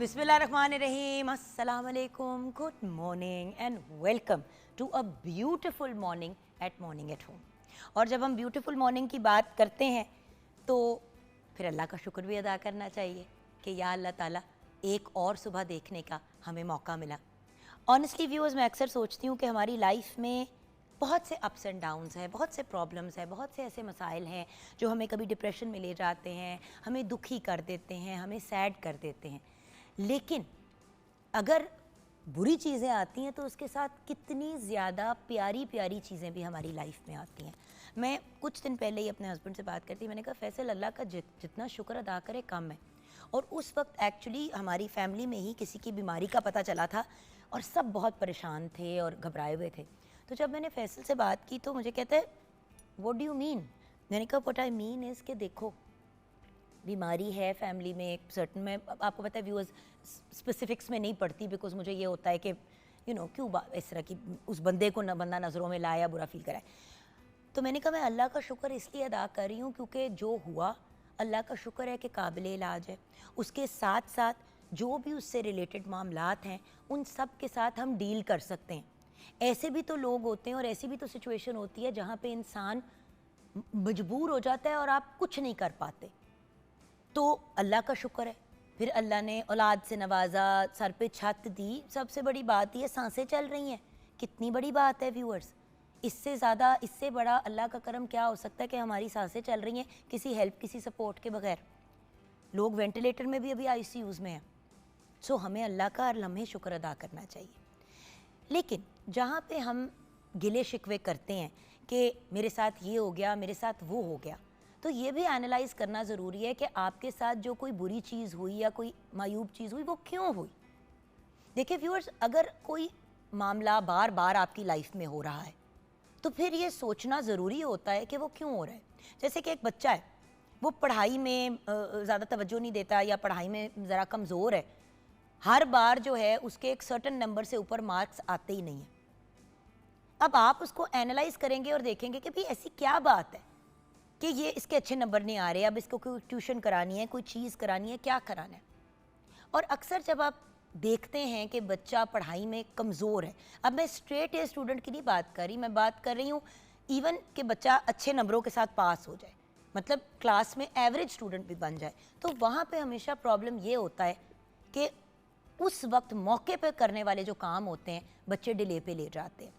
Bismillahirrahmanirrahim. Assalamualaikum. Good morning and welcome to a beautiful morning at home. और जब हम beautiful morning की बात करते हैं तो फिर अल्लाह का शुक्र भी अदा करना चाहिए कि या अल्लाह ताला एक और सुबह देखने का हमें मौका मिला। ऑनेस्टली व्यूअर्स, मैं अक्सर सोचती हूँ कि हमारी लाइफ में बहुत से अप्स एंड डाउन्स हैं, बहुत से प्रॉब्लम्स हैं, बहुत से ऐसे मसाइल हैं जो हमें कभी डिप्रेशन में ले जाते हैं, हमें दुखी कर देते हैं, हमें सैड कर देते हैं। लेकिन अगर बुरी चीज़ें आती हैं तो उसके साथ कितनी ज़्यादा प्यारी प्यारी चीज़ें भी हमारी लाइफ में आती हैं। मैं कुछ दिन पहले ही अपने हस्बैंड से बात करती, मैंने कहा फैसल, अल्लाह का जितना शुक्र अदा करे कम है। और उस वक्त एक्चुअली हमारी फैमिली में ही किसी की बीमारी का पता चला था और सब बहुत परेशान थे और घबराए हुए थे। तो जब मैंने फैसल से बात की तो मुझे कहते हैं व्हाट डू यू मीन। मैंने कहा व्हाट आई मीन इज़ कि देखो, बीमारी है फैमिली में एक सर्टन, में आपको पता है व्यूअर्स स्पेसिफिक्स में नहीं पढ़ती बिकॉज मुझे ये होता है कि क्यों इस तरह की उस बंदे को बंदा नज़रों में लाया, बुरा फील कराए। तो मैंने कहा मैं अल्लाह का शुक्र इसलिए अदा कर रही हूँ क्योंकि जो हुआ अल्लाह का शुक्र है कि काबिल इलाज है। उसके साथ साथ जो भी उससे रिलेटेड मामलात हैं उन सब के साथ हम डील कर सकते हैं। ऐसे भी तो लोग होते हैं और ऐसी भी तो सिचुएशन होती है जहाँ पे इंसान मजबूर हो जाता है और आप कुछ नहीं कर पाते, तो अल्लाह का शुक्र है। फिर अल्लाह ने औलाद से नवाजा, सर पे छत दी, सबसे बड़ी बात ये सांसें चल रही हैं। कितनी बड़ी बात है व्यूअर्स, इससे ज़्यादा, इससे बड़ा अल्लाह का करम क्या हो सकता है कि हमारी सांसें चल रही हैं किसी हेल्प, किसी सपोर्ट के बगैर। लोग वेंटिलेटर में भी अभी आईसीयूज़ में हैं। सो हमें अल्लाह का हर लम्हे शुक्र अदा करना चाहिए। लेकिन जहाँ पे हम गिले शिकवे करते हैं कि मेरे साथ ये हो गया, मेरे साथ वो हो गया, तो ये भी एनालाइज़ करना ज़रूरी है कि आपके साथ जो कोई बुरी चीज़ हुई या कोई मायूब चीज़ हुई वो क्यों हुई। देखिए व्यूअर्स, अगर कोई मामला बार बार आपकी लाइफ में हो रहा है तो फिर ये सोचना ज़रूरी होता है कि वो क्यों हो रहा है। जैसे कि एक बच्चा है, वो पढ़ाई में ज़्यादा तवज्जो नहीं देता या पढ़ाई में ज़रा कमज़ोर है, हर बार जो है उसके एक सर्टन नंबर से ऊपर मार्क्स आते ही नहीं हैं। अब आप उसको एनालाइज़ करेंगे और देखेंगे कि भाई ऐसी क्या बात है कि ये इसके अच्छे नंबर नहीं आ रहे, अब इसको कोई ट्यूशन करानी है, कोई चीज़ करानी है, क्या कराना है। और अक्सर जब आप देखते हैं कि बच्चा पढ़ाई में कमज़ोर है, अब मैं स्ट्रेट ए स्टूडेंट की नहीं बात कर रही, मैं बात कर रही हूँ इवन कि बच्चा अच्छे नंबरों के साथ पास हो जाए, मतलब क्लास में एवरेज स्टूडेंट भी बन जाए, तो वहाँ पे हमेशा प्रॉब्लम ये होता है कि उस वक्त मौके पे करने वाले जो काम होते हैं बच्चे डिले पे ले जाते हैं।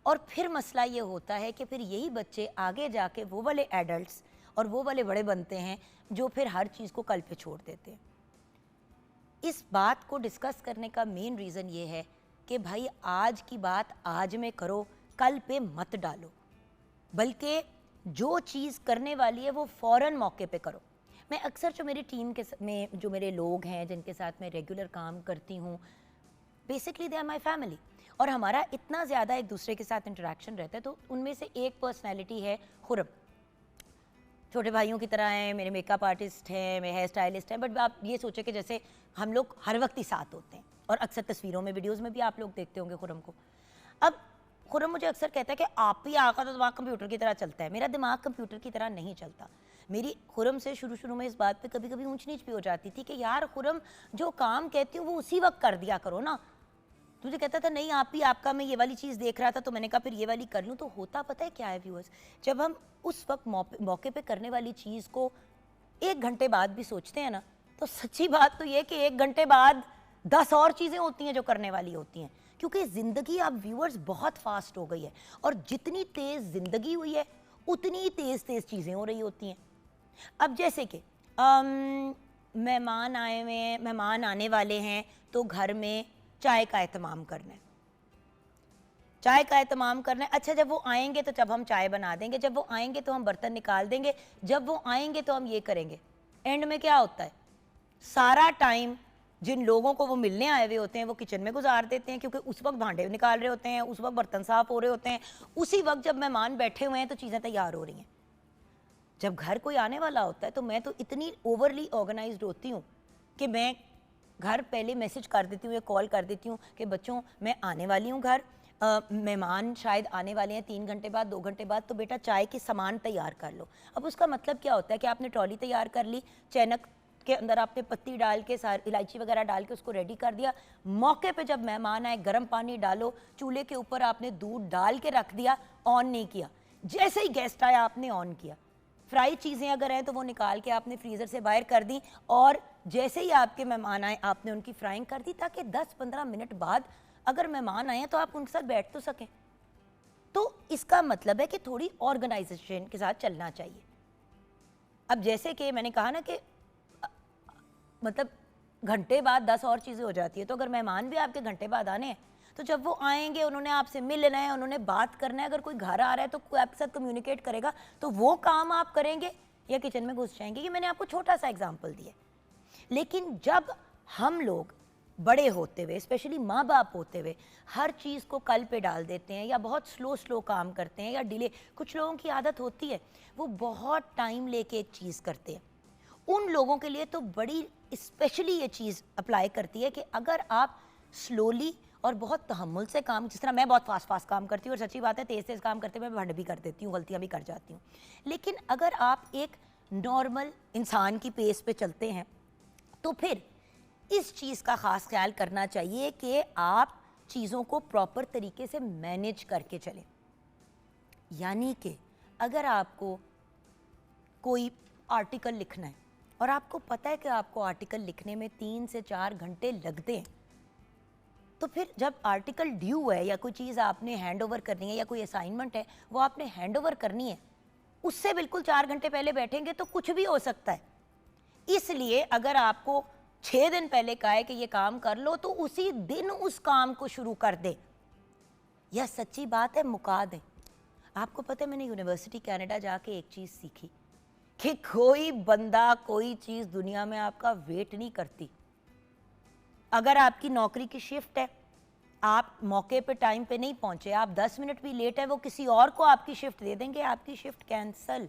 और फिर मसला ये होता है कि फिर यही बच्चे आगे जाके वो वाले एडल्ट्स और वो वाले बड़े बनते हैं जो फिर हर चीज़ को कल पे छोड़ देते हैं। इस बात को डिस्कस करने का मेन रीज़न ये है कि भाई आज की बात आज में करो, कल पे मत डालो, बल्कि जो चीज़ करने वाली है वो फ़ौरन मौके पे करो। मैं अक्सर जो मेरी टीम के में जो मेरे लोग हैं जिनके साथ मैं रेगुलर काम करती हूँ, basically they are my family, और हमारा इतना ज़्यादा एक दूसरे के साथ इंटरेक्शन रहता है। तो उनमें से एक पर्सनैलिटी है खुरम, छोटे भाइयों की तरह हैं, मेरे मेकअप आर्टिस्ट हैं, मेरे हेयर स्टाइलिस्ट हैं, बट आप ये सोचें कि जैसे हम लोग हर वक्त ही साथ होते हैं और अक्सर तस्वीरों में, वीडियोज़ में भी आप लोग देखते होंगे खुरम को। अब खुरम मुझे अक्सर कहता है कि आप ही आका तो दिमाग कंप्यूटर की तरह चलता है। मेरा दिमाग कंप्यूटर की तरह नहीं चलता। मेरी खुरम से शुरू में इस बात पे कभी कभी ऊंच नीच भी हो जाती थी कि यार खुरम, जो काम कहती हूँ वो उसी वक्त कर दिया करो ना। तुझे कहता था नहीं आप ही, आपका मैं ये वाली चीज़ देख रहा था तो मैंने कहा फिर ये वाली कर लूँ। तो होता पता है क्या है व्यूअर्स, जब हम उस वक्त मौके पे करने वाली चीज़ को 1 घंटे बाद भी सोचते हैं ना, तो सच्ची बात तो ये कि 1 घंटे बाद 10 और चीज़ें होती हैं जो करने वाली होती हैं। क्योंकि ज़िंदगी अब व्यूअर्स बहुत फास्ट हो गई है और जितनी तेज़ ज़िंदगी हुई है उतनी तेज़ चीज़ें हो रही होती हैं। अब जैसे कि मेहमान आए हुए हैं, मेहमान आने वाले हैं, तो घर में चाय का एहतमाम करना है, चाय का एहतमाम करना है। अच्छा, जब वो आएंगे तो जब हम चाय बना देंगे, जब वो आएंगे तो हम बर्तन निकाल देंगे, जब वो आएंगे तो हम ये करेंगे। एंड में क्या होता है, सारा टाइम जिन लोगों को वो मिलने आए हुए होते हैं वो किचन में गुजार देते हैं, क्योंकि उस वक्त भांडे निकाल रहे होते हैं, उस वक्त बर्तन साफ हो रहे होते हैं, उसी वक्त जब मेहमान बैठे हुए हैं तो चीज़ें तैयार हो रही हैं। जब घर कोई आने वाला होता है तो मैं तो इतनी ओवरली ऑर्गेनाइज्ड होती हूँ कि मैं घर पहले मैसेज कर देती हूँ या कॉल कर देती हूँ कि बच्चों मैं आने वाली हूँ घर, मेहमान शायद आने वाले हैं 3 घंटे बाद, 2 घंटे बाद, तो बेटा चाय के सामान तैयार कर लो। अब उसका मतलब क्या होता है कि आपने ट्रॉली तैयार कर ली, चैनक के अंदर आपने पत्ती डाल के इलायची वगैरह डाल के उसको रेडी कर दिया। मौके पे जब मेहमान आए गर्म पानी डालो, चूल्हे के ऊपर आपने दूध डाल के रख दिया, ऑन नहीं किया। जैसे ही गेस्ट आया आपने ऑन किया। फ्राई चीज़ें अगर हैं तो वो निकाल के आपने फ्रीज़र से बाहर कर दी और जैसे ही आपके मेहमान आए आपने उनकी फ्राइंग कर दी, ताकि 10-15 मिनट बाद अगर मेहमान आए तो आप उनके साथ बैठ तो सकें। तो इसका मतलब है कि थोड़ी ऑर्गेनाइजेशन के साथ चलना चाहिए। अब जैसे कि मैंने कहा ना कि मतलब घंटे बाद 10 और चीज़ें हो जाती है, तो अगर मेहमान भी आपके घंटे बाद आने हैं तो जब वो आएंगे उन्होंने आपसे मिलना है, उन्होंने बात करना है। अगर कोई घर आ रहा है तो कोई आपके साथ कम्युनिकेट करेगा, तो वो काम आप करेंगे या किचन में घुस जाएंगे। ये मैंने आपको छोटा सा एग्जाम्पल दिया। लेकिन जब हम लोग बड़े होते हुए, स्पेशली माँ बाप होते हुए, हर चीज़ को कल पे डाल देते हैं या बहुत स्लो काम करते हैं या डिले, कुछ लोगों की आदत होती है वो बहुत टाइम लेके एक चीज़ करते हैं, उन लोगों के लिए तो बड़ी स्पेशली ये चीज़ अप्लाई करती है कि अगर आप स्लोली और बहुत तहम्मुल से काम, जिस तरह मैं बहुत फास्ट काम करती हूँ और सच्ची बात है तेज़ काम करते मैं भंड भी कर देती हूँ, गलतियाँ भी कर जाती हूँ, लेकिन अगर आप एक नॉर्मल इंसान की पेस पे चलते हैं तो फिर इस चीज़ का ख़ास ख्याल करना चाहिए कि आप चीज़ों को प्रॉपर तरीके से मैनेज करके चलें। यानी कि अगर आपको कोई आर्टिकल लिखना है और आपको पता है कि आपको आर्टिकल लिखने में 3 से 4 घंटे लगते हैं, तो फिर जब आर्टिकल ड्यू है या कोई चीज़ आपने हैंड ओवर करनी है या कोई असाइनमेंट है वो आपने हैंड ओवर करनी है, उससे बिल्कुल 4 घंटे पहले बैठेंगे तो कुछ भी हो सकता है। इसलिए अगर आपको 6 दिन पहले कहा है कि ये काम कर लो तो उसी दिन उस काम को शुरू कर दे। यह सच्ची बात है, मुका दें। आपको पता है मैंने यूनिवर्सिटी कनाडा जाके एक चीज़ सीखी कि कोई बंदा कोई चीज़ दुनिया में आपका वेट नहीं करती। अगर आपकी नौकरी की शिफ्ट है, आप मौके पे टाइम पे नहीं पहुंचे, आप 10 मिनट भी लेट है, वो किसी और को आपकी शिफ्ट दे देंगे, आपकी शिफ्ट कैंसल।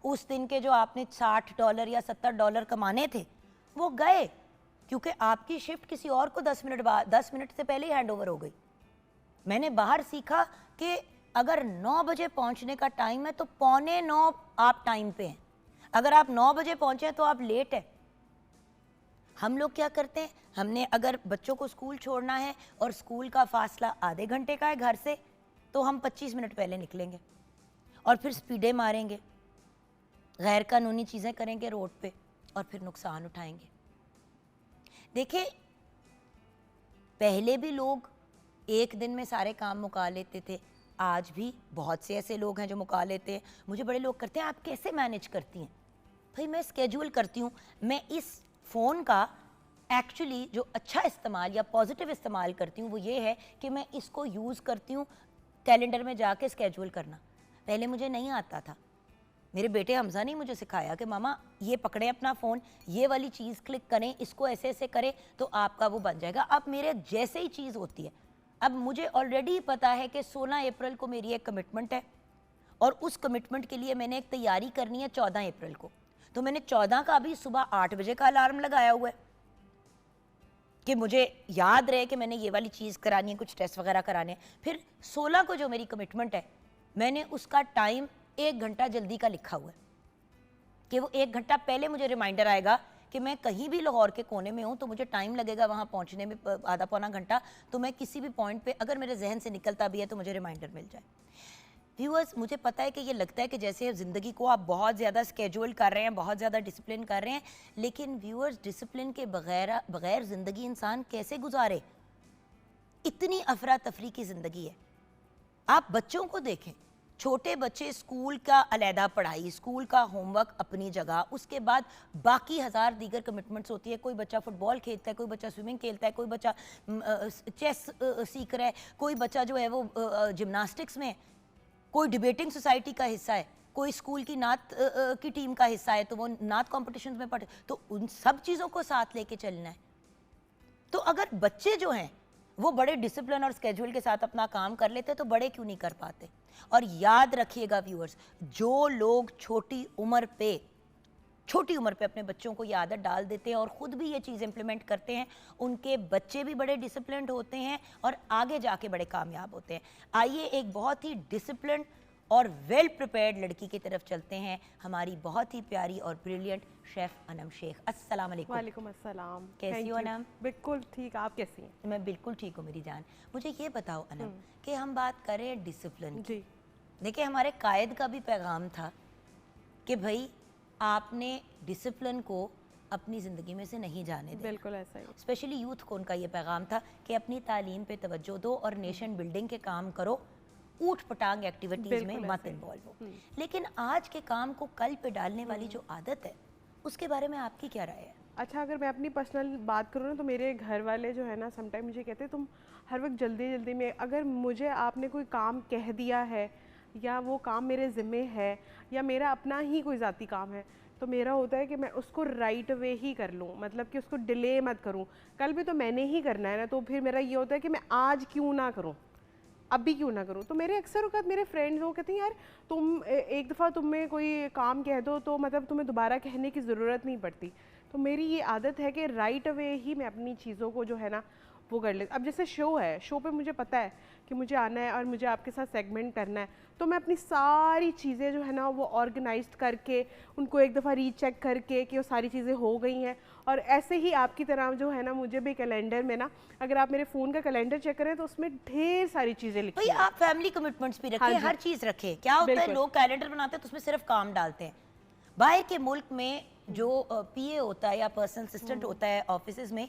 उस दिन के जो आपने $60 या $70 कमाने थे वो गए, क्योंकि आपकी शिफ्ट किसी और को 10 मिनट से पहले ही हैंड ओवर हो गई। मैंने बाहर सीखा कि अगर 9 बजे पहुंचने का टाइम है तो 8:45 आप टाइम पे हैं। अगर आप 9 बजे पहुंचे हैं तो आप लेट है। हम लोग क्या करते हैं, हमने अगर बच्चों को स्कूल छोड़ना है और स्कूल का फासला आधे घंटे का है घर से, तो हम 25 मिनट पहले निकलेंगे और फिर स्पीडें मारेंगे, गैर कानूनी चीज़ें करेंगे रोड पे और फिर नुकसान उठाएंगे। देखिए, पहले भी लोग एक दिन में सारे काम मुका लेते थे, आज भी बहुत से ऐसे लोग हैं जो मुका लेते हैं। मुझे बड़े लोग करते हैं आप कैसे मैनेज करती हैं? भाई मैं स्केड्यूल करती हूँ। मैं इस फ़ोन का एक्चुअली जो अच्छा इस्तेमाल या पॉजिटिव इस्तेमाल करती हूँ वो ये है कि मैं इसको यूज़ करती हूँ कैलेंडर में जाके स्केड्यूल करना। पहले मुझे नहीं आता था, मेरे बेटे हमजा ने मुझे सिखाया कि मामा ये पकड़ें अपना फ़ोन, ये वाली चीज़ क्लिक करें, इसको ऐसे ऐसे करें तो आपका वो बन जाएगा। अब मेरे जैसे ही चीज़ होती है, अब मुझे ऑलरेडी पता है कि 16 अप्रैल को मेरी एक कमिटमेंट है और उस कमिटमेंट के लिए मैंने एक तैयारी करनी है 14 अप्रैल को। तो मैंने 14 का भी सुबह 8 बजे का अलार्म लगाया हुआ है कि मुझे याद रहे कि मैंने ये वाली चीज़ करानी है, कुछ टेस्ट वगैरह कराने हैं। फिर 16 को जो मेरी कमिटमेंट है, मैंने उसका टाइम 1 घंटा जल्दी का लिखा हुआ है कि वो 1 घंटा पहले मुझे रिमाइंडर आएगा कि मैं कहीं भी लाहौर के कोने में हूँ तो मुझे टाइम लगेगा वहाँ पहुँचने में आधा पौना घंटा, तो मैं किसी भी पॉइंट पे अगर मेरे जहन से निकलता भी है तो मुझे रिमाइंडर मिल जाए। व्यूअर्स, मुझे पता है कि ये लगता है कि जैसे ज़िंदगी को आप बहुत ज़्यादा स्केड्यूल कर रहे हैं, बहुत ज़्यादा डिसिप्लिन कर रहे हैं, लेकिन व्यूअर्स डिसिप्लिन के बगैर ज़िंदगी इंसान कैसे गुजारे? इतनी अफरा तफरी की ज़िंदगी है। आप बच्चों को देखें, छोटे बच्चे स्कूल का अलहदा पढ़ाई, स्कूल का होमवर्क अपनी जगह, उसके बाद बाकी हज़ार दीगर कमिटमेंट्स होती है। कोई बच्चा फुटबॉल खेलता है, कोई बच्चा स्विमिंग खेलता है, कोई बच्चा चेस सीख रहा है, कोई बच्चा जो है वो जिम्नास्टिक्स में, कोई डिबेटिंग सोसाइटी का हिस्सा है, कोई स्कूल की नात की टीम का हिस्सा है तो वो नात कॉम्पिटिशन्स में पढ़े। तो उन सब चीज़ों को साथ लेके चलना है। तो अगर बच्चे जो हैं वो बड़े डिसिप्लिन और स्केड्यूल के साथ अपना काम कर लेते तो बड़े क्यों नहीं कर पाते? और याद रखिएगा व्यूअर्स, जो लोग छोटी उम्र पे अपने बच्चों को ये आदत डाल देते हैं और ख़ुद भी ये चीज़ इम्प्लीमेंट करते हैं, उनके बच्चे भी बड़े डिसिप्लिन्ड होते हैं और आगे जाके बड़े कामयाब होते हैं। आइए एक बहुत ही डिसिप्लिन्ड और वेल प्रिपेयर्ड लड़की की तरफ चलते हैं, हमारी बहुत ही प्यारी और ब्रिलियंट शेफ अनम शेख। अस्सलाम वालेकुम। वालेकुम अस्सलाम। कैसी हो अनम? बिल्कुल ठीक, आप कैसी हैं? मैं बिल्कुल ठीक हूँ मेरी जान। मुझे ये बताओ अनम कि हम बात करें डिसिप्लिन की। जी देखिए हमारे कायद का भी पैगाम था कि भाई आपने डिसिप्लिन को अपनी ज़िंदगी में से नहीं जाने देना। बिल्कुल ऐसा ही। स्पेशली यूथ को उनका ये पैगाम था कि अपनी तालीम पे तवज्जो दो और नेशन बिल्डिंग के काम करो, ऊट पटांग एक्टिविटीज़ में मत इन्वॉल्व हो। लेकिन आज के काम को कल पे डालने वाली जो आदत है उसके बारे में आपकी क्या राय है? अच्छा, अगर मैं अपनी पर्सनल बात करूँ ना, तो मेरे घर वाले जो है ना समटाइम मुझे कहते हैं तुम हर वक्त जल्दी जल्दी में, अगर मुझे आपने कोई काम कह दिया है या वो काम मेरे ज़िम्मे है या मेरा अपना ही कोई ज़ाती काम है, तो मेरा होता है कि मैं उसको राइट वे ही कर लूँ, मतलब कि उसको डिले मत करूँ। कल भी तो मैंने ही करना है ना, तो फिर मेरा ये होता है कि मैं आज क्यों ना करूँ, अभी क्यों ना करूँ। तो मेरे अक्सर औक़ात मेरे फ्रेंड्स वो कहते हैं यार तुम एक दफ़ा तुम्हें कोई काम कह दो तो मतलब तुम्हें दोबारा कहने की ज़रूरत नहीं पड़ती। तो मेरी ये आदत है कि राइट अवे ही मैं अपनी चीज़ों को जो है ना वो कर ले। अब जैसे शो है, शो पे मुझे पता है कि मुझे आना है और मुझे आपके साथ सेगमेंट करना है, तो मैं अपनी सारी चीज़ें जो है ना वो ऑर्गेनाइज्ड करके उनको एक दफ़ा रीचेक करके कि वो सारी चीज़ें हो गई हैं। और ऐसे ही आपकी तरह जो है ना मुझे भी कैलेंडर में ना, अगर आप मेरे फ़ोन का कैलेंडर चेक करें तो उसमें ढेर सारी चीज़ें लिखी भाई हैं। आप फैमिली कमिटमेंट्स भी रखें, हाँ हर चीज़ रखें। क्या होता है लोग कैलेंडर बनाते हैं तो उसमें सिर्फ काम डालते हैं। बाहर के मुल्क में जो पीए होता है या पर्सनल असिस्टेंट होता है ऑफिसेज में,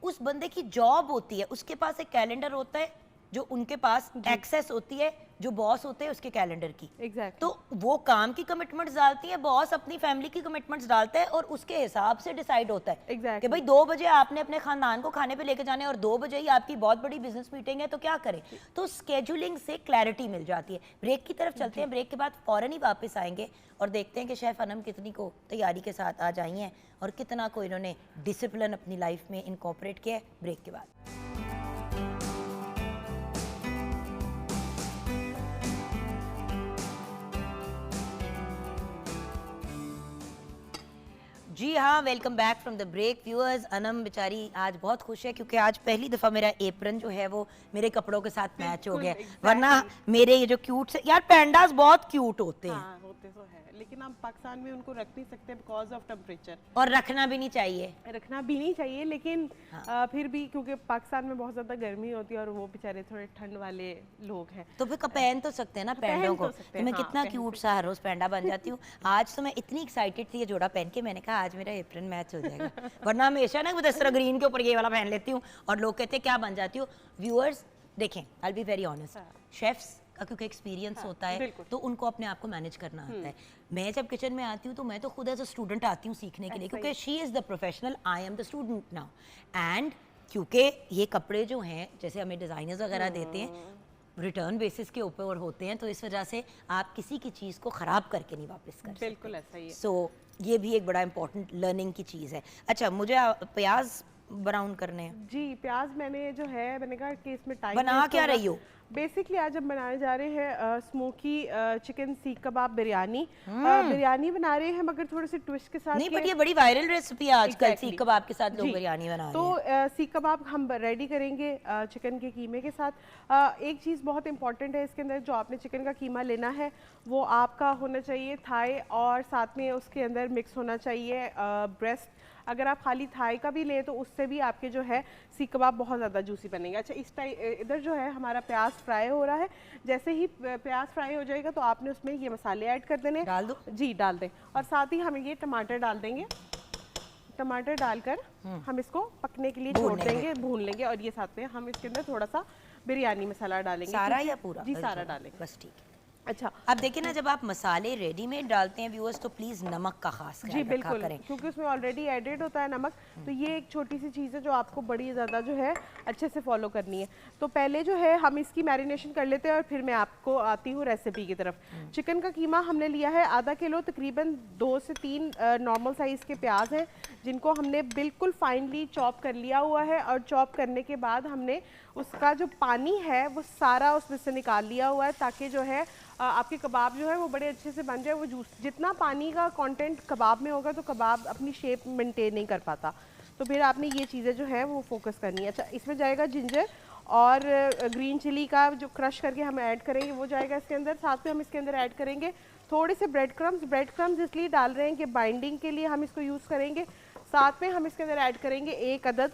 उस बंदे की जॉब होती है, उसके पास एक कैलेंडर होता है जो उनके पास एक्सेस होती है, जो बॉस होते हैं उसके कैलेंडर की। Exactly. तो वो काम की कमिटमेंट्स डालती है, बॉस अपनी फैमिली की कमिटमेंट्स डालता है और उसके हिसाब से डिसाइड होता है Exactly. कि भाई 2 बजे आपने अपने खानदान को खाने पे लेके जाना है और 2 बजे ही आपकी बहुत बड़ी बिजनेस मीटिंग है, तो क्या करें। तो स्केड्यूलिंग से क्लैरिटी मिल जाती है। ब्रेक की तरफ चलते हैं, ब्रेक के बाद फौरन ही वापस आएंगे और देखते हैं कि शेफ अनम कितनी को तैयारी के साथ आज आई हैं और कितना को इन्होंने डिसिप्लिन अपनी लाइफ में इनकॉर्पोरेट किया है। ब्रेक के बाद जी हाँ, welcome back from the break viewers. Anam बेचारी आज बहुत खुश है क्योंकि आज पहली दफ़ा मेरा एप्रन जो है वो मेरे कपड़ों के साथ मैच हो गया। वरना मेरे ये जो क्यूट से यार पैंडास बहुत क्यूट होते हैं। हाँ, होते तो है, लेकिन हम पाकिस्तान में उनको रख नहीं सकते बिकॉज ऑफ टेम्परेचर, और रखना भी नहीं चाहिए। रखना भी नहीं चाहिए, लेकिन फिर भी क्योंकि पाकिस्तान में बहुत ज़्यादा गर्मी होती है और वो बेचारे थोड़े ठंड वाले लोग हैं, तो फिर पहन तो सकते हैं ना पैंडों को। तो मैं कितना क्यूट सा हर रोज पैंडा बन जाती हूँ। आज तो मैं इतनी एक्साइटेड थी ये जोड़ा पहन के, मैंने कहा आज मेरा एप्रन मैच हो जाएगा। वरना हमेशा ना मुदस्सरा ग्रीन के ऊपर ये वाला पहन लेती हूँ और लोग कहते हैं क्या बन जाती हो। व्यूअर्स देखें, आई बी वेरी ऑनेस्ट, शेफ्स का क्योंकि एक्सपीरियंस होता है तो उनको अपने आप को मैनेज करना आता है। मैं जब किचन में आती हूँ तो मैं तो खुद एज अ स्टूडेंट आती हूँ सीखने के लिए, क्योंकि she is the professional, I am the student now. And क्योंकि ये कपड़े जो हैं जैसे हमें डिज़ाइनर्स वगैरह देते हैं रिटर्न बेसिस के ऊपर होते हैं, तो इस वजह से आप किसी की चीज़ को ख़राब करके नहीं वापस कर सकते। बिल्कुल ऐसा ही है। सो ये भी एक बड़ा इंपॉर्टेंट लर्निंग की चीज़ है। अच्छा, मुझे प्याज ब्राउन करने हैं जी। प्याज मैंने जो है, मैंने कहा कि इसमें टाइम बना क्या रही हो? बेसिकली आज हम बनाने जा रहे हैं स्मोकी चिकन सीख कबाब बिरयानी। बिरयानी बना रहे हैं मगर थोड़े से ट्विस्ट के साथ। नहीं, बट ये बड़ी वायरल रेसिपी है आजकल, सीख कबाब के साथ लोग बिरयानी बना रहे हैं। तो सीख कबाब हम रेडी करेंगे चिकन के कीमे के साथ। एक चीज़ बहुत इंपॉर्टेंट है इसके अंदर, जो आपने चिकन का कीमा लेना है वो आपका होना चाहिए थाई, और साथ में उसके अंदर मिक्स होना चाहिए ब्रेस्ट। अगर आप खाली थाई का भी लें तो उससे भी आपके जो है सीख कबाब बहुत ज़्यादा जूसी बनेंगे। अच्छा, इस इधर जो है हमारा प्याज फ्राई हो रहा है। जैसे ही प्याज फ्राई हो जाएगा तो आपने उसमें ये मसाले ऐड कर देने। डाल दो जी, डाल दें। और साथ ही हम ये टमाटर डाल देंगे। टमाटर डालकर हम इसको पकने के लिए छोड़ देंगे, भून लेंगे। और ये साथ में हम इसके अंदर थोड़ा सा बिरयानी मसाला डालेंगे। सारा या पूरा? जी, सारा डालेंगे। बस ठीक है। अच्छा, अब देखिए ना, जब आप मसाले रेडीमेड डालते हैं व्यूअर्स तो प्लीज़ नमक का खास ख्याल रखा करें, क्योंकि उसमें ऑलरेडी एडेड होता है नमक। तो ये एक छोटी सी चीज़ है जो आपको बड़ी ज़्यादा जो है अच्छे से फॉलो करनी है। तो पहले जो है हम इसकी मैरिनेशन कर लेते हैं और फिर मैं आपको आती हूँ रेसिपी की तरफ। चिकन का कीमा हमने लिया है आधा किलो, तकरीबन 2 से 3 नॉर्मल साइज़ के प्याज हैं जिनको हमने बिल्कुल फाइनली चॉप कर लिया हुआ है। और चॉप करने के बाद हमने उसका जो पानी है वो सारा उसमें से निकाल लिया हुआ है, ताकि जो है आपके कबाब जो है वो बड़े अच्छे से बन जाए। वो जूस जितना पानी का कंटेंट कबाब में होगा तो कबाब अपनी शेप मेंटेन नहीं कर पाता। तो फिर आपने ये चीज़ें जो है वो फोकस करनी है। अच्छा, इसमें जाएगा जिंजर और ग्रीन चिली का जो क्रश करके हम ऐड करेंगे वो जाएगा इसके अंदर। साथ में हम इसके अंदर ऐड करेंगे थोड़े से ब्रेड क्रम्स इसलिए डाल रहे हैं कि बाइंडिंग के लिए हम इसको यूज़ करेंगे। साथ में हम इसके अंदर ऐड करेंगे 1 अदद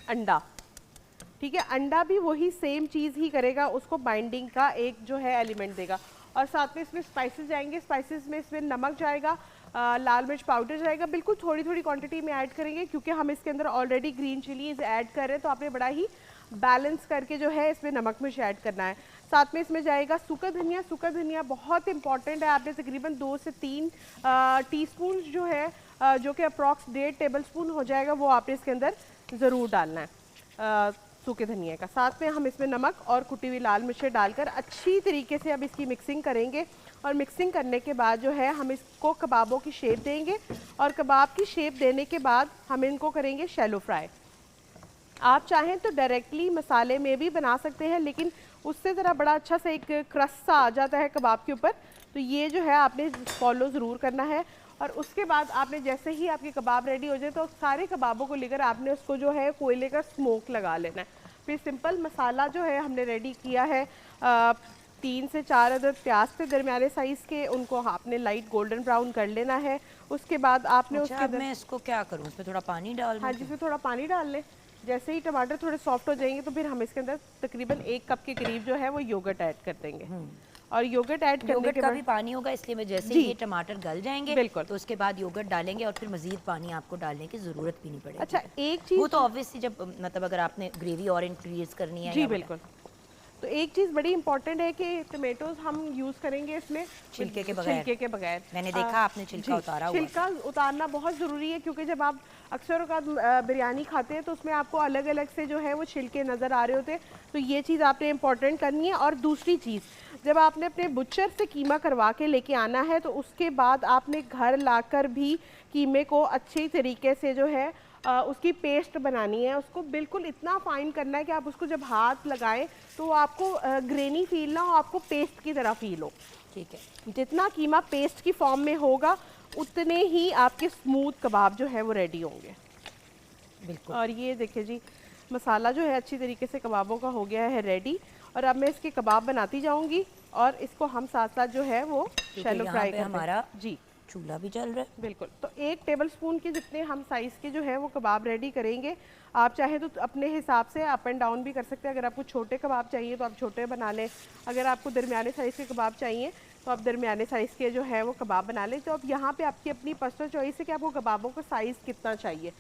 अंडा। ठीक है, अंडा भी वही सेम चीज़ ही करेगा, उसको बाइंडिंग का एक जो है एलिमेंट देगा। और साथ में इसमें स्पाइसेस जाएंगे, स्पाइसेस में इसमें नमक जाएगा, लाल मिर्च पाउडर जाएगा, बिल्कुल थोड़ी थोड़ी क्वांटिटी में ऐड करेंगे क्योंकि हम इसके अंदर ऑलरेडी ग्रीन चिलीज ऐड कर रहे हैं, तो आपने बड़ा ही बैलेंस करके जो है इसमें नमक मिर्च ऐड करना है। साथ में इसमें जाएगा सूखा धनिया। सूखा धनिया बहुत इंपॉर्टेंट है, आपने तकरीबन 2 से 3 टीस्पून जो है जो कि अप्रॉक्स 1.5 टेबलस्पून हो जाएगा, वो आपने इसके अंदर ज़रूर डालना है सूखे धनिया का। साथ में हम इसमें नमक और कुटी हुई लाल मिर्चें डालकर अच्छी तरीके से अब इसकी मिक्सिंग करेंगे। और मिक्सिंग करने के बाद जो है हम इसको कबाबों की शेप देंगे और कबाब की शेप देने के बाद हम इनको करेंगे शैलो फ्राई। आप चाहें तो डायरेक्टली मसाले में भी बना सकते हैं, लेकिन उससे ज़रा बड़ा अच्छा सा एक क्रस्ट सा आ जाता है कबाब के ऊपर, तो ये जो है आपने फॉलो ज़रूर करना है। और उसके बाद आपने जैसे ही आपके कबाब रेडी हो जाए तो सारे कबाबों को लेकर आपने उसको जो है कोयले का स्मोक लगा लेना है। फिर सिंपल मसाला जो है हमने रेडी किया है 3 से 4 अदद प्याज पे दरमियाने साइज़ के, उनको आपने लाइट गोल्डन ब्राउन कर लेना है। उसके बाद आपने अच्छा, अब मैं इसको क्या करूँ, इसमें थोड़ा पानी डाल दूँ? हाँ जी, इसमें थोड़ा पानी डाल लें। जैसे ही टमाटर थोड़े सॉफ्ट हो जाएंगे तो फिर हम इसके अंदर तकरीबन 1 कप के करीब जो है वो योगर्ट ऐड कर देंगे। और योगर्ट ऐड करने के का बाद भी पानी होगा, इसलिए मैं जैसे ही ये टमाटर गल जाएंगे बिल्कुल, तो उसके बाद योगर्ट डालेंगे और फिर मजीद पानी आपको डालने की जरूरत भी नहीं पड़ेगी। अच्छा, एक चीज़ वो तो ऑब्वियसली जब मतलब अगर आपने ग्रेवी और इंक्रीज करनी है जी बिल्कुल, तो एक चीज़ बड़ी इंपॉर्टेंट है कि टमेटोज हम यूज़ करेंगे इसमें छिलके के बगैर। मैंने देखा आपने छिलका उतारा हुआ। छिलका उतारना बहुत ज़रूरी है क्योंकि जब आप अक्सर औक़ात बिरयानी खाते हैं तो उसमें आपको अलग अलग से जो है वो छिलके नज़र आ रहे होते हैं, तो ये चीज़ आपने इंपॉर्टेंट करनी है। और दूसरी चीज़, जब आपने अपने बुचर से कीमा करवा के लेके आना है तो उसके बाद आपने घर लाकर भी कीमे को अच्छी तरीके से जो है उसकी पेस्ट बनानी है। उसको बिल्कुल इतना फाइन करना है कि आप उसको जब हाथ लगाएं तो आपको ग्रेनी फील ना हो, आपको पेस्ट की तरह फील हो। ठीक है, जितना कीमा पेस्ट की फॉर्म में होगा उतने ही आपके स्मूथ कबाब जो है वो रेडी होंगे। बिल्कुल। और ये देखिए जी, मसाला जो है अच्छी तरीके से कबाबों का हो गया है रेडी। और अब मैं इसके कबाब बनाती जाऊंगी और इसको हम साथ साथ जो है वो शैलो फ्राई कर हमारा जी चूल्हा भी चल रहा है। बिल्कुल, तो 1 टेबलस्पून के जितने हम साइज़ के जो है वो कबाब रेडी करेंगे। आप चाहे तो अपने हिसाब से अप एंड डाउन भी कर सकते हैं। अगर आपको छोटे कबाब चाहिए तो आप छोटे बना लें, अगर आपको दरमियाने साइज़ के कबाब चाहिए तो आप दरमियाने साइज़ के जो है वो कबाब बना लें। तो अब यहाँ पे आपकी अपनी पर्सनल चॉइस है कि आपको कबाबों का साइज़ कितना चाहिए।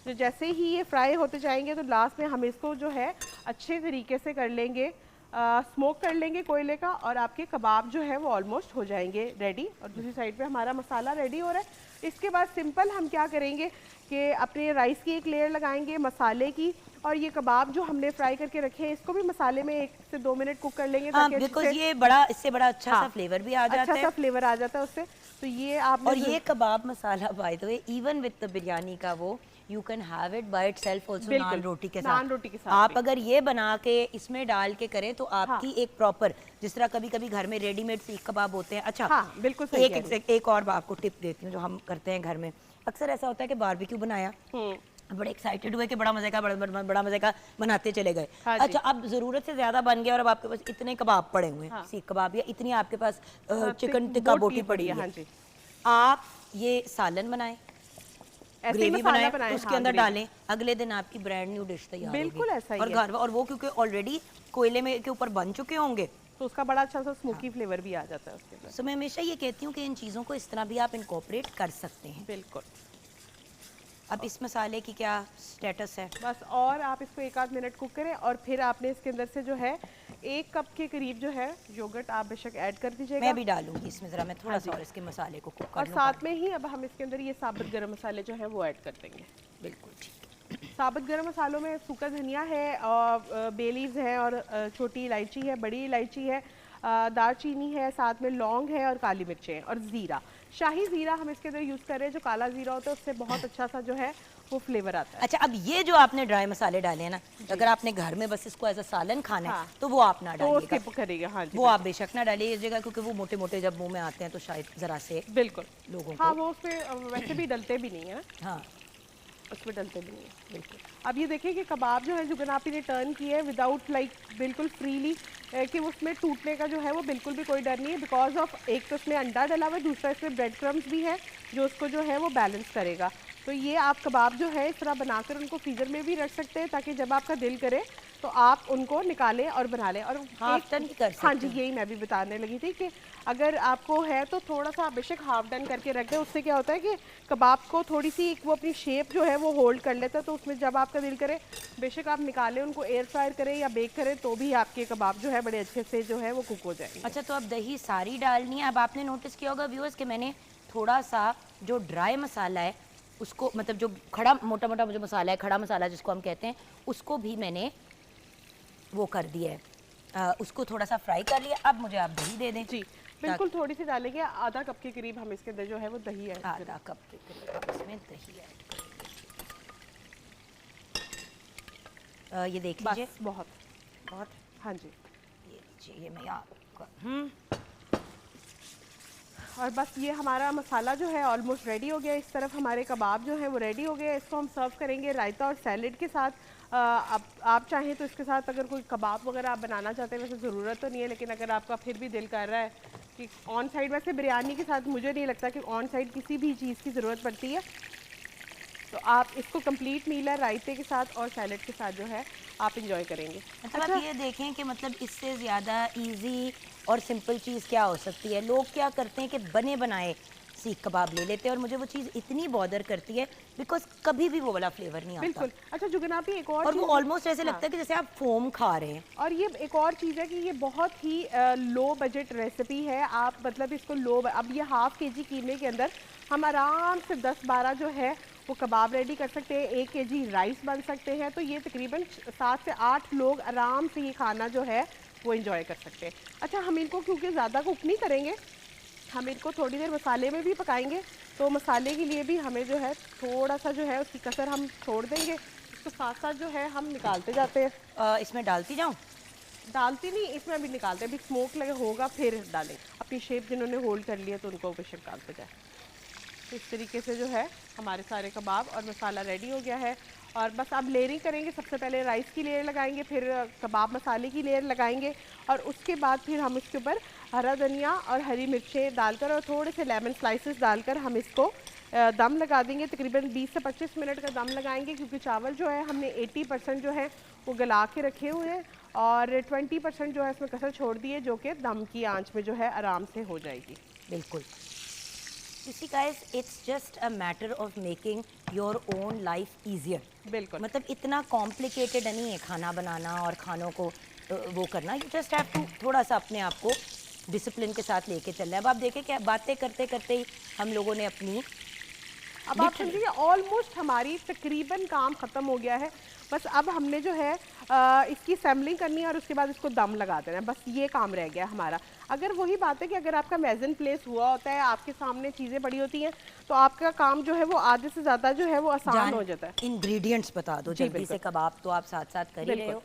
तो जैसे ही ये फ्राई होते जाएंगे तो लास्ट में हम इसको जो है अच्छे तरीके से कर लेंगे, स्मोक कर लेंगे कोयले का, और आपके कबाब जो है वो ऑलमोस्ट हो जाएंगे रेडी। और दूसरी साइड पे हमारा मसाला रेडी हो रहा है। इसके बाद सिंपल हम क्या करेंगे कि अपने राइस की एक लेयर लगाएंगे मसाले की, और ये कबाब जो हमने फ्राई करके रखे हैं इसको भी मसाले में 1 से 2 मिनट कुक कर लेंगे ताकि बिकॉज़ ये बड़ा इससे बड़ा अच्छा सा फ्लेवर भी आ जाता है, अच्छा सा फ्लेवर आ जाता है उससे। तो ये आप और ये kebab masala by the way even with the biryani का वो you can have it by itself also naan रोटी के साथ। आप अगर ये बना के इसमें डाल के करें तो आपकी एक प्रॉपर, जिस तरह कभी कभी घर में रेडीमेड सीख कबाब होते हैं। अच्छा, हाँ, बिल्कुल सही एक और आपको टिप देती हूँ जो हम करते हैं घर में। अक्सर ऐसा होता है कि बारबेक्यू बनाया, बड़े एक्साइटेड हुए कि बड़ा मजे का बड़ा मजे का बनाते चले गए। अच्छा, अब जरूरत से ज्यादा बन गया और अब आपके पास इतने कबाब पड़े हुए हैं, सीख कबाब, या इतनी आपके पास चिकन टिक्का बोटी पड़ी है, आप ये सालन बनाएं, ग्रेवी बनाएं, तो उसके अंदर डालें, अगले दिन आपकी ब्रांड न्यू डिश तैयार होगी। बिल्कुल ऐसा ही और घर, और वो क्योंकि ऑलरेडी कोयले में के ऊपर बन चुके होंगे तो उसका बड़ा अच्छा सा स्मोकी फ्लेवर भी आ जाता है उसके अंदर। सो मैं हमेशा ये कहती हूँ कि इन चीज़ों को इस तरह भी आप इनकॉर्पोरेट कर सकते हैं। बिल्कुल। अब इस मसाले की क्या स्टेटस है? बस, और आप इसको 1 आध मिनट कुक करें और फिर आपने इसके अंदर से जो है 1 कप के करीब जो है योगर्ट आप बेशक ऐड कर दीजिएगा। मैं भी डालूंगी इसमें, ज़रा मैं थोड़ा सा और इसके मसाले को कुक कर और साथ में ही अब हम इसके अंदर ये साबुत गरम मसाले जो है वो ऐड कर देंगे। बिल्कुल ठीक है। साबुत गरम मसालों में सूखा धनिया है, और बे लीव्स है, और छोटी इलायची है, बड़ी इलायची है, दालचीनी है, साथ में लौंग है, और काली मिर्चें हैं, और ज़ीरा, शाही ज़ीरा हम इसके अंदर यूज़ कर रहे हैं। जो काला ज़ीरा होता है उससे बहुत अच्छा सा जो है वो फ्लेवर आता है। अच्छा, अब ये जो आपने ड्राई मसाले डाले हैं ना, अगर आपने घर में बस इसको एज अ सालन खाना है तो वो आप ना डालिएगा, हाँ जी, वो आप बेशक ना डालिएगा क्योंकि वो मोटे मोटे जब मुंह में आते हैं तो शायद जरा से बिल्कुल लोगों हाँ को, वो उसमें वैसे भी डलते भी नहीं है ना। हाँ, उसमें डलते भी नहीं है। बिल्कुल। अब ये देखिए कि कबाब जो है जुगन आपी ने टर्न किए है विदाउट लाइक बिल्कुल फ्रीली, कि उसमें टूटने का जो है वो बिल्कुल भी कोई डर नहीं है, बिकॉज ऑफ एक तो इसमें अंडा डला हुआ है, दूसरा इसमें ब्रेड क्रम्स भी है जो उसको जो है वो बैलेंस करेगा। तो ये आप कबाब जो है इस तरह बनाकर उनको फ्रीज़र में भी रख सकते हैं, ताकि जब आपका दिल करे तो आप उनको निकालें और बना लें। और हाफ टन भी कर सकते हाँ जी, हैं। यही मैं भी बताने लगी थी कि अगर आपको है तो थोड़ा सा बेशक हाफ डन करके रख दें, उससे क्या होता है कि कबाब को थोड़ी सी वो अपनी शेप जो है वो होल्ड कर लेता है, तो उसमें जब आपका दिल करे बेशक आप निकालें उनको, एयर फ्रायर करें या बेक करें, तो भी आपके कबाब जो है बड़े अच्छे से जो है वो कुक हो जाएंगे। अच्छा, तो अब दही सारी डालनी है। अब आपने नोटिस किया होगा व्यूअर्स कि मैंने थोड़ा सा जो ड्राई मसाला है उसको, मतलब जो खड़ा मोटा मोटा जो मसाला है, खड़ा मसाला जिसको हम कहते हैं, उसको भी मैंने वो कर दिया है, उसको थोड़ा सा फ्राई कर लिया। अब मुझे आप दही दे दें। जी बिल्कुल, थोड़ी सी डालेंगे, आधा कप के करीब हम इसके अंदर जो है वो दही है, आधा कप के करीब हम इसमें दही ऐड कर, ये देख लीजिए। बस बहुत बहुत। हाँ जी, ये लीजिए, ये मैं यहाँ और बस ये हमारा मसाला जो है ऑलमोस्ट रेडी हो गया। इस तरफ हमारे कबाब जो है वो रेडी हो गए। इसको हम सर्व करेंगे रायता और सैलेड के साथ। आप चाहें तो इसके साथ अगर कोई कबाब वगैरह आप बनाना चाहते हैं, वैसे ज़रूरत तो नहीं है, लेकिन अगर आपका फिर भी दिल कर रहा है कि ऑन साइड, वैसे बिरयानी के साथ मुझे नहीं लगता कि ऑन साइड किसी भी चीज़ की ज़रूरत पड़ती है, तो आप इसको कंप्लीट मील है रायते के साथ और सैलेड के साथ जो है आप इंजॉय करेंगे। मतलब आप ये देखें कि मतलब इससे ज़्यादा इजी और सिंपल चीज़ क्या हो सकती है। लोग क्या करते हैं कि बने बनाए सीख कबाब ले लेते हैं, और मुझे वो चीज़ इतनी बॉदर करती है बिकॉज कभी भी वो वाला फ्लेवर नहीं आता। बिल्कुल। अच्छा जुगनापी, एक और वो ऑलमोस्ट ऐसे लगता है कि जैसे आप फोम खा रहे हैं। और ये एक और चीज़ है कि ये बहुत ही लो बजट रेसिपी है। आप मतलब इसको अब ये हाफ केजी कीमे के अंदर हम आराम से 10-12 जो है वो कबाब रेडी कर सकते हैं, 1 केजी राइस बन सकते हैं। तो ये तकरीबन 7 से 8 लोग आराम से ये खाना जो है वो इंजॉय कर सकते हैं। अच्छा, हम इनको क्योंकि ज़्यादा कुक नहीं करेंगे, हम इनको थोड़ी देर मसाले में भी पकाएंगे, तो मसाले के लिए भी हमें जो है थोड़ा सा जो है उसकी कसर हम छोड़ देंगे। इसको साथ साथ जो है हम निकालते जाते हैं। इसमें डालती जाऊँ? डालती नहीं, इसमें अभी निकालते हैं, अभी स्मोक लगे होगा फिर डालें। अपनी शेप जिन्होंने होल्ड कर लिया तो उनको बेशक डालते जाए। तो इस तरीके से जो है हमारे सारे कबाब और मसाला रेडी हो गया है। और बस अब लेयरिंग करेंगे। सबसे पहले राइस की लेयर लगाएंगे, फिर कबाब मसाले की लेयर लगाएंगे, और उसके बाद फिर हम इसके ऊपर हरा धनिया और हरी मिर्चें डालकर और थोड़े से लेमन स्लाइसेस डालकर हम इसको दम लगा देंगे। तकरीबन 20 से 25 मिनट का दम लगाएंगे, क्योंकि चावल जो है हमने 80% जो है वो गला के रखे हुए हैं, और 20% जो है इसमें कसर छोड़ दी है, जो कि दम की आंच में जो है आराम से हो जाएगी। बिल्कुल। You see guys, it's just a matter of making your own life easier. बिल्कुल। मतलब इतना कॉम्प्लिकेटेड नहीं है खाना बनाना और खानों को वो करना। यू जस्ट हैव टू थोड़ा सा अपने आप को डिसिप्लिन के साथ लेके चलना है। अब आप देखें कि बातें करते करते ही हम लोगों ने अपनी, अब आप समझिए ऑलमोस्ट हमारी तकरीबन काम ख़त्म हो गया है। बस अब हमने जो है इसकी सैम्पलिंग करनी है और उसके बाद इसको दम लगा देना है, बस ये काम रह गया हमारा। अगर वही बात है कि अगर आपका मेजन प्लेस हुआ होता है, आपके सामने चीज़ें पड़ी होती हैं, तो आपका काम जो है वो आधे से ज़्यादा जो है वो आसान हो जाता है। इंग्रेडिएंट्स बता दो जल्दी से। कबाब तो आप साथ साथ कर ही रहे हो।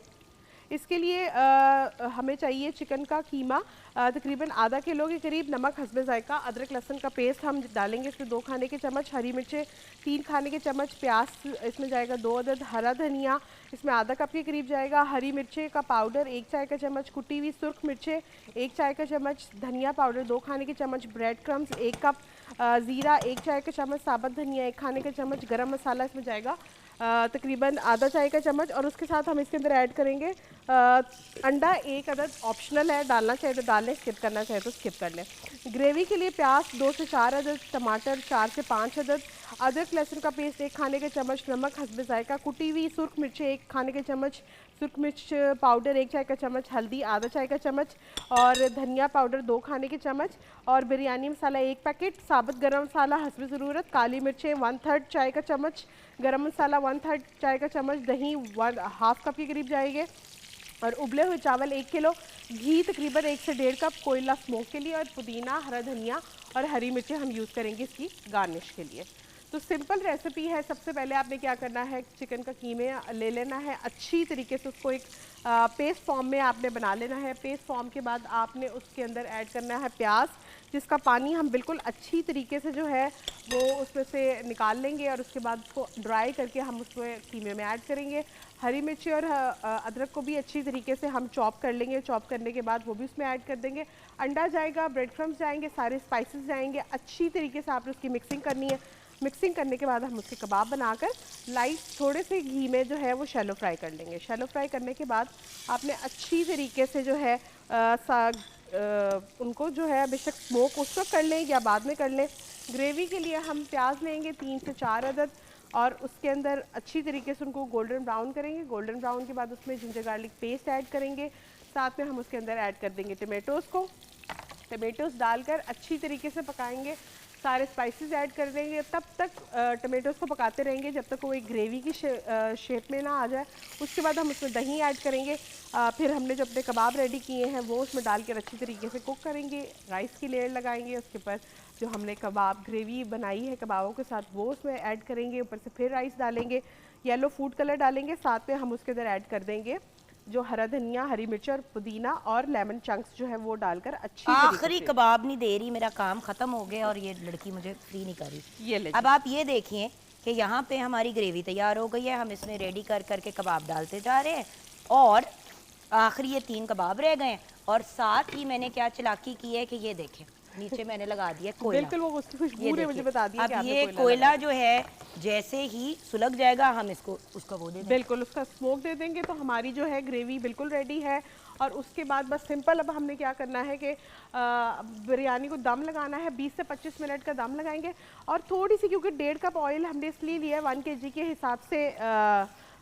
इसके लिए हमें चाहिए चिकन का कीमा, तकरीबन आधा किलो के करीब, नमक हस्बे जायका, अदरक लहसुन का पेस्ट हम डालेंगे इसमें 2 खाने के चम्मच, हरी मिर्चें 3 खाने के चम्मच, प्याज इसमें जाएगा 2 अदद, हरा धनिया इसमें आधा कप के करीब जाएगा, हरी मिर्चें का पाउडर 1 चाय का चम्मच, कुटी हुई सुर्ख मिर्चें 1 चाय का चम्मच, धनिया पाउडर 2 खाने के चम्मच, ब्रेड क्रम्स 1 कप, ज़ीरा 1 चाय का चम्मच, साबुत धनिया 1 खाने का चम्मच, गरम मसाला इसमें जाएगा तकरीबन आधा चाय का चम्मच, और उसके साथ हम इसके अंदर ऐड करेंगे अंडा 1 अदद, ऑप्शनल है, डालना चाहे तो डाल लें, स्किप करना चाहे तो स्किप कर लें। ग्रेवी के लिए प्याज 2 से 4 अदद, टमाटर 4 से 5 अदद, अदरक लहसुन का पेस्ट 1 खाने के चम्मच, नमक हस्बे जायका, कुटी हुई सुर्ख मिर्चें 1 खाने के चम्मच, सुर्ख मिर्च पाउडर 1 चाय का चम्मच, हल्दी आधा चाय का चम्मच, और धनिया पाउडर 2 खाने के चम्मच, और बिरयानी मसाला 1 पैकेट, साबुत गरम मसाला हस्बे ज़रूरत, काली मिर्चें 1/3 चाय का चम्मच, गरम मसाला 1/3 चाय का चम्मच, दही 1/2 कप के करीब जाएंगे, और उबले हुए चावल 1 किलो, घी तकरीबन 1 से 1.5 कप कोयला स्मोक के लिए, और पुदीना, हरा धनिया और हरी मिर्चें हम यूज़ करेंगे इसकी गार्निश के लिए। तो सिंपल रेसिपी है। सबसे पहले आपने क्या करना है, चिकन का कीमे ले लेना है, अच्छी तरीके से उसको एक पेस्ट फॉर्म में आपने बना लेना है। पेस्ट फॉर्म के बाद आपने उसके अंदर ऐड करना है प्याज, जिसका पानी हम बिल्कुल अच्छी तरीके से जो है वो उसमें से निकाल लेंगे और उसके बाद उसको ड्राई करके हम उसमें कीमे में ऐड करेंगे। हरी मिर्ची और अदरक को भी अच्छी तरीके से हम चॉप कर लेंगे। चॉप करने के बाद वो भी उसमें ऐड कर देंगे। अंडा जाएगा, ब्रेड क्रम्स जाएंगे, सारे स्पाइसेस जाएंगे। अच्छी तरीके से आपने उसकी मिक्सिंग करनी है। मिक्सिंग करने के बाद हम उसके कबाब बनाकर लाइट थोड़े से घी में जो है वो शैलो फ्राई कर लेंगे। शैलो फ्राई करने के बाद आपने अच्छी तरीके से जो है उनको जो है बेशक स्मोक उस वक्त कर लें या बाद में कर लें। ग्रेवी के लिए हम प्याज लेंगे 3 से 4 अदद और उसके अंदर अच्छी तरीके से उनको गोल्डन ब्राउन करेंगे। गोल्डन ब्राउन के बाद उसमें जिंजर गार्लिक पेस्ट ऐड करेंगे। साथ में हम उसके अंदर ऐड कर देंगे टमेटोज़ को। टमेटोज़ डालकर अच्छी तरीके से पकाएंगे। सारे स्पाइसेस ऐड कर देंगे। तब तक टमेटोज़ को पकाते रहेंगे जब तक वो एक ग्रेवी की शेप में ना आ जाए। उसके बाद हम उसमें दही ऐड करेंगे। फिर हमने जो अपने कबाब रेडी किए हैं वो उसमें डालकर अच्छी तरीके से कुक करेंगे। राइस की लेयर लगाएंगे। उसके ऊपर जो हमने कबाब ग्रेवी बनाई है कबाबों के साथ वो उसमें ऐड करेंगे। ऊपर से फिर राइस डालेंगे। येलो फूड कलर डालेंगे। साथ में हम उसके अंदर ऐड कर देंगे जो हरा धनिया, हरी मिर्च और पुदीना और लेमन चंक्स जो है वो डालकर अच्छी आखिरी कबाब नहीं दे रही, मेरा काम खत्म हो गया और ये लड़की मुझे फ्री नहीं कर रही। ये ले अब आप ये देखिए कि यहाँ पे हमारी ग्रेवी तैयार हो गई है। हम इसमें रेडी कर करके कबाब डालते जा रहे हैं और आखिरी ये 3 कबाब रह गए हैं। और साथ ही मैंने क्या चालाकी की है कि ये देखें नीचे मैंने लगा दिया कोयला। बिल्कुल वो उसकी खुशबू ने मुझे बता दिया कि अब आपने ये कोयला जो है जैसे ही सुलग जाएगा हम इसको उसका वो दे देंगे। बिल्कुल उसका स्मोक दे देंगे तो हमारी जो है ग्रेवी बिल्कुल रेडी है। और उसके बाद बस सिंपल अब हमने क्या करना है कि बिरयानी को दम लगाना है। 20 से 25 मिनट का दम लगाएंगे। और थोड़ी सी क्योंकि 1.5 कप ऑयल हमने इसलिए लिया है 1 kg के हिसाब से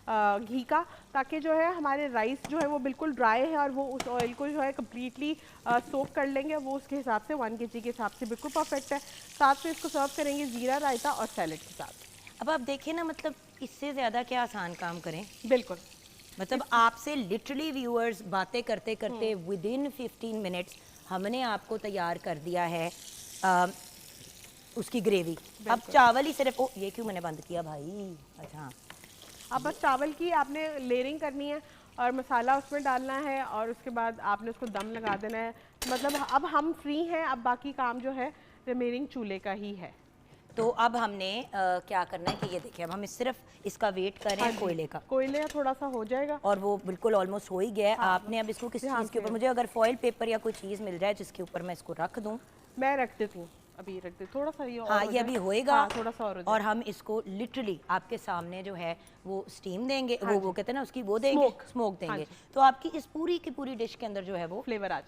घी का, ताकि जो है हमारे राइस जो है वो बिल्कुल ड्राई है और वो उस ऑयल को जो है कम्प्लीटली सोक कर लेंगे। वो उसके हिसाब से 1 kg के हिसाब से बिल्कुल परफेक्ट है। साथ में इसको सर्व करेंगे ज़ीरा रायता और सैलेड के साथ। अब आप देखिए ना, मतलब इससे ज़्यादा क्या आसान काम करें। बिल्कुल मतलब आपसे लिटरली व्यूअर्स बातें करते करते विदिन 15 मिनट्स हमने आपको तैयार कर दिया है उसकी ग्रेवी। अब चावल ही सिर्फ ये क्यों मैंने बंद किया भाई। अच्छा अब बस चावल की आपने लेयरिंग करनी है और मसाला उसमें डालना है और उसके बाद आपने उसको दम लगा देना है। मतलब अब हम फ्री हैं। अब बाकी काम जो है रिमेनिंग चूल्हे का ही है। तो अब हमने क्या करना है कि ये देखिए अब हम सिर्फ इसका वेट कर रहे हैं कोयले का। कोयले थोड़ा सा हो जाएगा और वो बिल्कुल ऑलमोस्ट हो ही गया है। आपने अब इसको किस चीज़ के ऊपर, मुझे अगर फॉइल पेपर या कोई चीज़ मिल जाए जिसके ऊपर मैं इसको रख दूँ। मैं रख देती हूँ अभी, रख दे थोड़ा सा ये और हाँ ये अभी होएगा। थोड़ा सा और हम इसको लिटरली आपके सामने जो है वो स्टीम देंगे। वो कहते हैं ना उसकी वो देंगे, स्मोक देंगे। तो आपकी इस पूरी की पूरी डिश के अंदर जो है वो फ्लेवर आ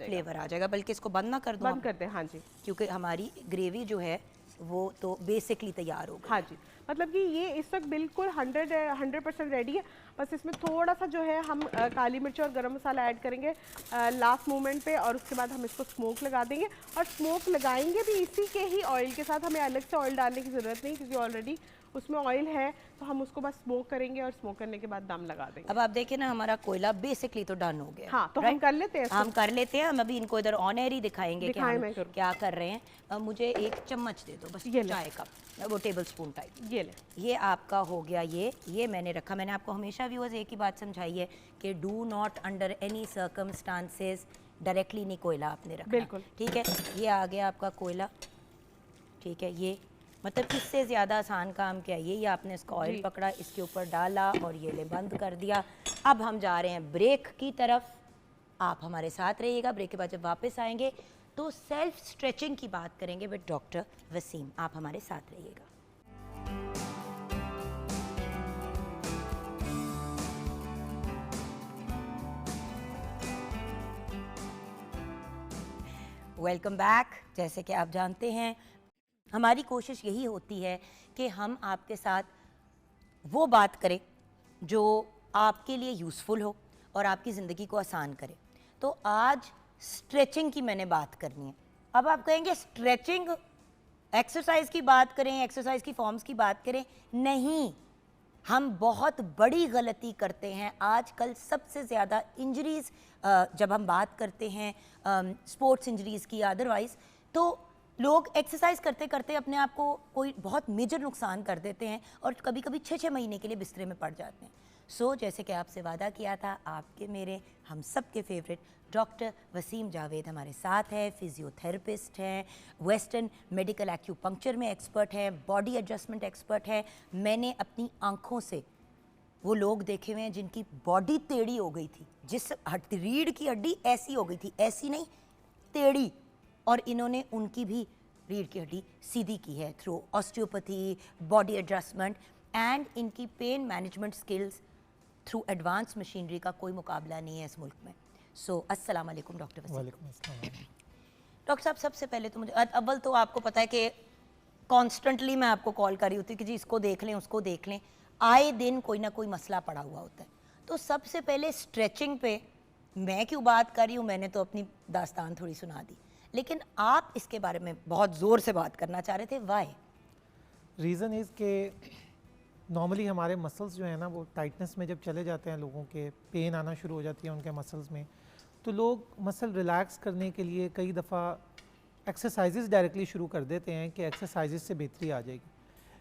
जाएगा। बल्कि इसको बंद ना कर दो, बंद कर दे। हाँ जी, क्योंकि हमारी ग्रेवी जो है वो तो बेसिकली तैयार हो गई। हाँ जी, मतलब कि ये इस वक्त बिल्कुल 100% रेडी है। बस इसमें थोड़ा सा जो है हम काली मिर्च और गरम मसाला ऐड करेंगे लास्ट मोमेंट पे और उसके बाद हम इसको स्मोक लगा देंगे। और स्मोक लगाएंगे भी इसी के ही ऑयल के साथ। हमें अलग से ऑयल डालने की ज़रूरत नहीं क्योंकि ऑलरेडी उसमें ऑयल है। तो हम उसको बस स्मोक करेंगे और स्मोक करने के बाद दम लगा देंगे। अब आप देखें ना हमारा कोयला बेसिकली तो डन हो गया। हाँ, तो हम कर लेते हैं। हम कर लेते हैं। हम अभी इनको इधर ऑन एयर ही दिखाएंगे कि हम क्या कर रहे हैं। अब मुझे एक चम्मच दे दो बस, चाय का, वो टेबल स्पून टाइप। ये आपका हो गया। ये मैंने रखा। मैंने आपको हमेशा व्यूअर्स एक ही बात समझाई है कि do not under any circumstances directly नहीं कोयला आपने रखा। बिल्कुल ठीक है। ये आ गया आपका कोयला। ठीक है। ये मतलब इससे ज़्यादा आसान काम क्या है। ये आपने इसका ऑयल पकड़ा, इसके ऊपर डाला और ये ले बंद कर दिया। अब हम जा रहे हैं ब्रेक की तरफ। आप हमारे साथ रहिएगा। ब्रेक के बाद जब वापस आएंगे तो सेल्फ स्ट्रेचिंग की बात करेंगे विद डॉक्टर वसीम। आप हमारे साथ रहिएगा। Welcome back. जैसे कि आप जानते हैं हमारी कोशिश यही होती है कि हम आपके साथ वो बात करें जो आपके लिए यूज़फुल हो और आपकी ज़िंदगी को आसान करे। तो आज स्ट्रेचिंग की मैंने बात करनी है। अब आप कहेंगे स्ट्रेचिंग एक्सरसाइज की बात करें, एक्सरसाइज की फॉर्म्स की बात करें। नहीं, हम बहुत बड़ी गलती करते हैं आजकल। सबसे ज़्यादा इंजरीज़ जब हम बात करते हैं स्पोर्ट्स इंजरीज़ की, अदरवाइज़ तो लोग एक्सरसाइज करते करते अपने आप को कोई बहुत मेजर नुकसान कर देते हैं और कभी कभी 6-6 महीने के लिए बिस्तरे में पड़ जाते हैं। जैसे कि आपसे वादा किया था, आपके मेरे हम सब के फेवरेट डॉक्टर वसीम जावेद हमारे साथ है, फिजियोथेरेपिस्ट हैं, वेस्टर्न मेडिकल एक्यूपंक्चर में एक्सपर्ट है, बॉडी एडजस्टमेंट एक्सपर्ट है। मैंने अपनी आंखों से वो लोग देखे हुए हैं जिनकी बॉडी टेढ़ी हो गई थी, जिस रीढ़ की हड्डी ऐसी हो गई थी, ऐसी नहीं टेढ़ी, और इन्होंने उनकी भी रीढ़ की हड्डी सीधी की है through osteopathy, body adjustment and इनकी pain management skills through advance machinery का कोई मुकाबला नहीं है इस मुल्क में। सो अस्सलाम वालेकुम डॉक्टर वसीम। वालेकुम अस्सलाम। डॉक्टर साहब, सबसे पहले तो मुझे अव्वल तो आपको पता है कि कॉन्स्टेंटली मैं आपको कॉल कर रही होती कि जी इसको देख लें, उसको देख लें, आए दिन कोई ना कोई मसला पड़ा हुआ होता है। तो सबसे पहले स्ट्रेचिंग पे मैं क्यों बात कर रही हूँ, मैंने तो अपनी दास्तान थोड़ी सुना दी, लेकिन आप इसके बारे में बहुत ज़ोर से बात करना चाह रहे थे, वाई? रीज़न इज़ कि नॉर्मली हमारे मसल्स जो है ना वो टाइटनेस में जब चले जाते हैं, लोगों के पेन आना शुरू हो जाती है उनके मसल्स में, तो लोग मसल रिलैक्स करने के लिए कई दफ़ा एक्सरसाइजेज डायरेक्टली शुरू कर देते हैं कि एक्सरसाइजेज से बेहतरी आ जाएगी।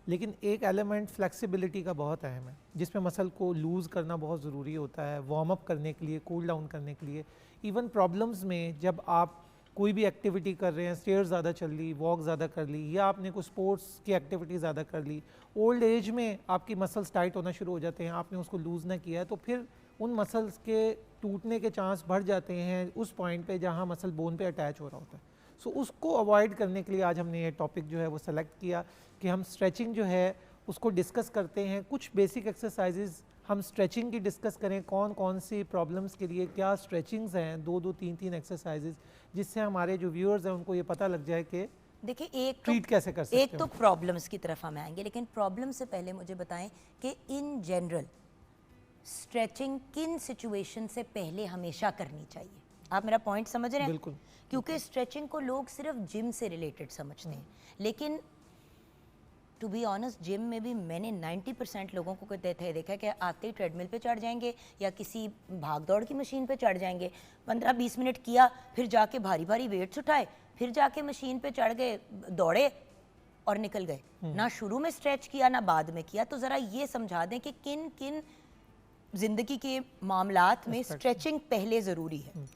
लेकिन एक एलिमेंट फ्लेक्सिबिलिटी का बहुत अहम है, जिसमें मसल को लूज़ करना बहुत ज़रूरी होता है, वार्म अप करने के लिए, कूल डाउन करने के लिए। इवन प्रॉब्लम्स में जब आप कोई भी एक्टिविटी कर रहे हैं, स्टेयर्स ज़्यादा चल ली, वॉक ज़्यादा कर ली, या आपने कोई स्पोर्ट्स की एक्टिविटी ज़्यादा कर ली, ओल्ड एज में आपकी मसल्स टाइट होना शुरू हो जाते हैं, आपने उसको लूज़ ना किया है, तो फिर उन मसल्स के टूटने के चांस बढ़ जाते हैं उस पॉइंट पे जहाँ मसल बोन पे अटैच हो रहा होता है। सो उसको अवॉइड करने के लिए आज हमने ये टॉपिक जो है वो सेलेक्ट किया कि हम स्ट्रेचिंग जो है उसको डिस्कस करते हैं। कुछ बेसिक एक्सरसाइजेज हम स्ट्रेचिंग की डिस्कस करें, कौन कौन सी प्रॉब्लम्स के लिए क्या स्ट्रेचिंग्स हैं, 2-2 3-3 एक्सरसाइजेज, जिससे हमारे जो व्यूअर्स हैं उनको ये पता लग जाए कि देखिए एक ट्रीट कैसे कर सकते हैं। एक तो प्रॉब्लम्स की तरफ हम आएंगे, लेकिन प्रॉब्लम से पहले मुझे बताएं कि इन जनरल स्ट्रेचिंग किन सिचुएशन से पहले हमेशा करनी चाहिए? आप मेरा पॉइंट समझ रहे हैं? बिल्कुल। क्योंकि स्ट्रेचिंग को लोग सिर्फ जिम से रिलेटेड समझते हैं, लेकिन टू बी ऑनेस्ट जिम में भी मैंने 90% लोगों को देखा है कि आते ही ट्रेडमिल पे चढ़ जाएंगे या किसी भाग दौड़ की मशीन पे चढ़ जाएंगे, 15-20 मिनट किया, फिर जाके भारी भारी वेट्स उठाए, फिर जाके मशीन पे चढ़ गए, दौड़े और निकल गए, ना शुरू में स्ट्रेच किया ना बाद में किया। तो ज़रा ये समझा दें कि किन किन ज़िंदगी के मामलात में स्ट्रेचिंग पहले ज़रूरी है।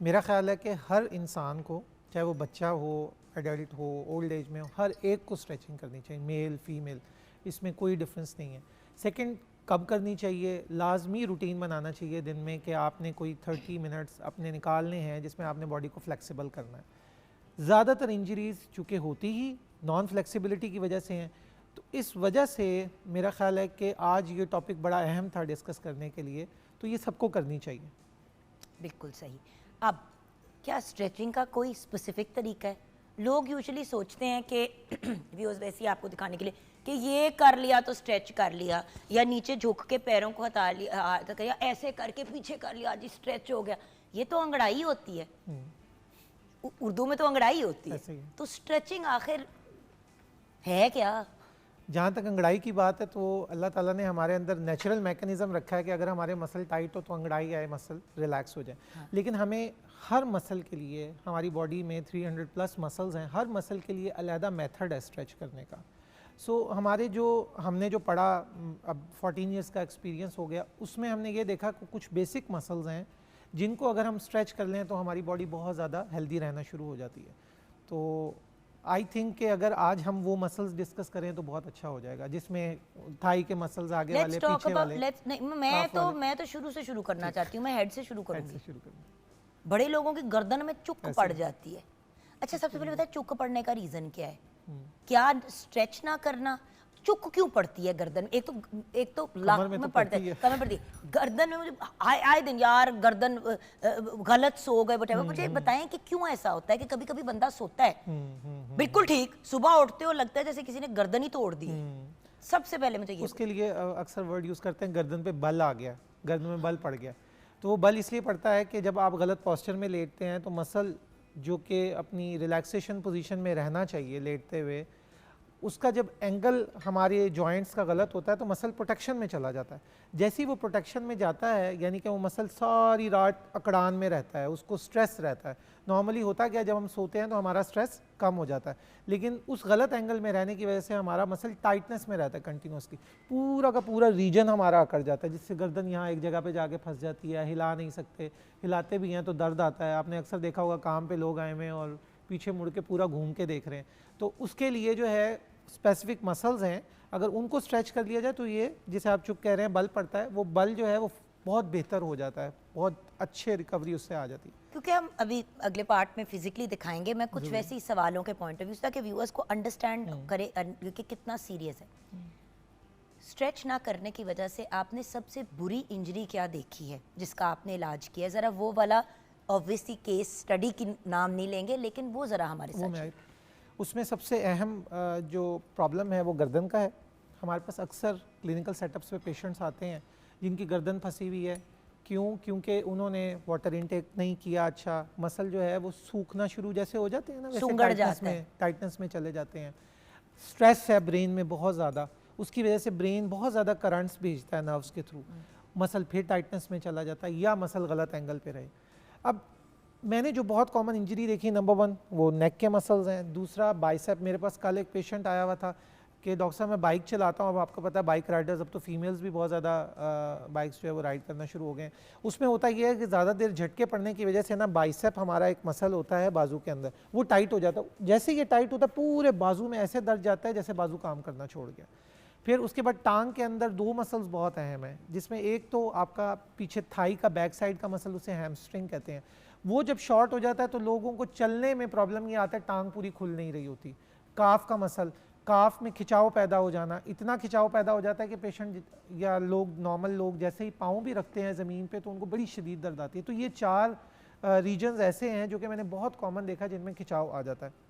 मेरा ख्याल है कि हर इंसान को, चाहे वो बच्चा हो, एडल्ट हो, ओल्ड एज में हो, हर एक को स्ट्रेचिंग करनी चाहिए, मेल फीमेल, इसमें कोई डिफरेंस नहीं है। सेकंड, कब करनी चाहिए? लाजमी रूटीन बनाना चाहिए दिन में कि आपने कोई 30 मिनट्स अपने निकालने हैं जिसमें आपने बॉडी को फ्लेक्सिबल करना है। ज़्यादातर इंजरीज़ चूँकि होती ही नॉन फ्लेक्सिबिलिटी की वजह से हैं, तो इस वजह से मेरा ख्याल है कि आज ये टॉपिक बड़ा अहम था डिस्कस करने के लिए, तो ये सबको करनी चाहिए। बिल्कुल सही। अब क्या स्ट्रेचिंग का कोई स्पेसिफिक तरीका है? लोग यूजुअली सोचते हैं कि व्यूअर्स वैसे ही आपको दिखाने के लिए कि ये कर लिया तो स्ट्रेच कर लिया, या नीचे झुक के पैरों को हटा लिया, या ऐसे करके पीछे कर लिया जी स्ट्रेच हो गया। ये तो अंगड़ाई होती है, उर्दू में तो अंगड़ाई होती है। तो स्ट्रेचिंग आखिर है क्या? जहाँ तक अंगड़ाई की बात है तो अल्लाह ताला ने हमारे अंदर नेचुरल मैकेनिज़्म रखा है कि अगर हमारे मसल टाइट हो तो अंगड़ाई आए, मसल रिलैक्स हो जाए। हाँ। लेकिन हमें हर मसल के लिए, हमारी बॉडी में 300 प्लस मसल्स हैं, हर मसल के लिए अलहदा मेथड है स्ट्रेच करने का। सो हमारे हमने जो पढ़ा, अब 14 ईयर्स का एक्सपीरियंस हो गया, उसमें हमने ये देखा कि कुछ बेसिक मसल्स हैं जिनको अगर हम स्ट्रेच कर लें तो हमारी बॉडी बहुत ज़्यादा हेल्दी रहना शुरू हो जाती है। तो आई थिंक कि अगर आज हम वो मसल्स डिस्कस करें तो बहुत अच्छा हो जाएगा, जिसमें थाई के मसल्स आगे वाले, पीछे वाले। मैं तो शुरू से शुरू करना चाहती हूँ, मैं हेड से शुरू करूँगी। शुरू बड़े लोगों की गर्दन में चुक पड़ जाती है। अच्छा, सबसे पहले बताए चुक पड़ने का रीजन क्या है? क्या स्ट्रेच ना करना? चुक क्यों पड़ती है गर्दन? एक तो लाख में पड़ता है, कमर पड़ती है, गर्दन में मुझे आए दिन यार गर्दन गलत सो गए बटे। मुझे बताएं कि क्यों ऐसा होता है कि कभी कभी बंदा सोता है बिल्कुल ठीक, सुबह उठते हो लगता है जैसे किसी ने गर्दन ही तोड़ दी। सबसे पहले मुझे उसके लिए अक्सर वर्ड यूज करते हैं गर्दन पे बल आ गया, गर्दन में बल पड़ गया। तो वो बल इसलिए पड़ता है कि जब आप गलत पोस्चर में लेटते हैं तो मसल जो कि अपनी रिलैक्सेशन पोजीशन में रहना चाहिए लेटते हुए, उसका जब एंगल हमारे जॉइंट्स का गलत होता है तो मसल प्रोटेक्शन में चला जाता है। जैसे ही वो प्रोटेक्शन में जाता है यानी कि वो मसल सारी रात अकड़ान में रहता है, उसको स्ट्रेस रहता है। नॉर्मली होता क्या, जब हम सोते हैं तो हमारा स्ट्रेस कम हो जाता है, लेकिन उस गलत एंगल में रहने की वजह से हमारा मसल टाइटनेस में रहता है कंटिन्यूसली, पूरा का पूरा रीजन हमारा अकड़ जाता है, जिससे गर्दन यहाँ एक जगह पे जाके फंस जाती है, हिला नहीं सकते, हिलाते भी हैं तो दर्द आता है। आपने अक्सर देखा होगा काम पे लोग आए हुए हैं और पीछे मुड़ के पूरा घूम के देख रहे हैं, तो उसके लिए जो है स्पेसिफिक मसल्स हैं, अगर उनको स्ट्रेच कर लिया जाए तो ये जिसे आप चुप कह रहे हैं बल पड़ता है, वो बल जो है वो बहुत बेहतर हो जाता है, बहुत अच्छे रिकवरी उससे आ जाती है। क्योंकि हम अभी अगले पार्ट में फिजिकली दिखाएंगे, मैं कुछ वैसे ही सवालों के पॉइंट ऑफ व्यू ताकि व्यूअर्स को अंडरस्टैंड करे कि कितना सीरियस है। स्ट्रेच ना करने की वजह से आपने सबसे बुरी इंजरी क्या देखी है जिसका आपने इलाज किया? ज़रा वो वाला, ऑब्वियसली केस स्टडी की नाम नहीं लेंगे, लेकिन वो ज़रा हमारे साथ। उसमें सबसे अहम जो प्रॉब्लम है वो गर्दन का है। हमारे पास अक्सर क्लिनिकल सेटअप्स पे पेशेंट्स आते हैं जिनकी गर्दन फंसी हुई है। क्यों? क्योंकि उन्होंने वाटर इनटेक नहीं किया अच्छा, मसल जो है वो सूखना शुरू जैसे हो जाते हैं ना, वैसे टाइटनेस में चले जाते हैं। स्ट्रेस है ब्रेन में बहुत ज़्यादा, उसकी वजह से ब्रेन बहुत ज़्यादा करंट्स भेजता है नर्व्स के थ्रू, मसल फिर टाइटनेस में चला जाता है या मसल गलत एंगल पे रहे। अब मैंने जो बहुत कॉमन इंजरी देखी, नंबर 1 वो नेक के मसल्स हैं, दूसरा बाइसेप। मेरे पास कल एक पेशेंट आया हुआ था कि डॉक्टर साहब मैं बाइक चलाता हूँ, अब आपको पता है बाइक राइडर्स, अब तो फीमेल्स भी बहुत ज़्यादा बाइक्स जो है वो राइड करना शुरू हो गए हैं। उसमें होता यह है कि ज़्यादा देर झटके पड़ने की वजह से ना बाइसेप हमारा एक मसल होता है बाजू के अंदर, वो टाइट हो जाता है। जैसे ये टाइट होता है पूरे बाजू में ऐसे दर्द जाता है जैसे बाजू काम करना छोड़ गया। फिर उसके बाद टांग के अंदर 2 मसल्स बहुत अहम हैं, जिसमें एक तो आपका पीछे थाई का बैक साइड का मसल, उसे हैमस्ट्रिंग कहते हैं। वो जब शॉर्ट हो जाता है तो लोगों को चलने में प्रॉब्लम ये आता है, टांग पूरी खुल नहीं रही होती। काफ का मसल, काफ में खिंचाव पैदा हो जाना, इतना खिंचाव पैदा हो जाता है कि पेशेंट या लोग, नॉर्मल लोग जैसे ही पाँव भी रखते हैं ज़मीन पे तो उनको बड़ी शदीद दर्द आती है। तो ये 4 रीजन्स ऐसे हैं जो कि मैंने बहुत कॉमन देखा जिनमें खिंचाव आ जाता है।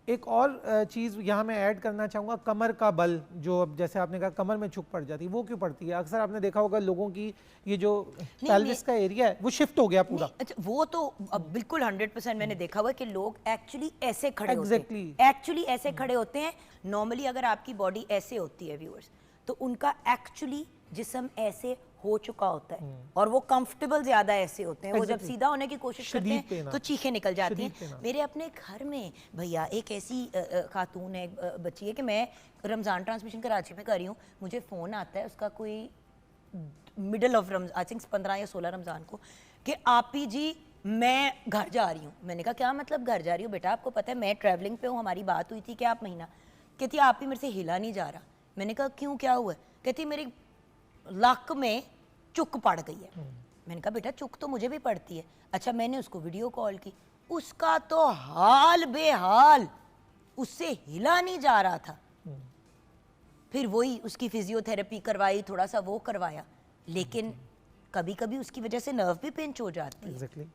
एक और चीज़ यहाँ मैं ऐड करना चाहूँगा, कमर का बल, जो अब जैसे आपने कहा कमर में चुक पड़ जाती है, वो क्यों पड़ती है? अक्सर आपने देखा होगा लोगों की ये जो पेल्विस का एरिया है वो शिफ्ट हो गया पूरा। अच्छा, वो तो अब बिल्कुल 100% मैंने देखा हुआ है कि लोग एक्चुअली ऐसे खड़े होते हैं, एक्चुअली ऐसे खड़े होते हैं। नॉर्मली अगर आपकी बॉडी ऐसे होती है व्यूअर्स, तो उनका एक्चुअली जिस्म ऐसे हो चुका होता है और वो कंफर्टेबल ज्यादा ऐसे होते हैं। वो जब सीधा होने की कोशिश करते हैं तो चीखें निकल जाती हैं। मेरे अपने घर में भैया एक ऐसी खातून है, बच्ची है कि मैं रमज़ान ट्रांसमिशन कराची में कर रही हूँ, मुझे फ़ोन आता है उसका कोई middle of Ramzan, I think 15 या 16 रमज़ान को, कि आपी जी मैं घर जा रही हूँ। मैंने कहा क्या मतलब घर जा रही हूँ? बेटा आपको पता है मैं ट्रैवलिंग पे हूँ, हमारी बात हुई थी कि आप महीना। कहती आप ही मेरे से हिला नहीं जा रहा। मैंने कहा क्यों, क्या हुआ? कहती मेरी लक में चुक पड़ गई है। मैंने कहा बेटा चुक तो मुझे भी पड़ती है। अच्छा, मैंने उसको वीडियो कॉल की, उसका तो हाल बेहाल, उससे हिला नहीं जा रहा था। फिर वही उसकी फिजियोथेरेपी करवाई, थोड़ा सा वो करवाया, लेकिन कभी कभी उसकी वजह से नर्व भी पिंच हो जाती है। exactly.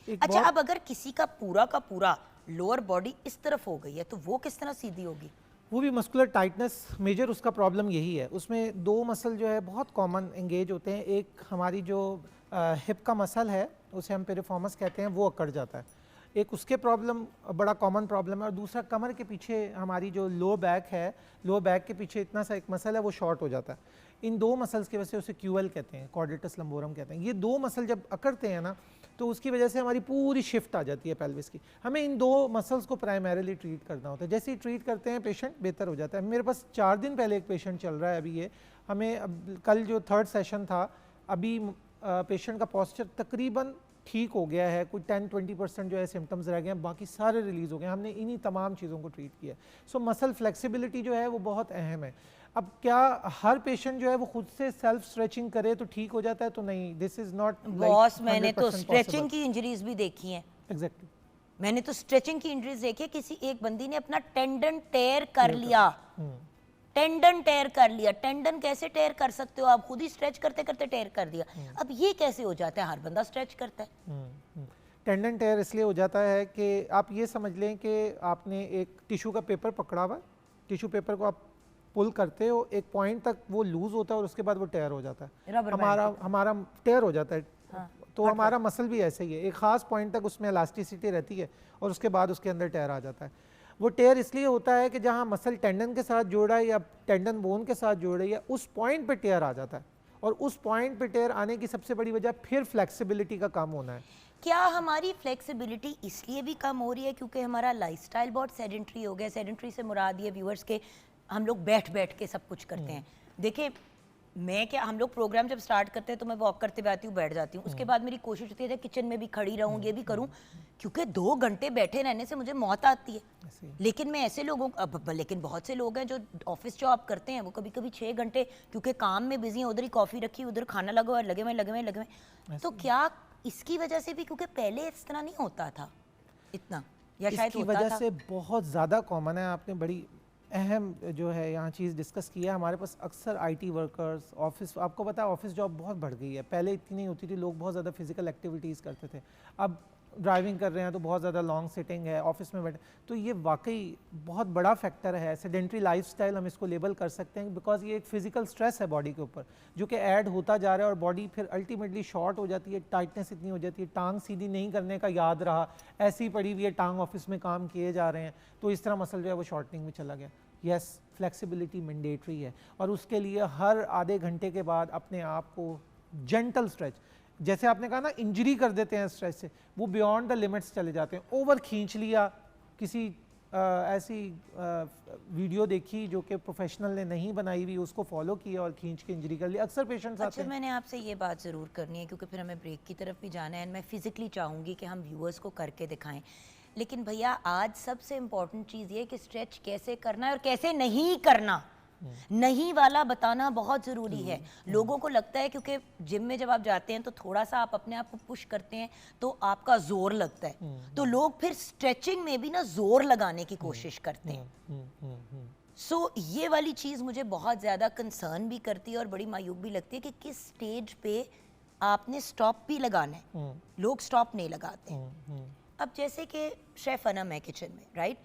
अच्छा, अब अगर किसी का पूरा लोअर बॉडी इस तरफ हो गई है तो वो किस तरह सीधी होगी? वो भी मस्कुलर टाइटनेस, मेजर उसका प्रॉब्लम यही है। उसमें 2 मसल जो है बहुत कॉमन एंगेज होते हैं। एक हमारी जो हिप का मसल है उसे हम पेरिफॉर्मस कहते हैं, वो अकड़ जाता है, एक उसके प्रॉब्लम बड़ा कॉमन प्रॉब्लम है। और दूसरा कमर के पीछे हमारी जो लो बैक है, लो बैक के पीछे इतना सा एक मसल है वो शॉर्ट हो जाता है। इन 2 मसल्स की वजह से उसे क्यूएल कहते हैं, कॉर्डेटस लंबोरम कहते हैं। ये 2 मसल जब अकड़ते हैं ना तो उसकी वजह से हमारी पूरी शिफ्ट आ जाती है पेल्विस की। हमें इन 2 मसल्स को प्राइमरीली ट्रीट करना होता है। जैसे ही ट्रीट करते हैं पेशेंट बेहतर हो जाता है। मेरे पास 4 दिन पहले एक पेशेंट चल रहा है अभी, ये हमें अब कल जो 3rd सेशन था, अभी पेशेंट का पॉस्चर तकरीबन ठीक हो गया है, कुछ 10-20% जो है सिम्टम्स रह गए हैं, बाकी सारे रिलीज़ हो गए। हमने इन्हीं तमाम चीज़ों को ट्रीट किया। सो मसल फ्लेक्सिबिलिटी जो है वो बहुत अहम है। अब क्या हर पेशेंट जो है वो खुद से सेल्फ स्ट्रेचिंग करे तो ठीक हो जाता है? तो नहीं, दिस इज नॉट बॉस। मैंने तो स्ट्रेचिंग की इंजरीज भी देखी हैं। एग्जैक्टली, मैंने तो स्ट्रेचिंग की इंजरीज देखी है। किसी एक बंदी ने अपना टेंडन टेयर कर लिया, टेंडन टेयर कर लिया। टेंडन कैसे टेयर कर सकते हो आप? खुद ही स्ट्रेच करते करते टेयर कर दिया। अब ये कैसे हो जाता है? हर बंदा स्ट्रेच करता है। टेंडन टेयर इसलिए हो जाता है कि आप ये समझ लें कि आपने एक टिश्यू का पेपर पकड़ा हुआ, टिश्यू पेपर को आप पुल करते हो, एक पॉइंट तक वो लूज होता है और उसके बाद वो टेयर हो जाता है। हमारा टेयर हो जाता है। हाँ, तो हमारा मसल भी ऐसे ही है, एक ख़ास पॉइंट तक उसमें इलास्टिसिटी रहती है और उसके बाद उसके अंदर टेयर आ जाता है। वो टेयर इसलिए होता है कि जहाँ मसल टेंडन के साथ जोड़ा है या टेंडन बोन के साथ जोड़ रही है, उस पॉइंट पे टेयर आ जाता है, और उस पॉइंट पे टेयर आने की सबसे बड़ी वजह फिर फ्लेक्सिबिलिटी का कम होना है। क्या हमारी फ्लेक्सिबिलिटी इसलिए भी कम हो रही है क्योंकि हमारा लाइफस्टाइल बहुत सेडेंट्री हो गया? सेडेंट्री से मुराद ये व्यूअर्स के हम लोग बैठ बैठ के सब कुछ करते हैं। देखिए मैं क्या, हम लोग प्रोग्राम जब स्टार्ट करते हैं तो मैं वॉक करते हुए आती हूँ, बैठ जाती हूँ, उसके बाद मेरी कोशिश होती है किचन में भी खड़ी रहूँ, ये भी करूँ, क्योंकि 2 घंटे बैठे रहने से मुझे मौत आती है। लेकिन मैं ऐसे लोगों लेकिन बहुत से लोग हैं जो ऑफिस जॉब करते हैं, वो कभी कभी 6 घंटे क्योंकि काम में बिजी हैं, उधर ही कॉफ़ी रखी, उधर खाना लगा हुआ, लगे हुए। तो क्या इसकी वजह से भी, क्योंकि पहले इस तरह नहीं होता था इतना, या शायद इसकी होता वजह था? से बहुत ज़्यादा कॉमन है। आपने बड़ी अहम जो है यहाँ चीज़ डिस्कस किया। हमारे पास अक्सर आईटी वर्कर्स, ऑफिस, आपको पता है ऑफिस जॉब बहुत बढ़ गई है, पहले इतनी नहीं होती थी, लोग बहुत ज़्यादा फिजिकल एक्टिविटीज़ करते थे, अब ड्राइविंग कर रहे हैं तो बहुत ज़्यादा लॉन्ग सिटिंग है, ऑफिस में बैठे, तो ये वाकई बहुत बड़ा फैक्टर है। सेडेंट्री लाइफस्टाइल हम इसको लेबल कर सकते हैं, बिकॉज ये एक फिजिकल स्ट्रेस है बॉडी के ऊपर जो कि ऐड होता जा रहा है, और बॉडी फिर अल्टीमेटली शॉर्ट हो जाती है, टाइटनेस इतनी हो जाती है, टांग सीधी नहीं करने का याद रहा, ऐसी पड़ी हुई है टांग, ऑफिस में काम किए जा रहे हैं, तो इस तरह मसल जो है वो शॉर्टनिंग में चला गया। यस, फ्लेक्सिबिलिटी मैंडेटरी है, और उसके लिए हर आधे घंटे के बाद अपने आप को जेंटल स्ट्रेच, जैसे आपने कहा ना इंजरी कर देते हैं स्ट्रेच से, वो बियॉन्ड द लिमिट्स चले जाते हैं। ओवर खींच लिया, किसी ऐसी वीडियो देखी जो कि प्रोफेशनल ने नहीं बनाई हुई, उसको फॉलो किया और खींच के इंजरी कर लिया, अक्सर पेशेंट्स आते हैं। मैंने आपसे ये बात ज़रूर करनी है क्योंकि फिर हमें ब्रेक की तरफ भी जाना है, एंड मैं फिजिकली चाहूँगी कि हम व्यूअर्स को करके दिखाएं। लेकिन भैया आज सबसे इम्पॉर्टेंट चीज़ ये कि स्ट्रेच कैसे करना है और कैसे नहीं करना, नहीं वाला बताना बहुत ज़रूरी है। लोगों को लगता है क्योंकि जिम में जब आप जाते हैं तो थोड़ा सा आप अपने आप को पुश करते हैं तो आपका जोर लगता है, तो लोग फिर स्ट्रेचिंग में भी ना जोर लगाने की कोशिश करते हैं। सो ये वाली चीज़ मुझे बहुत ज़्यादा कंसर्न भी करती है और बड़ी मायूब भी लगती है कि किस स्टेज पे आपने स्टॉप भी लगाना है। लोग स्टॉप नहीं लगाते हैं। अब जैसे कि शेफ़ अनम है किचन में, राइट,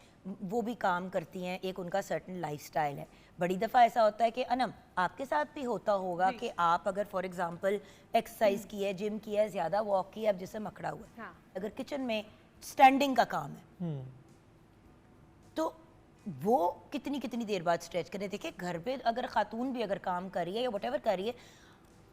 वो भी काम करती हैं, एक उनका सर्टन लाइफस्टाइल है। बड़ी दफ़ा ऐसा होता है कि अनम आपके साथ भी होता होगा कि आप अगर फॉर एग्जांपल एक्सरसाइज की है, जिम की है, ज़्यादा वॉक की है, अब जिसम अखड़ा हुआ है, हाँ। अगर किचन में स्टैंडिंग का काम है तो वो कितनी कितनी देर बाद स्ट्रेच करें? देखिए घर पे अगर खातून भी अगर काम कर रही है या वट कर रही है,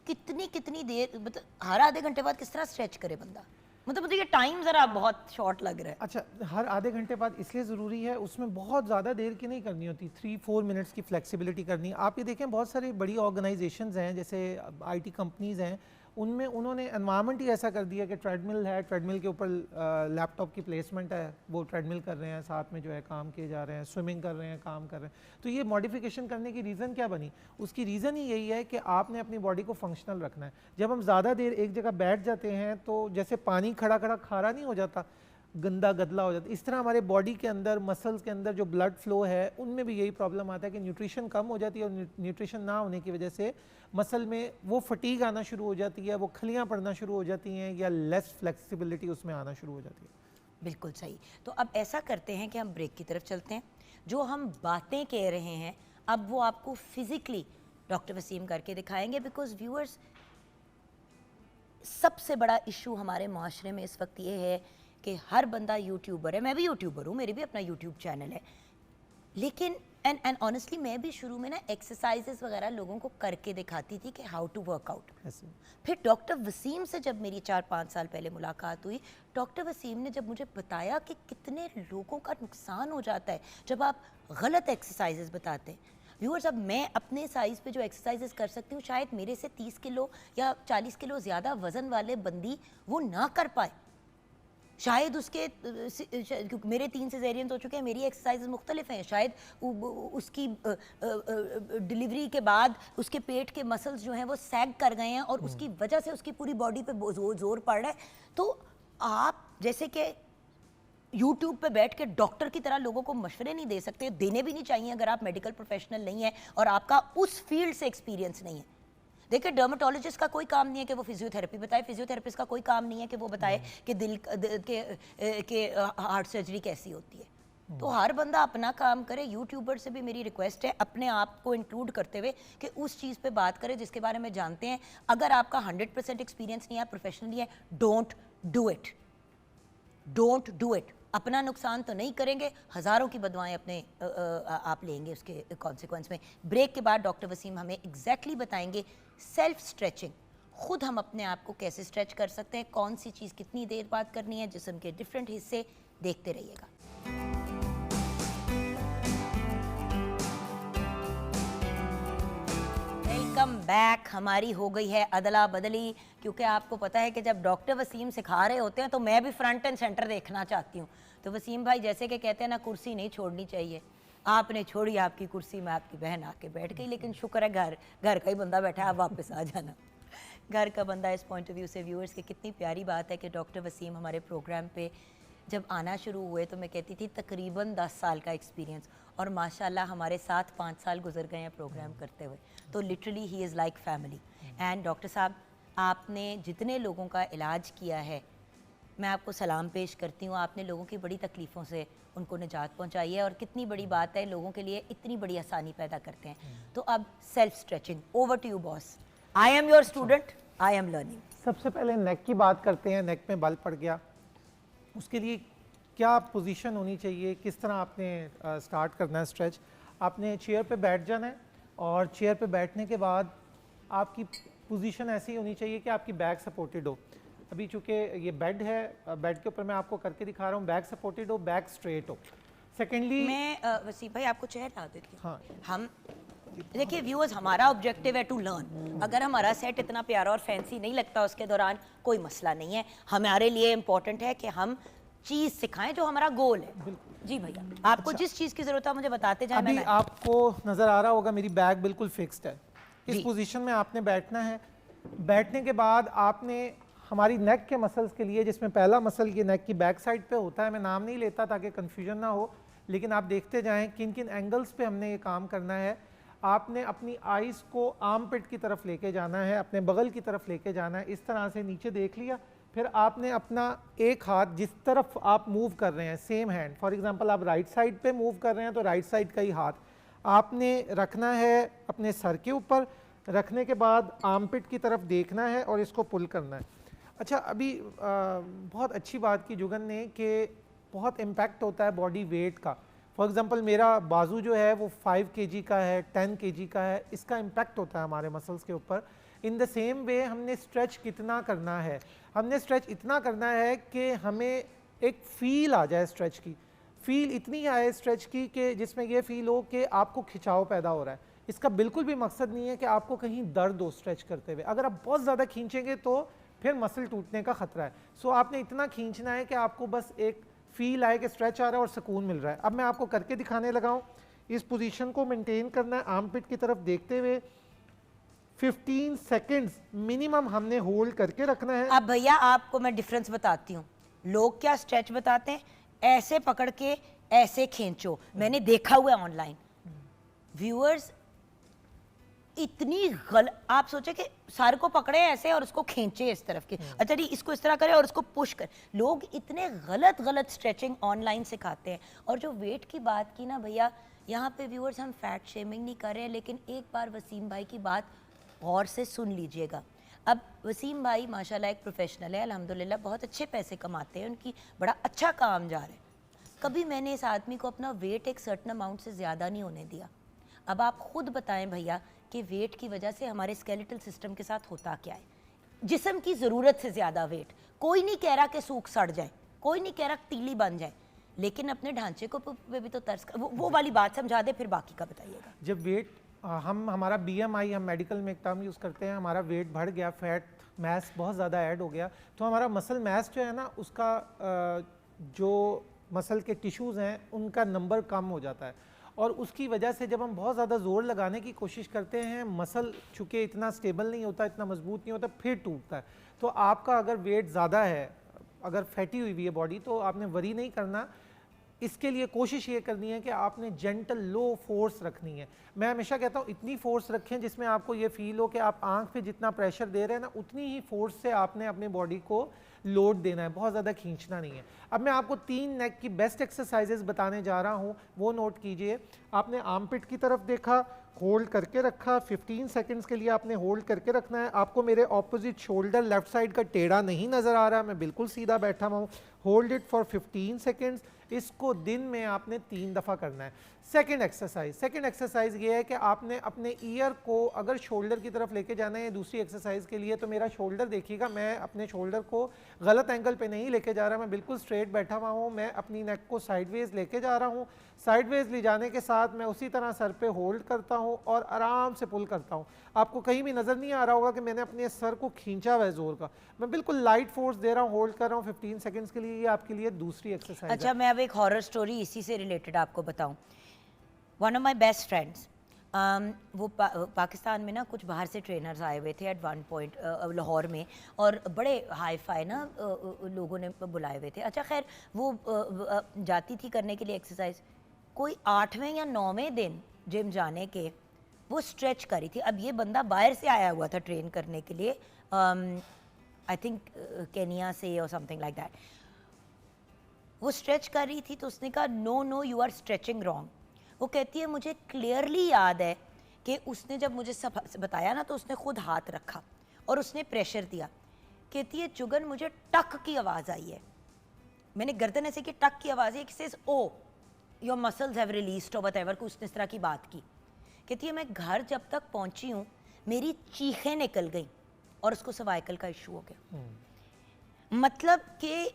कितनी कितनी देर, मतलब हर आधे घंटे बाद किस तरह स्ट्रेच करे बंदा? मतलब मुझे ये टाइम ज़रा बहुत शॉर्ट लग रहा है। अच्छा, हर आधे घंटे बाद इसलिए ज़रूरी है, उसमें बहुत ज़्यादा देर की नहीं करनी होती, 3-4 मिनट्स की फ्लेक्सिबिलिटी करनी है। आप ये देखें बहुत सारी बड़ी ऑर्गेनाइजेशंस हैं, जैसे आईटी कंपनीज़ हैं, उनमें उन्होंने एनवायरनमेंट ही ऐसा कर दिया कि ट्रेडमिल है, ट्रेडमिल के ऊपर लैपटॉप की प्लेसमेंट है, वो ट्रेडमिल कर रहे हैं, साथ में जो है काम किए जा रहे हैं, स्विमिंग कर रहे हैं, काम कर रहे हैं। तो ये मॉडिफिकेशन करने की रीज़न क्या बनी? उसकी रीज़न ही यही है कि आपने अपनी बॉडी को फंक्शनल रखना है। जब हम ज़्यादा देर एक जगह बैठ जाते हैं तो जैसे पानी खड़ा खड़ा खारा नहीं हो जाता, गंदा गदला हो जाता है, इस तरह हमारे बॉडी के अंदर, मसल्स के अंदर जो ब्लड फ्लो है उनमें भी यही प्रॉब्लम आता है कि न्यूट्रिशन कम हो जाती है, और न्यूट्रिशन ना होने की वजह से मसल में वो फटीग आना शुरू हो जाती है, वो खलियाँ पड़ना शुरू हो जाती हैं, या लेस फ्लेक्सिबिलिटी उसमें आना शुरू हो जाती है। बिल्कुल सही। तो अब ऐसा करते हैं कि हम ब्रेक की तरफ चलते हैं। जो हम बातें कह रहे हैं अब वो आपको फिजिकली डॉक्टर वसीम करके दिखाएंगे, बिकॉज व्यूअर्स सबसे बड़ा इशू हमारे माशरे में इस वक्त ये है कि हर बंदा यूट्यूबर है। मैं भी यूट्यूबर हूँ, मेरी भी अपना यूट्यूब चैनल है, लेकिन एंड ऑनेस्टली मैं भी शुरू में ना एक्सरसाइजेस वगैरह लोगों को करके दिखाती थी कि हाउ टू वर्कआउट। फिर डॉक्टर वसीम से जब मेरी 4-5 साल पहले मुलाकात हुई, डॉक्टर वसीम ने जब मुझे बताया कि कितने लोगों का नुकसान हो जाता है जब आप गलत एक्सरसाइजेस बताते हैं। व्यूअर्स, अब मैं अपने साइज़ पे जो एक्सरसाइजेस कर सकती हूँ शायद मेरे से 30 किलो या 40 किलो ज़्यादा वज़न वाले बंदी वो ना कर पाए। शायद उसके क्योंकि मेरे 3 सिज़ेरियन हो चुके हैं, मेरी एक्सरसाइजेज मुख्तलिफ हैं, शायद उसकी डिलीवरी के बाद उसके पेट के मसल्स जो हैं वो सैग कर गए हैं और उसकी वजह से उसकी पूरी बॉडी पे जोर पड़ रहा है। तो आप जैसे कि यूट्यूब पे बैठ के डॉक्टर की तरह लोगों को मशवरे नहीं दे सकते, देने भी नहीं चाहिए अगर आप मेडिकल प्रोफेशनल नहीं है और आपका उस फील्ड से एक्सपीरियंस नहीं है। देखिए डर्मेटोलॉजिस्ट का कोई काम नहीं है कि वो फिजियोथेरेपी बताए, फिजियोथेरेपिस्ट का कोई काम नहीं है कि वो बताए कि दिल के हार्ट सर्जरी कैसी होती है। तो हर बंदा अपना काम करे। यूट्यूबर से भी मेरी रिक्वेस्ट है अपने आप को इंक्लूड करते हुए कि उस चीज़ पे बात करें जिसके बारे में जानते हैं। अगर आपका 100% एक्सपीरियंस नहीं है, प्रोफेशनली है, don't do it, don't do it. अपना नुकसान तो नहीं करेंगे, हज़ारों की बदवाएं अपने आप लेंगे उसके कॉन्सिक्वेंस में। ब्रेक के बाद डॉक्टर वसीम हमें एग्जैक्टली बताएंगे सेल्फ स्ट्रेचिंग, खुद हम अपने आप को कैसे स्ट्रेच कर सकते हैं, कौन सी चीज़ कितनी देर बाद करनी है, जिस्म के डिफरेंट हिस्से। देखते रहिएगा। Welcome back. हमारी हो गई है अदला बदली, क्योंकि आपको पता है कि जब डॉक्टर वसीम सिखा रहे होते हैं तो मैं भी फ्रंट एंड सेंटर देखना चाहती हूँ। तो वसीम भाई जैसे कि कहते हैं ना, कुर्सी नहीं छोड़नी चाहिए, आपने छोड़ी आपकी कुर्सी में, आपकी बहन आके बैठ गई, लेकिन शुक्र है घर का ही बंदा बैठा है, आप वापस आ जाना। घर का बंदा इस पॉइंट ऑफ व्यू से व्यूअर्स की कितनी प्यारी बात है कि डॉक्टर वसीम हमारे प्रोग्राम पे जब आना शुरू हुए तो मैं कहती थी तकरीबन 10 साल का एक्सपीरियंस, और माशाल्लाह हमारे साथ 5 साल गुजर गए हैं प्रोग्राम करते हुए, तो literally he is like family. And doctor साहब, आपने जितने लोगों का इलाज किया है, मैं आपको सलाम पेश करती हूँ। आपने लोगों की बड़ी तकलीफ़ों से उनको निजात पहुँचाई है, और कितनी बड़ी बात है, लोगों के लिए इतनी बड़ी आसानी पैदा करते हैं। तो अब self stretching, over to you boss. I am your student, I am learning. सबसे पहले नेक की बात करते हैं। नेक में बल पड़ गया, उसके लिए क्या पोजीशन होनी चाहिए, किस तरह आपने स्टार्ट करना है स्ट्रेच। आपने चेयर पे बैठ जाना है, और चेयर पे बैठने के बाद आपकी पोजीशन ऐसी होनी चाहिए कि आपकी बैक सपोर्टेड हो। अभी चूँकि ये बेड है, बेड के ऊपर मैं आपको करके दिखा रहा हूँ, बैक सपोर्टेड हो, बैक स्ट्रेट हो। सेकेंडली मैं वसीम भाई आपको चेयर ला देती हूँ। हाँ, हम देखिए व्यूअर्स, हमारा ऑब्जेक्टिव है टू लर्न। अगर हमारा सेट इतना प्यारा और फैंसी नहीं लगता उसके दौरान, कोई मसला नहीं है। हमारे लिए इम्पोर्टेंट है कि हम चीज़ सिखाएं जो हमारा गोल है। जी भैया, आपको जिस चीज़ की ज़रूरत है मुझे बताते जाए। अभी आपको नज़र आ रहा होगा मेरी बैक बिल्कुल फिक्स्ड है। इस पोजीशन में आपने बैठना है। बैठने के बाद आपने हमारी नेक के मसल्स के लिए, जिसमें पहला मसल ये नेक की बैक साइड पे होता है, मैं नाम नहीं लेता ताकि कन्फ्यूजन ना हो, लेकिन आप देखते जाएं किन किन एंगल्स पे हमने ये काम करना है। आपने अपनी आइज़ को आर्म पिट की तरफ लेके जाना है, अपने बगल की तरफ लेके जाना है, इस तरह से नीचे देख लिया। फिर आपने अपना एक हाथ जिस तरफ आप मूव कर रहे हैं, सेम हैंड, फॉर एग्जांपल आप राइट साइड पे मूव कर रहे हैं तो राइट साइड का ही हाथ आपने रखना है अपने सर के ऊपर। रखने के बाद आर्म पिट की तरफ देखना है और इसको पुल करना है। अच्छा, अभी बहुत अच्छी बात की जुगन ने कि बहुत इम्पैक्ट होता है बॉडी वेट का। फॉर एग्जांपल मेरा बाजू जो है वो 5 kg का है, 10 kg का है, इसका इम्पैक्ट होता है हमारे मसल्स के ऊपर। इन द सेम वे हमने स्ट्रेच कितना करना है, हमने स्ट्रेच इतना करना है कि हमें एक फ़ील आ जाए स्ट्रेच की, फ़ील इतनी आए स्ट्रेच की कि जिसमें यह फ़ील हो कि आपको खिंचाव पैदा हो रहा है। इसका बिल्कुल भी मकसद नहीं है कि आपको कहीं दर्द हो स्ट्रेच करते हुए। अगर आप बहुत ज़्यादा खींचेंगे तो फिर मसल टूटने का ख़तरा है। सो आपने इतना खींचना है कि आपको बस एक फ़ील आए कि स्ट्रेच आ रहा है और सुकून मिल रहा है। अब मैं आपको करके दिखाने लगा हूँ। इस पोजीशन को मेंटेन करना है, आर्म पिट की तरफ देखते हुए 15 सेकंड्स मिनिमम हमने होल्ड करके रखना है। अब भैया आपको मैं डिफरेंस बताती हूँ। लोग क्या स्ट्रेच बताते हैं, ऐसे पकड़ के ऐसे खींचो, मैंने देखा हुआ है ऑनलाइन। व्यूअर्स इतनी आप सोचे कि सर को पकड़े ऐसे और उसको खींचे इस तरफ के, अच्छा जी इसको इस तरह करे और उसको पुश कर। लोग इतने गलत स्ट्रेचिंग ऑनलाइन सिखाते हैं। और जो वेट की बात की ना भैया, यहाँ पे व्यूअर्स हम फैट शेमिंग नहीं कर रहे हैं, लेकिन एक बार वसीम भाई की बात गौर से सुन लीजिएगा। अब वसीम भाई माशाल्लाह एक प्रोफेशनल है, अल्हम्दुलिल्लाह बहुत अच्छे पैसे कमाते हैं, उनकी बड़ा अच्छा काम जा रहा है। कभी मैंने इस आदमी को अपना वेट एक सर्टन अमाउंट से ज़्यादा नहीं होने दिया। अब आप खुद बताएं भैया कि वेट की वजह से हमारे स्केलेटल सिस्टम के साथ होता क्या है। जिस्म की ज़रूरत से ज़्यादा वेट, कोई नहीं कह रहा कि सूख सड़ जाए, कोई नहीं कह रहा तीली बन जाए, लेकिन अपने ढांचे को पे भी तो तर्स वो वाली बात समझा दे, फिर बाकी का बताइएगा। जब वेट हमारा BMI हम मेडिकल में एक टर्म यूज़ करते हैं, हमारा वेट बढ़ गया, फैट मास बहुत ज़्यादा ऐड हो गया, तो हमारा मसल मास जो है ना उसका जो मसल के टिश्यूज़ हैं उनका नंबर कम हो जाता है। और उसकी वजह से जब हम बहुत ज़्यादा ज़ोर लगाने की कोशिश करते हैं, मसल चूँकि इतना स्टेबल नहीं होता, इतना मजबूत नहीं होता, फिर टूटता है। तो आपका अगर वेट ज़्यादा है, अगर फैटी हुई है बॉडी, तो आपने वरी नहीं करना। इसके लिए कोशिश ये करनी है कि आपने जेंटल लो फोर्स रखनी है। मैं हमेशा कहता हूँ इतनी फोर्स रखें जिसमें आपको ये फील हो कि आप आंख पे जितना प्रेशर दे रहे हैं ना, उतनी ही फोर्स से आपने अपनी बॉडी को लोड देना है, बहुत ज़्यादा खींचना नहीं है। अब मैं आपको 3 नेक की बेस्ट एक्सरसाइजेज बताने जा रहा हूँ, वो नोट कीजिए। आपने आर्मपिट की तरफ देखा, होल्ड करके रखा, 15 सेकंड्स के लिए आपने होल्ड करके रखना है। आपको मेरे ऑपोजिट शोल्डर लेफ्ट साइड का टेढ़ा नहीं नज़र आ रहा, मैं बिल्कुल सीधा बैठा हुआ हूँ। Hold it for 15 seconds. इसको दिन में आपने 3 दफ़ा करना है। सेकंड एक्सरसाइज ये है कि आपने अपने ईयर को अगर शोल्डर की तरफ लेके जाना है दूसरी एक्सरसाइज के लिए, तो मेरा शोल्डर देखिएगा, मैं अपने शोल्डर को गलत एंगल पे नहीं लेके जा रहा, मैं बिल्कुल स्ट्रेट बैठा हुआ हूँ। मैं अपनी नेक को साइडवेज लेके जा रहा हूँ। साइडवेज ले जाने के साथ मैं उसी तरह सर पे होल्ड करता हूँ और आराम से पुल करता हूँ। आपको कहीं भी नज़र नहीं आ रहा होगा कि मैंने अपने सर को खींचा हुआ है जोर का, मैं बिल्कुल लाइट फोर्स दे रहा हूँ, होल्ड कर रहा हूँ 15 सेकंड्स के लिए। ये आपके लिए दूसरी एक्सरसाइज अच्छा, मैं अब एक हॉरर स्टोरी इसी से रिलेटेड आपको बताऊं। One of my best friends, वो पाकिस्तान में ना कुछ बाहर से ट्रेनर्स आए हुए थे एट वन पॉइंट लाहौर में, और बड़े हाई फाई ना लोगों ने बुलाए हुए थे। अच्छा खैर, वो जाती थी करने के लिए एक्सरसाइज। कोई 8वें या 9वें दिन जिम जाने के वो स्ट्रेच करी थी। अब ये बंदा बाहर से आया हुआ था ट्रेन करने के लिए, आई थिंक केनिया से और समथिंग लाइक दैट। वो स्ट्रेच कर रही थी तो उसने कहा no no you are stretching wrong. वो कहती है मुझे क्लियरली याद है कि उसने जब मुझे सब बताया ना तो उसने खुद हाथ रखा और उसने प्रेशर दिया। कहती है चुगन मुझे टक की आवाज़ आई है। मैंने गर्दन ऐसे की, टक की आवाज़ है, says oh your muscles have released और व्हाटएवर, को उसने इस तरह की बात की। कहती है मैं घर जब तक पहुंची हूँ मेरी चीखें निकल गई और उसको सर्वाइकल का इशू हो गया। मतलब कि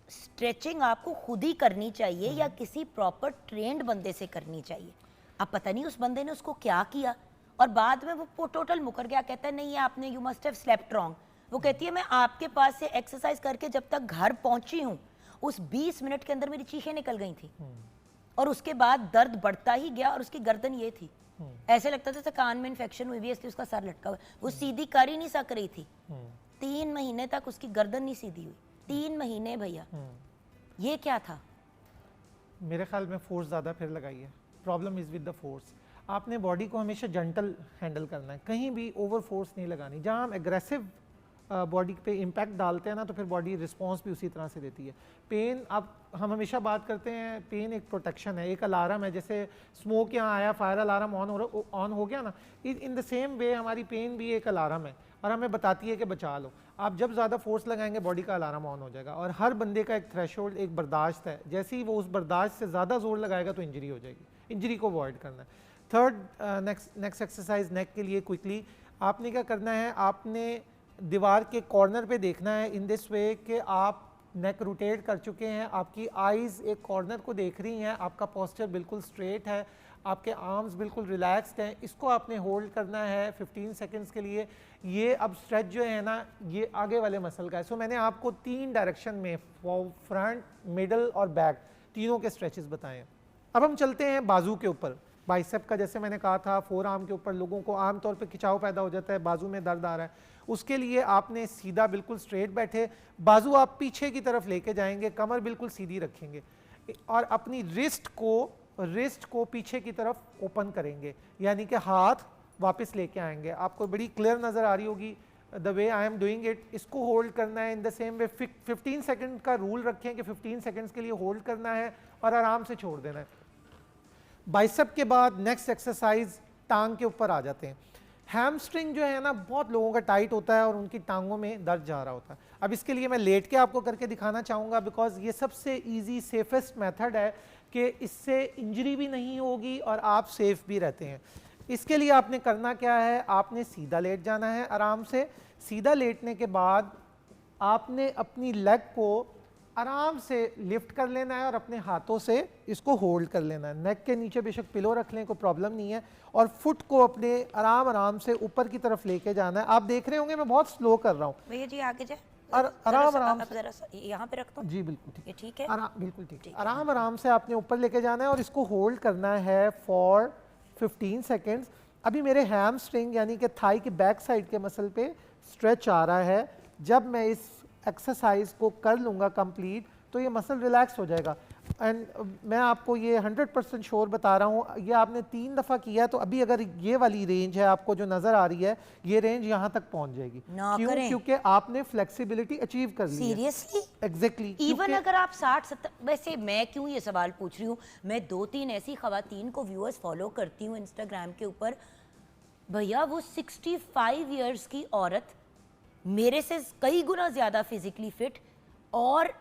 स्ट्रेचिंग आपको खुद ही करनी चाहिए या किसी प्रॉपर ट्रेंड बंदे से करनी चाहिए। अब पता नहीं उस बंदे ने उसको क्या किया और बाद में वो टोटल मुकर गया। कहता है नहीं आपने, you must have slept wrong. वो कहती है मैं आपके पास से एक्सरसाइज करके जब तक घर पहुंची हूँ उस 20 मिनट के अंदर मेरी चीखें निकल गई थी और उसके बाद दर्द बढ़ता ही गया और उसकी गर्दन ये थी, ऐसे लगता था कान में इन्फेक्शन हुई हुई है इसलिए उसका सर लटका हुआ। वो सीधी कर ही नहीं सक रही थी। 3 महीने तक उसकी गर्दन नहीं सीधी हुई। 3 महीने भैया। ये क्या था? मेरे ख्याल में फोर्स ज़्यादा फिर लगाई है। Problem is with the force. आपने बॉडी को हमेशा जेंटल हैंडल करना है, कहीं भी ओवर फोर्स नहीं लगानी। जहाँ हम एग्रेसिव बॉडी पे इम्पैक्ट डालते हैं ना तो फिर बॉडी रिस्पॉन्स भी उसी तरह से देती है। पेन, अब हम हमेशा बात करते हैं पेन एक प्रोटेक्शन है, एक अलार्म है। जैसे स्मोक यहाँ आया, फायर अलार्म ऑन हो गया ना, इन द सेम वे हमारी पेन भी एक अलार्म है और हमें बताती है कि बचा लो। आप जब ज़्यादा फोर्स लगाएंगे बॉडी का अलार्म ऑन हो जाएगा और हर बंदे का एक थ्रेशोल्ड, एक बर्दाश्त है। जैसे ही वो उस बर्दाश्त से ज़्यादा जोर लगाएगा तो इंजरी हो जाएगी। इंजरी को अवॉइड करना है। थर्ड नेक्स्ट एक्सरसाइज नेक के लिए क्विकली आपने क्या करना है, आपने दीवार के कॉर्नर पे देखना है इन दिस वे कि आप नेक रोटेट कर चुके हैं, आपकी आईज़ एक कॉर्नर को देख रही हैं, आपका पोस्चर बिल्कुल स्ट्रेट है, आपके आर्म्स बिल्कुल रिलैक्स्ड हैं। इसको आपने होल्ड करना है 15 सेकंड्स के लिए। ये अब स्ट्रेच जो है ना ये आगे वाले मसल का है। सो मैंने आपको 3 डायरेक्शन में फ्रंट, मिडल और बैक तीनों के स्ट्रेचेस बताए हैं। अब हम चलते हैं बाजू के ऊपर। बाइसेप का जैसे मैंने कहा था, फोर आर्म के ऊपर लोगों को आमतौर पे खिंचाव पैदा हो जाता है, बाजू में दर्द आ रहा है। उसके लिए आपने सीधा बिल्कुल स्ट्रेट बैठे, बाजू आप पीछे की तरफ लेके जाएंगे, कमर बिल्कुल सीधी रखेंगे और अपनी रिस्ट को पीछे की तरफ ओपन करेंगे, यानी कि हाथ वापस लेके आएंगे। आपको बड़ी क्लियर नज़र आ रही होगी the way I am doing it. इसको होल्ड करना है in the same way. 15 second का रूल रखें कि 15 सेकंड्स के लिए होल्ड करना है और आराम से छोड़ देना है। बाइसेप के बाद नेक्स्ट एक्सरसाइज टांग के ऊपर आ जाते हैं। हैमस्ट्रिंग जो है ना बहुत लोगों का टाइट होता है और उनकी टांगों में दर्द जा रहा होता है। अब इसके लिए मैं लेट के आपको करके दिखाना चाहूँगा बिकॉज ये सबसे ईजी सेफेस्ट मेथड है कि इससे इंजरी भी नहीं होगी और आप सेफ भी रहते हैं। इसके लिए आपने करना क्या है, आपने सीधा लेट जाना है आराम से। सीधा लेटने के बाद आपने अपनी लेग को आराम से लिफ्ट कर लेना है और अपने हाथों से इसको होल्ड कर लेना है। नेक के नीचे बेशक पिलो रख लें, कोई प्रॉब्लम नहीं है, और फुट को अपने आराम से ऊपर की तरफ लेके जाना है। आप देख रहे होंगे मैं बहुत स्लो कर रहा हूँ भैया जी, आगे जाए और आराम से यहाँ पे रखता हूँ जी, बिल्कुल ठीक, ये ठीक है, बिल्कुल ठीक। आराम से आपने ऊपर लेके जाना है और इसको होल्ड करना है फॉर 15 सेकेंड्स। अभी मेरे हैमस्ट्रिंग यानी कि थाई के बैक साइड के मसल पे स्ट्रेच आ रहा है। जब मैं इस एक्सरसाइज को कर लूँगा कंप्लीट तो ये मसल रिलैक्स हो जाएगा। एंड मैं आपको ये 100% श्योर बता रहा हूँ, ये आपने 3 दफ़ा किया तो अभी अगर ये वाली रेंज है आपको जो नज़र आ रही है, ये रेंज यहाँ तक पहुँच जाएगी। क्यों? क्योंकि आपने फ्लेक्सिबिलिटी अचीव कर ली है। सीरियसली? एग्जैक्टली। इवन अगर आप 60-70, वैसे मैं क्यों ये सवाल पूछ रही हूँ, मैं 2-3 ऐसी खवातीन को व्यूअर्स फॉलो करती हूँ इंस्टाग्राम के ऊपर, भैया वो 65 इयर्स की औरत मेरे से कई गुना ज़्यादा फिजिकली फिट, और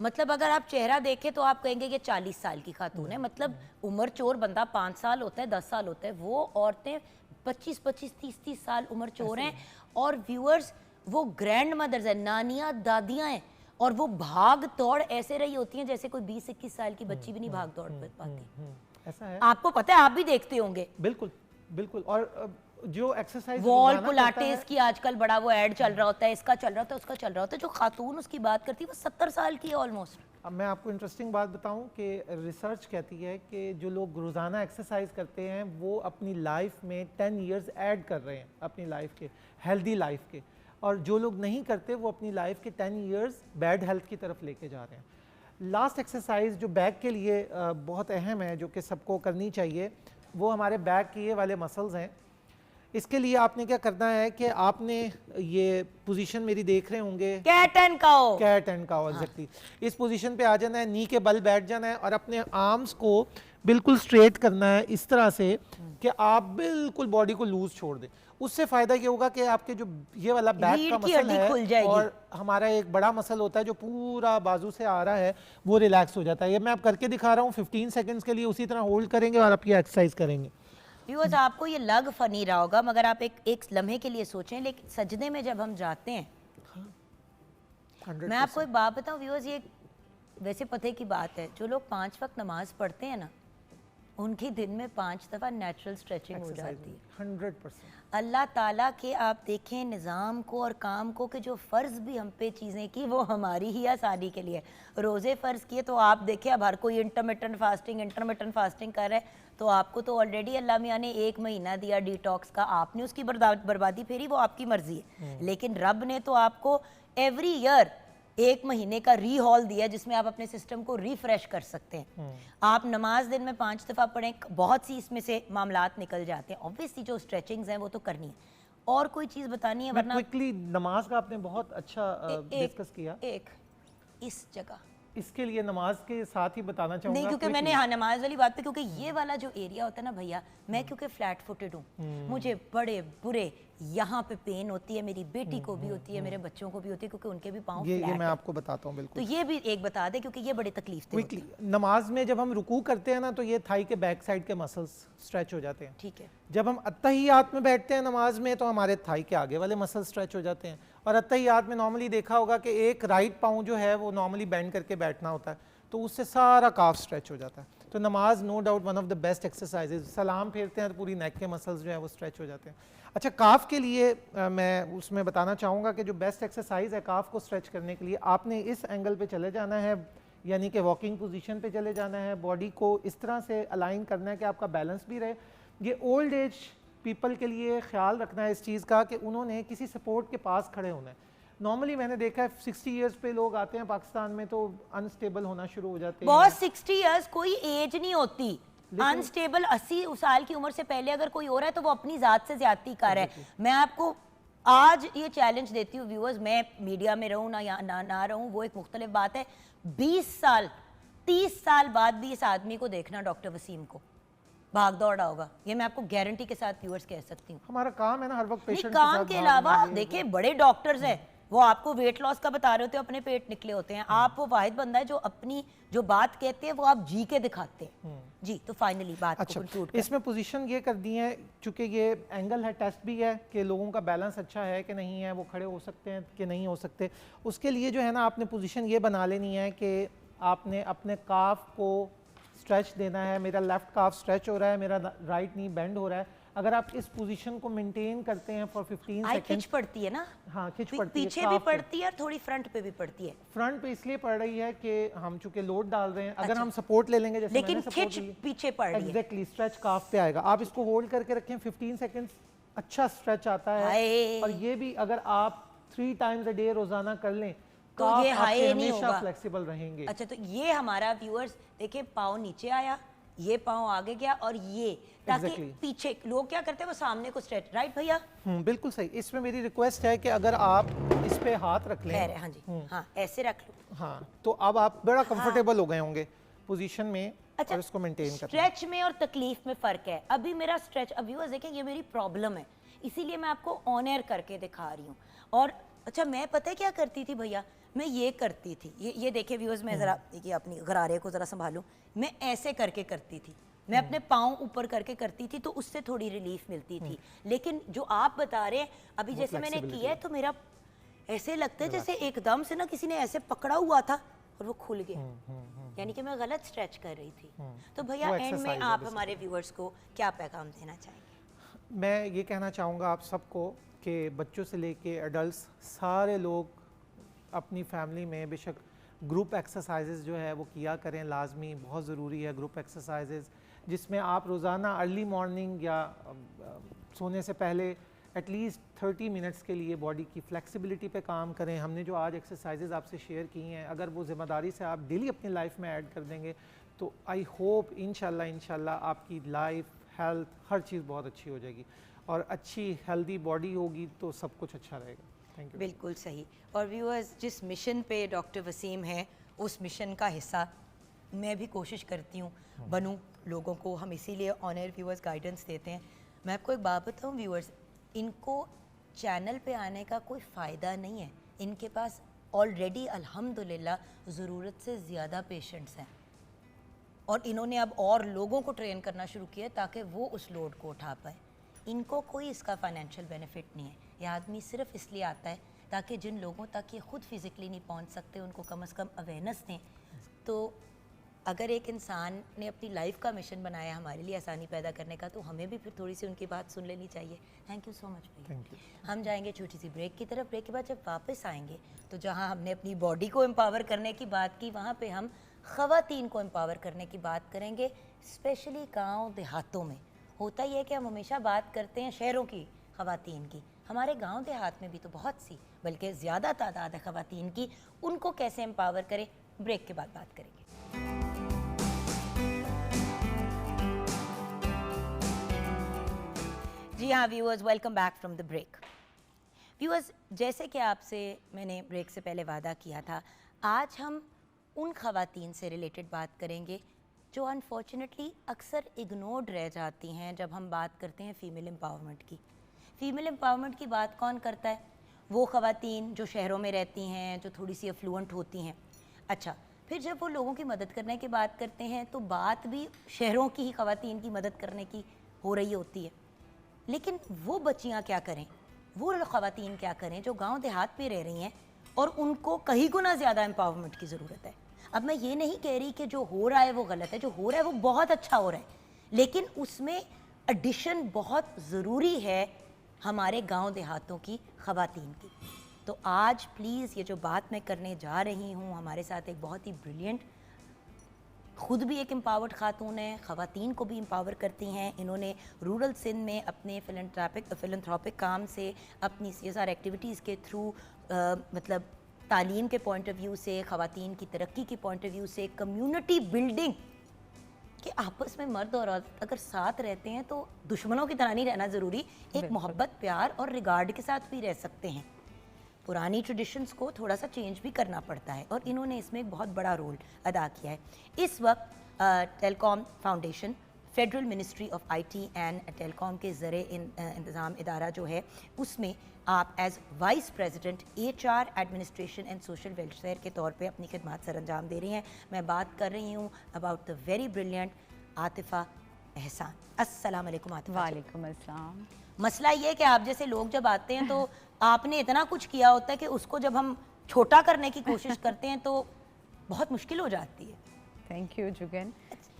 मतलब अगर आप चेहरा देखें तो आप कहेंगे कि 40 साल की खातून है। मतलब उम्र चोर बंदा 5 साल होता है, 10 साल होता है, वो औरतें 25-25, 30-30 साल उम्र चोर हैं। और व्यूअर्स वो ग्रैंड मदर्स हैं, नानियाँ दादियाँ हैं, और वो भाग दौड़ ऐसे रही होती हैं जैसे कोई 20-21 साल की बच्ची भी नहीं भाग दौड़ पाती। ऐसा है, आपको पता है, आप भी देखते होंगे। बिल्कुल बिल्कुल। और जो एक्सरसाइज वॉल पुलाटेस की आजकल बड़ा वो ऐड चल रहा होता है, इसका चल रहा होता है, उसका चल रहा होता है। जो खातून उसकी बात करती है वो 70 साल की है ऑलमोस्ट। अब मैं आपको इंटरेस्टिंग बात बताऊं कि रिसर्च कहती है कि जो लोग रोज़ाना एक्सरसाइज करते हैं वो अपनी लाइफ में 10 इयर्स ऐड कर रहे हैं अपनी लाइफ के, हेल्दी लाइफ के, और जो लोग नहीं करते वो अपनी लाइफ के 10 इयर्स बैड हेल्थ की तरफ लेके जा रहे हैं। लास्ट एक्सरसाइज जो बैक के लिए बहुत अहम है, जो कि सबको करनी चाहिए, वो हमारे बैक के ये वाले मसल्स हैं। इसके लिए आपने क्या करना है कि आपने ये पोजीशन मेरी देख रहे होंगे, cat and cow. Cat and cow, exactly. इस पोजीशन पे आ जाना है, नी के बल बैठ जाना है और अपने आर्म्स को बिल्कुल स्ट्रेट करना है इस तरह से कि आप बिल्कुल बॉडी को लूज छोड़ दें। उससे फायदा ये होगा कि आपके जो ये वाला बैक का मसल है और हमारा एक बड़ा मसल होता है जो पूरा बाजू से आ रहा है, वो रिलैक्स हो जाता है। ये मैं आप करके दिखा रहा हूँ 15 सेकंड्स के लिए, उसी तरह होल्ड करेंगे और आप ये एक्सरसाइज करेंगे। व्यूअर्स, आपको ये लग फनी रहा होगा, मगर आप एक लम्हे के लिए सोचें, लेकिन सजदे में जब हम जाते हैं, मैं आपको एक बात बताऊं व्यूअर्स, ये वैसे पते की बात है, जो लोग 5 वक्त नमाज पढ़ते हैं ना, उनकी दिन में 5 दफ़ा नेचुरल स्ट्रेचिंग हो जाती है। 100%। अल्लाह ताला के आप देखें निज़ाम को और काम को, कि जो फ़र्ज़ भी हम पे चीज़ें की वो हमारी ही आसानी के लिए। रोज़े फ़र्ज़ किए तो आप देखें, अब हर कोई इंटरमिटेंट फास्टिंग कर रहा है, तो आपको तो ऑलरेडी अल्लाह मियाँ ने 1 महीना दिया डिटॉक्स का, आपने उसकी बर्बादी फेरी, वो आपकी मर्ज़ी है। लेकिन रब ने तो आपको एवरी ईयर 1 महीने का रीहॉल दिया जिसमें आप अपने सिस्टम को रिफ्रेश कर सकते हैं। आप नमाज दिन में 5 दफ़ा पढ़ें, बहुत सी इसमें से मामलात निकल जाते हैं। ऑब्वियसली जो स्ट्रेचिंग्स हैं वो तो करनी है। और कोई चीज़ बतानी है? वरना क्विकली, नमाज का आपने बहुत अच्छा डिस्कस किया। एक इस जगह इसके लिए नमाज के साथ ही बताना चाहूँगा। नहीं, क्योंकि मैंने, हाँ, नमाज वाली बात पे, क्योंकि ये वाला जो एरिया होता है ना भैया, मैं क्योंकि फ्लैट फुटेड हूँ, मुझे बड़े बुरे यहाँ पे पेन होती है, मेरी बेटी को भी होती है, मेरे बच्चों को भी होती है, क्योंकि उनके भी पाँव फ्लैट ये मैं आपको बताता हूँ बिल्कुल। तो ये भी एक बता दे, क्योंकि ये बड़ी तकलीफ क्विकली, नमाज में जब हम रुकू करते हैं ना, तो ये थाई के बैक साइड के मसल्स स्ट्रेच हो जाते हैं। ठीक है। जब हम अत्तहियात में बैठते हैं नमाज में, तो हमारे थाई के आगे वाले मसल स्ट्रेच हो जाते हैं। और अत्तहियात में नॉर्मली देखा होगा कि एक राइट पाँव जो है वो नॉर्मली बेंड करके बैठना होता है, तो उससे सारा काफ स्ट्रेच हो जाता है। तो नमाज no doubt one of the best exercises. सलाम फेरते हैं तो पूरी नेक के मसल्स जो है वो स्ट्रेच हो जाते हैं। अच्छा, काफ के लिए मैं उसमें बताना चाहूँगा कि जो बेस्ट एक्सरसाइज है काफ को स्ट्रेच करने के लिए, आपने इस एंगल पे चले जाना है, यानी कि वॉकिंग पोजीशन पे चले जाना है, बॉडी को इस तरह से अलाइन करना है कि आपका बैलेंस भी रहे। ये ओल्ड एज पीपल के लिए ख्याल रखना है इस चीज़ का कि उन्होंने किसी सपोर्ट के पास खड़े होना है। नॉर्मली मैंने देखा है 60 इयर्स पे लोग आते हैं पाकिस्तान में तो अनस्टेबल होना शुरू हो जाते हैं। बहुत 60 इयर्स कोई एज नहीं होती। अनस्टेबल 80 साल की उम्र से पहले अगर कोई हो रहा है तो वो अपनी जात से ज्यादती कर रहा है। मैं आपको आज ये चैलेंज देती हूँ व्यूअर्स, मैं मीडिया में रहूँ ना रहूँ वो एक मुख्तलिफ बात है, 20 साल 30 साल बाद भी इस आदमी को देखना, डॉक्टर वसीम को, भाग दौड़ा होगा, ये मैं आपको गारंटी के साथ व्यूअर्स कह सकती हूँ। हमारा काम है ना हर वक्त पेशेंट काम के अलावा देखिए बड़े डॉक्टर्स हैं, वो आपको वेट लॉस का बता रहे होते हैं, अपने पेट निकले होते हैं। आप वो वाहिद बंदा है जो अपनी जो बात कहते हैं वो आप जी के दिखाते हैं। जी, तो फाइनली बात अच्छा, को कंक्लूड इसमें पोजीशन ये कर दी है, चूंकि ये एंगल है, टेस्ट भी है कि लोगों का बैलेंस अच्छा है कि नहीं है, वो खड़े हो सकते हैं कि नहीं हो सकते। उसके लिए जो है ना आपने पोजीशन ये बना लेनी है कि आपने अपने काफ को स्ट्रेच देना है। मेरा लेफ्ट काफ स्ट्रेच हो रहा है, मेरा राइट नी बेंड हो रहा है। अगर आप इस पोजीशन को मेंटेन करते हैं फॉर 15 सेकंड, खिंच पड़ती है ना, हाँ खिंच पड़ती है, पीछे भी पड़ती है और थोड़ी फ्रंट पे भी पड़ती है। फ्रंट पे इसलिए पड़ रही है कि हम चूंकि लोड डाल रहे हैं, अगर हम सपोर्ट ले लेंगे जैसे लेकिन खिंच पीछे पड़ रही है, एग्जैक्टली स्ट्रेच काफ पे आएगा। आप इसको होल्ड करके रखें 15 सेकंड, अच्छा स्ट्रेच आता है। और ये भी अगर आप 3 टाइम्स अ डे रोजाना कर लें तो ये हाई नहीं होगा, फ्लेक्सिबल रहेंगे। अच्छा, तो ये हमारा व्यूअर्स देखिए, पाँव नीचे आया, ये पाँव आगे गया और ये, ताकि पीछे लोग क्या करते हैं वो सामने को स्ट्रेच, राइट भैया? बिल्कुल सही। इसमें मेरी रिक्वेस्ट है कि अगर आप इस पे हाथ रख लें, हाँ जी, हाँ ऐसे रख लो, हाँ, तो अब आप बड़ा कंफर्टेबल हो गए होंगे पोजीशन में। अच्छा, और इसको मेंटेन करना। स्ट्रेच में और तकलीफ में फ़र्क है। अभी मेरा स्ट्रेच, अब व्यूअर्स देखें, ये मेरी प्रॉब्लम है, इसीलिए मैं आपको ऑन एयर करके दिखा रही हूँ। और अच्छा, मैं पता है क्या करती थी भैया, मैं ये करती थी, ये देखिए व्यूअर्स, मैं ज़रा देखिए अपनी गरारे को ज़रा संभालूँ, मैं ऐसे करके करती थी, मैं अपने पाँव ऊपर करके करती थी, तो उससे थोड़ी रिलीफ मिलती थी। लेकिन जो आप बता रहे हैं अभी, जैसे मैंने किया है, तो मेरा ऐसे लगता है जैसे एकदम से ना किसी ने ऐसे पकड़ा हुआ था और वो खुल गया, यानी कि मैं गलत स्ट्रेच कर रही थी। तो भैया एंड में आप हमारे व्यूअर्स को क्या पैगाम देना चाहेंगे? मैं ये कहना चाहूँगा आप सबको कि बच्चों से लेके एडल्ट्स सारे लोग अपनी फैमिली में बेशक ग्रुप एक्सरसाइजेज जो है वो किया करें, लाजमी बहुत ज़रूरी है ग्रुप एक्सरसाइजेज, जिसमें आप रोज़ाना अर्ली मॉर्निंग या सोने से पहले एटलीस्ट 30 मिनट्स के लिए बॉडी की फ्लेक्सिबिलिटी पे काम करें। हमने जो आज एक्सरसाइजेज आपसे शेयर की हैं, अगर वो ज़िम्मेदारी से आप डेली अपनी लाइफ में ऐड कर देंगे तो आई होप इंशाल्लाह आपकी लाइफ, हेल्थ, हर चीज़ बहुत अच्छी हो जाएगी और अच्छी हेल्दी बॉडी होगी तो सब कुछ अच्छा रहेगा। Thank you. बिल्कुल सही। और व्यूअर्स, जिस मिशन पे डॉक्टर वसीम है, उस मिशन का हिस्सा मैं भी कोशिश करती हूँ बनूँ लोगों को, हम इसीलिए ऑन एयर व्यूअर्स गाइडेंस देते हैं। मैं आपको एक बात बताऊँ व्यूअर्स, इनको चैनल पे आने का कोई फ़ायदा नहीं है, इनके पास ऑलरेडी अल्हम्दुलिल्लाह ज़रूरत से ज़्यादा पेशेंट्स हैं और इन्होंने अब और लोगों को ट्रेन करना शुरू किया ताकि वो उस लोड को उठा पाए। इनको कोई इसका फाइनेंशियल बेनिफिट नहीं है, ये आदमी सिर्फ इसलिए आता है ताकि जिन लोगों तक ये खुद फिज़िकली नहीं पहुंच सकते उनको कम से कम अवेयरनेस दें। तो अगर एक इंसान ने अपनी लाइफ का मिशन बनाया हमारे लिए आसानी पैदा करने का, तो हमें भी फिर थोड़ी सी उनकी बात सुन लेनी चाहिए। थैंक यू सो मच भैया। हम जाएंगे छोटी सी ब्रेक की तरफ। ब्रेक के बाद जब वापस आएंगे तो जहाँ हमने अपनी बॉडी को एम्पावर करने की बात की, वहाँ पे हम ख़वातीन को एम्पावर करने की बात करेंगे, स्पेशली गाँव देहातों में। होता ही है कि हम हमेशा बात करते हैं शहरों की ख़वातीन की, हमारे गांव देहात में भी तो बहुत सी, बल्कि ज़्यादा तादाद है ख़वातीन की। उनको कैसे एम्पावर करें, ब्रेक के बाद बात करेंगे। जी हाँ viewers, welcome back from the break. Viewers, जैसे कि आपसे मैंने ब्रेक से पहले वादा किया था, आज हम उन ख़वातीन से रिलेटेड बात करेंगे जो अनफॉर्चुनेटली अक्सर इग्नोर्ड रह जाती हैं जब हम बात करते हैं फ़ीमेल एम्पावरमेंट की। फ़ीमेल एम्पावरमेंट की बात कौन करता है? वो ख़वातीन जो शहरों में रहती हैं, जो थोड़ी सी अफ्लुएंट होती हैं। अच्छा, फिर जब वो लोगों की मदद करने की बात करते हैं तो बात भी शहरों की ही ख़वातीन की मदद करने की हो रही होती है। लेकिन वो बच्चियाँ क्या करें, वो ख़वातीन क्या करें जो गाँव देहात में रह रही हैं और उनको कहीं गुना ज़्यादा एम्पावरमेंट की ज़रूरत है। अब मैं ये नहीं कह रही कि जो हो रहा है वो गलत है, जो हो रहा है वो बहुत अच्छा हो रहा है, लेकिन उसमें एडिशन बहुत ज़रूरी है हमारे गांव देहातों की ख़वातीन की। तो आज प्लीज़ ये जो बात मैं करने जा रही हूँ, हमारे साथ एक बहुत ही ब्रिलियंट, खुद भी एक एम्पावर्ड खातून है, ख़वातीन को भी एम्पावर करती हैं। इन्होंने रूरल सिंध में अपने फिलंथ्रॉपिक काम से, अपनी CSR एक्टिविटीज़ के थ्रू, मतलब तालीम के पॉइंट ऑफ व्यू से, ख़वातीन की तरक्की के पॉइंट ऑफ व्यू से, कम्युनिटी बिल्डिंग कि आपस में मर्द और औरत अगर साथ रहते हैं तो दुश्मनों की तरह नहीं रहना ज़रूरी, एक मोहब्बत, प्यार और रिगार्ड के साथ भी रह सकते हैं। पुरानी ट्रेडिशंस को थोड़ा सा चेंज भी करना पड़ता है और इन्होंने इसमें एक बहुत बड़ा रोल अदा किया है। इस वक्त telecom foundation, federal ministry of IT and telecom के ज़रिए इंतज़ाम इदारा जो है, उसमें आप as vice president HR administration and social welfare के तौर पे अपनी खिदमत सर अंजाम दे रही हैं। मैं बात कर रही हूँ अबाउट द वेरी ब्रिलियंट आतिफ़ा एहसान। अस्सलाम वालेकुम आतिफ़ा। वालेकुम अस्सलाम। मसला ये है कि आप जैसे लोग जब आते हैं तो आपने इतना कुछ किया होता है कि उसको जब हम छोटा करने की कोशिश करते हैं तो बहुत मुश्किल हो जाती है। Thank you Jugan.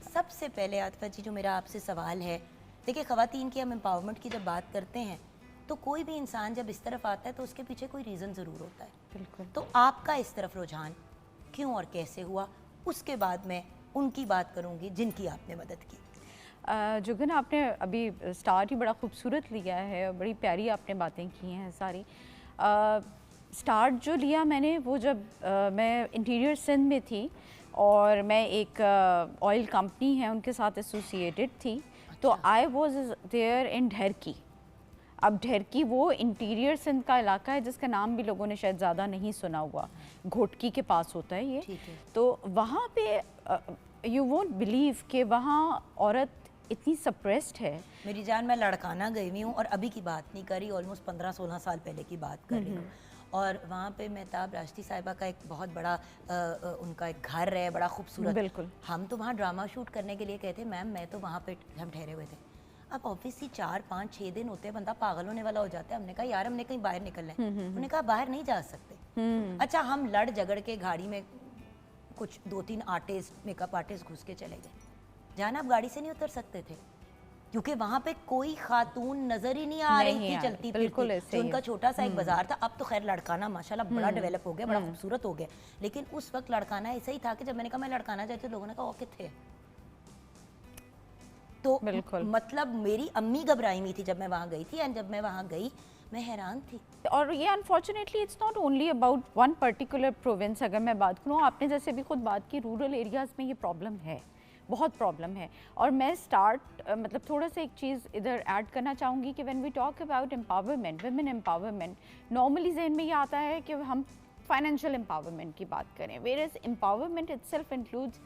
सबसे पहले आतिफ़ा जी, जो मेरा आपसे सवाल है, देखिए ख़वातीन की हम एम्पावरमेंट की जब बात करते हैं तो कोई भी इंसान जब इस तरफ आता है तो उसके पीछे कोई रीज़न ज़रूर होता है। बिल्कुल। तो आपका इस तरफ रुझान क्यों और कैसे हुआ, उसके बाद मैं उनकी बात करूँगी जिनकी आपने मदद की। जुगन, आपने अभी स्टार्ट ही बड़ा खूबसूरत लिया है और बड़ी प्यारी आपने बातें की हैं सारी। स्टार्ट जो लिया मैंने वो जब मैं इंटीरियर सिंध में थी और मैं एक ऑयल कंपनी है उनके साथ एसोसिएटेड थी। तो आई वाज देयर इन ढेरकी। अब ढेरकी वो इंटीरियर सिंध का इलाका है जिसका नाम भी लोगों ने शायद ज़्यादा नहीं सुना हुआ, घोटकी के पास होता है ये। तो वहाँ पे यू वोंट बिलीव कि वहाँ औरत इतनी सप्रेस्ड है। मेरी जान, मैं लड़काना गई हुई हूँ और अभी की बात नहीं कर रही, ऑलमोस्ट 15-16 साल पहले की बात कर रही हूँ। और वहाँ पे मेहताब राश्दी साहिबा का एक बहुत बड़ा उनका एक घर है, बड़ा खूबसूरत। बिल्कुल। हम तो वहाँ ड्रामा शूट करने के लिए गए थे मैम, मैं तो वहाँ पे हम ठहरे हुए थे। अब ऑब्वियसली 4-5-6 दिन होते हैं, बंदा पागल होने वाला हो जाता है। हमने कहा यार हमने कहीं बाहर निकलना है। उन्होंने कहा बाहर नहीं जा सकते। अच्छा, हम लड़ झगड़ के गाड़ी में कुछ 2-3 आर्टिस्ट, मेकअप आर्टिस्ट घुस के चले गए। जान, आप गाड़ी से नहीं उतर सकते थे क्योंकि वहाँ पे कोई खातून नजर ही नहीं आ रही थी चलती फिरती। तो उनका छोटा सा एक बाजार था। अब तो खैर लड़काना माशाल्लाह बड़ा डेवलप हो गया, बड़ा खूबसूरत हो गया। लेकिन उस वक्त लड़काना ऐसा ही था कि जब मैंने कहा मैं लड़काना चाहती हूँ, लोगों ने कहा ओ किथे। तो मतलब मेरी अम्मी घबराई हुई थी जब मैं वहाँ गई थी, एंड जब मैं वहाँ गई मैं हैरान थी। और ये unfortunately it's not only about one particular province. अगर मैं बात करूँ, आपने जैसे भी खुद बात की, रूरल एरियाज़ में ये प्रॉब्लम है, बहुत प्रॉब्लम है। और मैं मतलब थोड़ा सा एक चीज़ इधर ऐड करना चाहूँगी कि when we talk about empowerment, women empowerment, normally जहन में ये आता है कि हम फाइनेंशियल एम्पावरमेंट की बात करें, whereas empowerment itself includes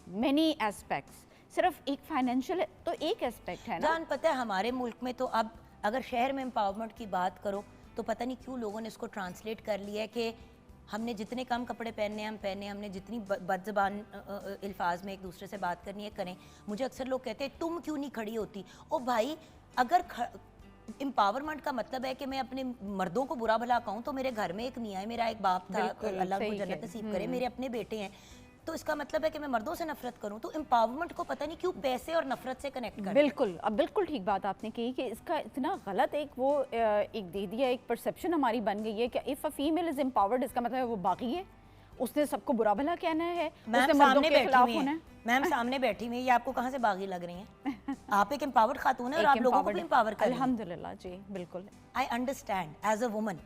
many aspects. सिर्फ एक फाइनेंशियल तो एक एस्पेक्ट है ना। जान, पता है हमारे मुल्क में तो अब अगर शहर में एम्पावरमेंट की बात करो तो पता नहीं क्यों लोगों ने इसको ट्रांसलेट कर लिया है कि हमने जितने कम कपड़े पहनने हम पहने, हमने जितनी बदज़बान अल्फाज में एक दूसरे से बात करनी है करें। मुझे अक्सर लोग कहते हैं तुम क्यों नहीं खड़ी होती। ओ भाई, अगर एम्पावरमेंट का मतलब है कि मैं अपने मर्दों को बुरा भला कहूँ, तो मेरे घर में एक मियाँ है, मेरा एक बाप था, अल्लाह को जन्नत नसीब करे, मेरे अपने बेटे हैं, तो इसका मतलब है कि मैं मर्दों से नफरत करूं। तो एम्पावरमेंट को पता नहीं क्यों पैसे और नफरत से कनेक्ट कर। बिल्कुल, अब बिल्कुल ठीक बात आपने कही कि इसका इतना गलत एक दे दिया, एक परसेप्शन हमारी बन गई है कि if a female is empowered इसका मतलब है वो बागी है, उसने सबको बुरा भला कहना है, उसने मर्दों के खिलाफ होना है। मैम सामने बैठी हुई है, ये आपको कहाँ से बागी लग रही हैं? आप एक एम्पावर्ड खातून है और आप लोगों को भी एम्पावर कर रही हैं। अल्हम्दुलिल्लाह जी, बिल्कुल। I understand as a woman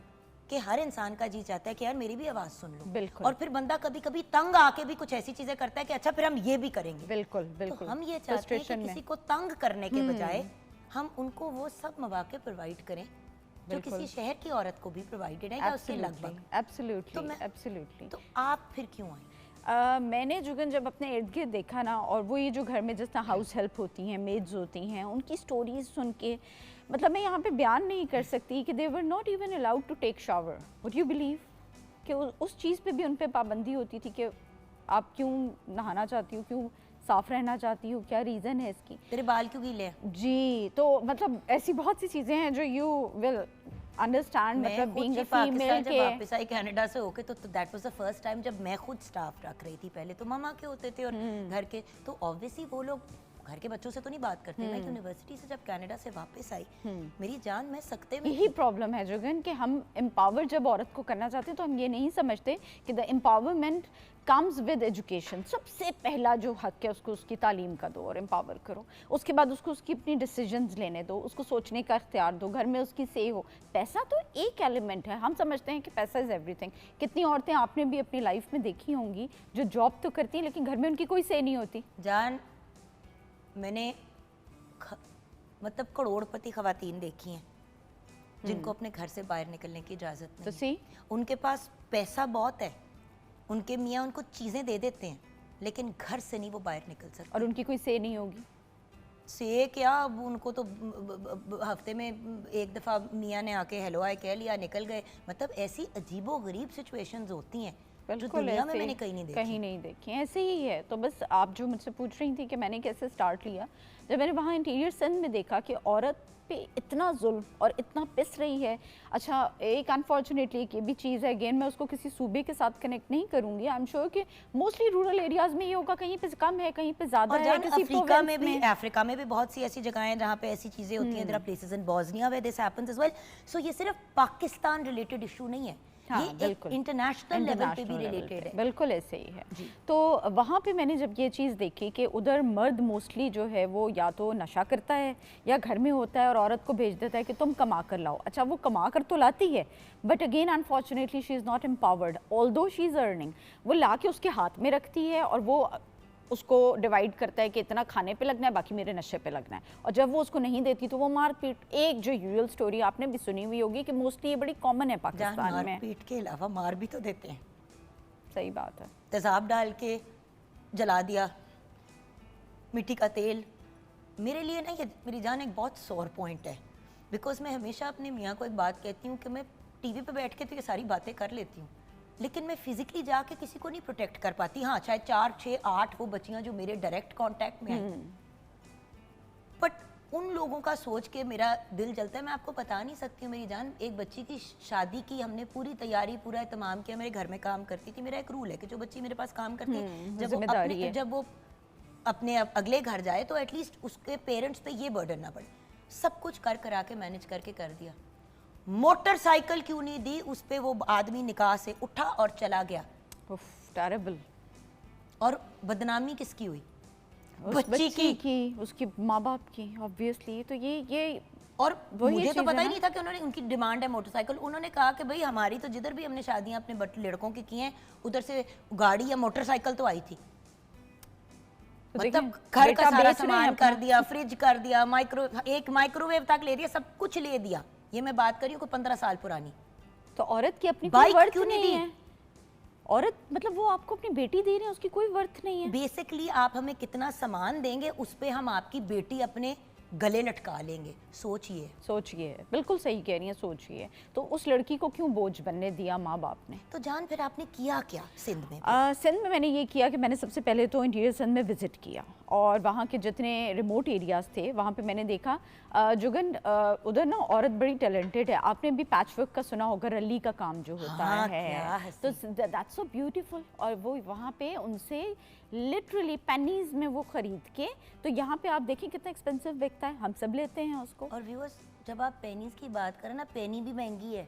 कि हर इंसान का जी चाहता है कि यार मेरी भी आवाज सुन लो। बिल्कुल। और फिर बंदा कभी कभी तंग आके भी कुछ ऐसी चीजें करता है कि अच्छा फिर हम ये भी करेंगे। बिल्कुल बिल्कुल। तो हम ये चाहते हैं कि किसी को तंग करने के बजाय हम उनको वो सब मौके प्रोवाइड करें जो किसी शहर की औरत को भी प्रोवाइडेड है या उसके लगभग। Absolutely, absolutely. तो आप फिर क्यों आई? मैंने जुगन जब अपने इर्द गिर्द देखा ना, और वो ये जो घर में जिस तरह हाउस हेल्प होती हैं, मेड्स होती हैं, उनकी स्टोरीज सुन के मतलब मैं यहाँ पे बयान नहीं कर सकती कि they were not even allowed to take shower. Would you believe कि उस चीज़ पे भी उन पे पाबंदी होती थी कि आप क्यों नहाना चाहती हो, क्यों साफ रहना चाहती हो, क्या रीज़न है इसकी, तेरे बाल क्यों गीले हैं? जी। तो मतलब ऐसी बहुत सी चीज़ें हैं जो यू विल अंडरस्टैंड, मतलब बीइंग अ फीमेल के। वापस आई कनाडा से होके तो that was the first time जब मैं खुद स्टाफ रख रही थी। पहले तो मामा के होते थे और घर के, तो ऑब्वियसली वो लोग घर के बच्चों से तो नहीं बात करते। मैं यूनिवर्सिटी से जब कनाडा से वापस आई, मेरी जान, मैं सकते में यही प्रॉब्लम है जुगन कि हम एम्पावर जब औरत को करना चाहते हैं तो हम ये नहीं समझते कि the empowerment comes with education. सबसे पहला जो हक है उसको उसकी तालीम का दो और एम्पावर करो। उसके बाद उसको उसकी अपनी डिसीजंस लेने दो, उसको सोचने का इख्तियार दो, घर में उसकी से हो। पैसा तो एक एलिमेंट है, हम समझते हैं कि पैसा इज़ एवरीथिंग। कितनी औरतें आपने भी अपनी लाइफ में देखी होंगी जो जॉब तो करती हैं लेकिन घर में उनकी कोई से नहीं होती। जान, मैंने मतलब करोड़पति खवातीन देखी हैं जिनको अपने घर से बाहर निकलने की इजाज़त नहीं। तो सी उनके पास पैसा बहुत है, उनके मियाँ उनको चीज़ें दे देते हैं, लेकिन घर से नहीं वो बाहर निकल सकते। और उनकी कोई से नहीं होगी। से क्या, अब उनको तो हफ्ते में एक दफ़ा मियाँ ने आके हेलो हाय कह लिया, निकल गए। मतलब ऐसी अजीबो गरीब सिचुएशंस होती हैं जो दुनिया में मैंने कहीं नहीं देखी। ऐसे ही है। तो बस आप जो मुझसे पूछ रही थी कि मैंने कैसे स्टार्ट लिया, जब मैंने वहाँ इंटीरियर सिंध में देखा कि औरत पे इतना जुल्म और इतना पिस रही है। अच्छा, एक अनफॉर्चुनेटली एक ये भी चीज़ है, अगेन मैं उसको किसी सूबे के साथ कनेक्ट नहीं करूँगी। आई एम श्योर कि मोस्टली रूरल एरियाज़ में ये होगा, कहीं पे कम है कहीं पे ज़्यादा है। अफ्रीका में भी, अफ्रीका में भी बहुत सी ऐसी जगहें हैं जहाँ पे ऐसी चीज़ें होती हैं। There are places in Bosnia where this happens as well. So ये सिर्फ पाकिस्तान रिलेटेड इशू नहीं है, हाँ, ये बिल्कुल इंटरनेशनल लेवल पे भी International level रिलेटेड पे, है। बिल्कुल ऐसे ही है। जी। तो वहाँ पे मैंने जब ये चीज़ देखी कि उधर मर्द मोस्टली जो है वो या तो नशा करता है या घर में होता है और औरत को भेज देता है कि तुम कमा कर लाओ। अच्छा, वो कमा कर तो लाती है, but again unfortunately she is not empowered, although she is earning. वो ला के उसके हाथ में रखती है और वो उसको डिवाइड करता है कि इतना खाने पे लगना है, बाकी मेरे नशे पे लगना है। और जब वो उसको नहीं देती तो वो मार पीट, एक जो यूजुअल स्टोरी आपने भी सुनी हुई होगी कि मोस्टली ये बड़ी कॉमन है जहाँ पाकिस्तान मार में। पीट के अलावा मार भी तो देते हैं, सही बात है। तेज़ाब डाल के जला दिया, मिट्टी का तेल। मेरे लिए ना ये मेरी जान एक बहुत सोर पॉइंट है, बिकॉज मैं हमेशा अपने मियाँ को एक बात कहती हूँ कि मैं टीवी पे बैठ के तो ये सारी बातें कर लेती हूँ, लेकिन मैं फिजिकली जाके किसी को नहीं प्रोटेक्ट कर पाती। हाँ, चाहे 4, 6, 8 वो बच्चियाँ जो मेरे डायरेक्ट कांटेक्ट में आई, बट उन लोगों का सोच के मेरा दिल जलता है। मैं आपको बता नहीं सकती हूँ मेरी जान, एक बच्ची की शादी की हमने पूरी तैयारी, पूरा एहतमाम किया। मेरे घर में काम करती थी, मेरा एक रूल है कि जो बच्ची मेरे पास काम करती है, जब वो अपने अगले घर जाए तो एटलीस्ट उसके पेरेंट्स पे ये बर्डन ना पड़े। सब कुछ कर करा के मैनेज करके कर दिया। मोटरसाइकिल क्यों नहीं दी उस पे, वो आदमी निकाह से उठा और चला गया। टेरिबल। और बदनामी किसकी हुई? उस बच्ची की। उसकी माँ बाप की, ऑब्वियसली। तो ये और वही मुझे तो चीज़ पता है ही ना। नहीं था कि उन्होंने, उनकी डिमांड है मोटरसाइकिल। उन्होंने कहा कि भाई हमारी तो जिधर भी हमने शादियां अपने लड़कों की हैं उधर से गाड़ी या मोटरसाइकिल तो आई थी। तो मतलब देखें, घर का बेटा सारा बेच रहे हैं सामान अपना। कर दिया, फ्रिज कर दिया, एक माइक्रोवेव तक ले दिया, सब कुछ ले दिया। ये मैं बात कर रही हूँ कोई 15 साल पुरानी। तो औरत की अपनी कोई बाइक वर्थ क्यों नहीं नहीं दी? है। औरत मतलब वो आपको अपनी बेटी दे रहे हैं, उसकी कोई वर्थ नहीं है। बेसिकली आप हमें कितना सामान देंगे उस पे हम आपकी बेटी अपने गले लटका लेंगे। सोचिए। सोचिए, बिल्कुल सही कह रही हैं, सोचिए। तो उस लड़की को क्यों बोझ बनने दिया माँ बाप ने? तो जान फिर आपने किया क्या सिंध में? सिंध में मैंने ये किया कि मैंने सबसे पहले तो इंटीरियर सिंध में विज़िट किया और वहाँ के जितने रिमोट एरियाज़ थे वहाँ पे मैंने देखा जुगन उधर ना औरत बड़ी टैलेंटेड है। आपने भी पैच वर्क का सुना होगा, रली का काम जो होता हाँ, है, क्या तो हंसी। That's so beautiful. और वो वहाँ पे उनसे लिटरली पेनीज में वो ख़रीद के, तो यहाँ पे आप देखें कितना एक्सपेंसिव बिकता है, हम सब लेते हैं उसको। और व्यूअर्स, जब आप पेनीज की बात करें ना, पेनी भी महंगी है।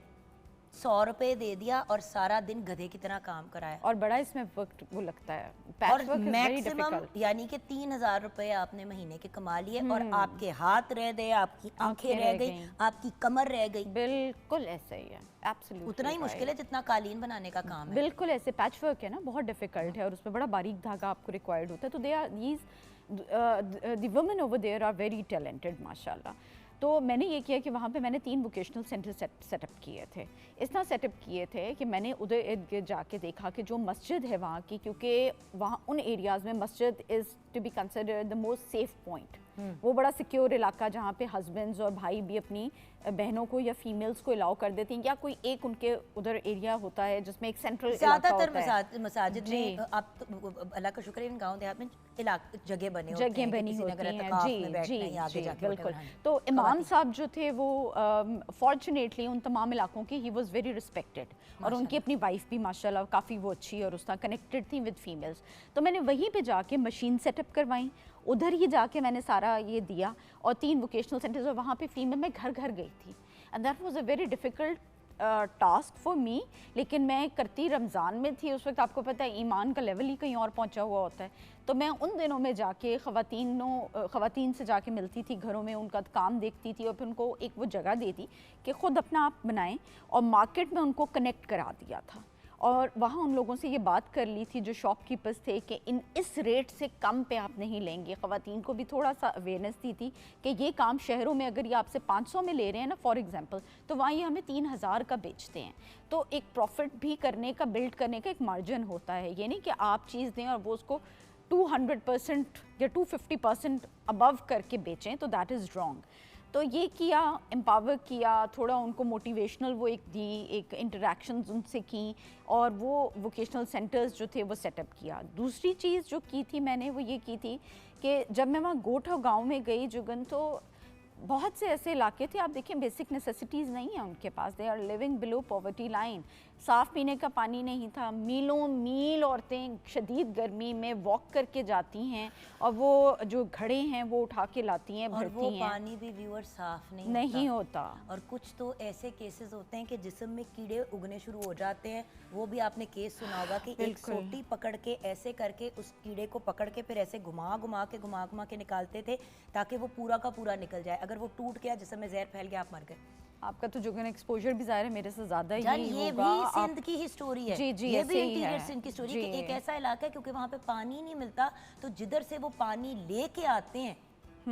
100 रुपए दे दिया और सारा दिन गधे की तरह काम कराया। और बड़ा इसमें वक्त वो लगता है, और patch work is very maximum difficult. यानी कि 3000 रुपए आपने महीने के कमा लिए और आपके हाथ रह गए, आपकी आंखें आंखें रह रह गई, गईं। आपकी कमर रह गई। बिल्कुल ऐसा ही है, एब्सोल्युटली उतना ही मुश्किल है जितना कालीन बनाने का काम है। बिल्कुल ऐसे। पैच वर्क है ना, बहुत डिफिकल्ट है और उसमें बड़ा बारीक धागा आपको रिक्वायर्ड होता है। तो they are these the women over there are very talented माशाल्लाह। तो मैंने ये किया कि वहाँ पे मैंने 3 वोकेशनल सेंटर सेटअप किए थे। इस तरह सेटअप किए थे कि मैंने उधर इर्द गिर्द जाके देखा कि जो मस्जिद है वहाँ की, क्योंकि वहाँ उन एरियाज़ में मस्जिद is to be considered the most safe point. वो बड़ा सिक्योर इलाका जहाँ पे हस्बैंड्स और भाई भी अपनी बहनों को या फीमेल्स को अलाउ कर देती हैं, या कोई एक उनके उधर एरिया होता है जिसमें एक सेंट्रल इलाका ज्यादातर होता है। मसाजिद जी। में आप तो अल्लाह का शुक्र है इन गांव देहात में जगह बने होते जगह हैं कि बनी किसी ने होती अगर हैं, एतकाफ जी में बैठना है या आगे जी जाके बिल्कुल। whatever, हाँ। तो इमाम ख़वातीन। साहब जो थे वो फॉर्चुनेटली उन तमाम इलाकों की ही वाज वेरी रिस्पेक्टेड, और उनकी अपनी वाइफ भी माशाल्लाह काफ़ी वो अच्छी और उसका कनेक्टेड थी विद फीमेल्स। तो मैंने वहीं पे जाके मशीन सेटअप करवाई, उधर ही जाके मैंने सारा ये दिया, और 3 वोकेशनल सेंटर्स, और वहाँ पे फीमेल मैं घर घर गई थी। And that was a very difficult task for me, लेकिन मैं करती रमज़ान में थी उस वक्त। आपको पता है ईमान का लेवल ही कहीं और पहुंचा हुआ होता है। तो मैं उन दिनों में जाके ख़वातीन से जाके मिलती थी, घरों में उनका काम देखती थी, और फिर उनको एक वो जगह देती कि ख़ुद अपना आप बनाएं, और मार्केट में उनको कनेक्ट करा दिया था। और वहाँ उन लोगों से ये बात कर ली थी जो शॉपकीपर्स थे कि इस रेट से कम पे आप नहीं लेंगे। ख़वातीन को भी थोड़ा सा अवेयरनेस दी थी कि ये काम शहरों में अगर ये आपसे 500 में ले रहे हैं ना फॉर एग्जांपल, तो वहाँ ये हमें 3000 का बेचते हैं। तो एक प्रॉफिट भी करने का, बिल्ड करने का एक मार्जिन होता है। ये नहीं कि आप चीज़ दें और वो उसको 200% या 250% अबव करके बेचें, तो दैट इज़ रॉन्ग। तो ये किया, एम्पावर किया, थोड़ा उनको मोटिवेशनल वो एक दी, एक इंटरेक्शंस उनसे की, और वो वोकेशनल सेंटर्स जो थे वो सेटअप किया। दूसरी चीज़ जो की थी मैंने वो ये की थी कि जब मैं वहाँ गोठा गांव में गई जुगन, तो बहुत से ऐसे इलाके थे, आप देखिए बेसिक नेसेसिटीज़ नहीं है उनके पास, they are living below poverty line. साफ़ पीने का पानी नहीं था। मीलों मील औरतें शदीद गर्मी में वॉक करके जाती हैं और वो जो घड़े हैं वो उठा के लाती हैं, और वो भरती हैं। पानी भी व्यूअर साफ नहीं होता। और कुछ तो ऐसे केसेस होते हैं कि जिस्म में कीड़े उगने शुरू हो जाते हैं। वो भी आपने केस सुना होगा कि एक बिल्कुल। सोटी पकड़ के ऐसे करके उस कीड़े को पकड़ के फिर ऐसे घुमा घुमा के निकालते थे ताकि वो पूरा का पूरा निकल जाए। अगर वो टूट गया, जिस्म में जहर फैल गया, आप मर गए। आपका तो जो एक्सपोजर भी ज़ाहिर है मेरे से ज़्यादा जान, ही ये होगा। भी सिंध की ही स्टोरी है। जी, जी, ये भी ऐसे ही इंटीरियर है। सिंध की स्टोरी जी। कि एक ऐसा इलाका है क्योंकि वहाँ पे पानी नहीं मिलता, तो जिधर से वो पानी लेके आते हैं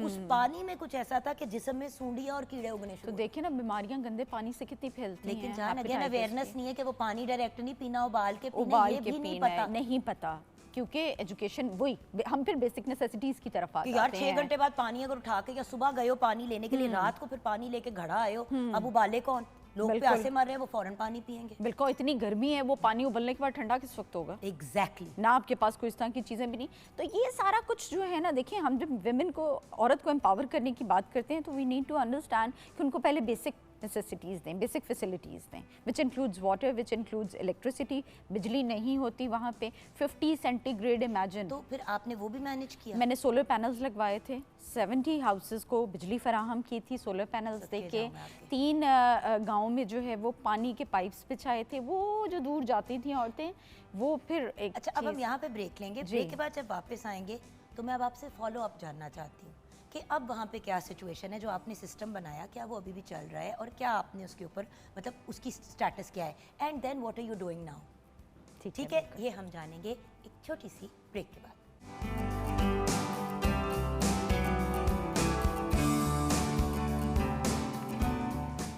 उस पानी में कुछ ऐसा था कि जिस्म में सूंडियां और कीड़े उगने तो शुरू। देखिए ना बीमारियां गंदे पानी से कितनी फैलती हैं। लेकिन जान, अगेन Hepatitis अवेयरनेस की। नहीं है कि वो पानी डायरेक्ट नहीं पीना, उबाल के पीना, उबाल ये के भी नहीं पीना पता है, नहीं पता, क्योंकि एजुकेशन वही हम फिर बेसिक नेसेसिटीज की तरफ आ कि जाते यार हैं। 6 घंटे बाद पानी अगर उठा के, या सुबह गए हो पानी लेने के लिए, रात को फिर पानी लेके घड़ा आए हो, अब उबाले कौन? लोग बिल्कुल। प्यासे मर रहे हैं, वो फौरन पानी पियेंगे। बिल्कुल, इतनी गर्मी है, वो पानी उबलने के बाद ठंडा किस वक्त होगा? एग्जैक्टली। ना आपके पास कोई इस तरह की चीज़ें भी नहीं। तो ये सारा कुछ जो है ना, देखिए हम जब विमेन को, औरत को एम्पावर करने की बात करते हैं तो वी नीड टू अंडरस्टैंड कि उनको पहले बेसिक नेसेसिटीज़ दें, बेसिक फैसिलिटीज़ दें, which includes water, which includes electricity. बिजली नहीं होती वहाँ पे, 50 सेंटीग्रेड इमेजिन। तो फिर आपने वो भी मैनेज किया? मैंने सोलर पैनल्स लगवाए थे, 70 हाउसेस को बिजली फराहम की थी सोलर पैनल्स सदके दे के। जाऊं मैं आपके। 3 गाँव में जो है वो पानी के पाइप्स बिछाए थे, वो जो दूर जाती थी औरतें, वो फिर एक अच्छा, अब हम चीज़- यहाँ पे ब्रेक लेंगे। जी। ब्रेक के बाद जब वापस आएंगे तो मैं अब आपसे फॉलो अप जानना चाहती हूँ कि अब वहाँ पे क्या सिचुएशन है, जो आपने सिस्टम बनाया, क्या वो अभी भी चल रहा है, और क्या आपने उसके ऊपर, मतलब उसकी स्टेटस क्या है, and then what are you doing now. ठीक है, ये हम जानेंगे एक छोटी सी ब्रेक के बाद।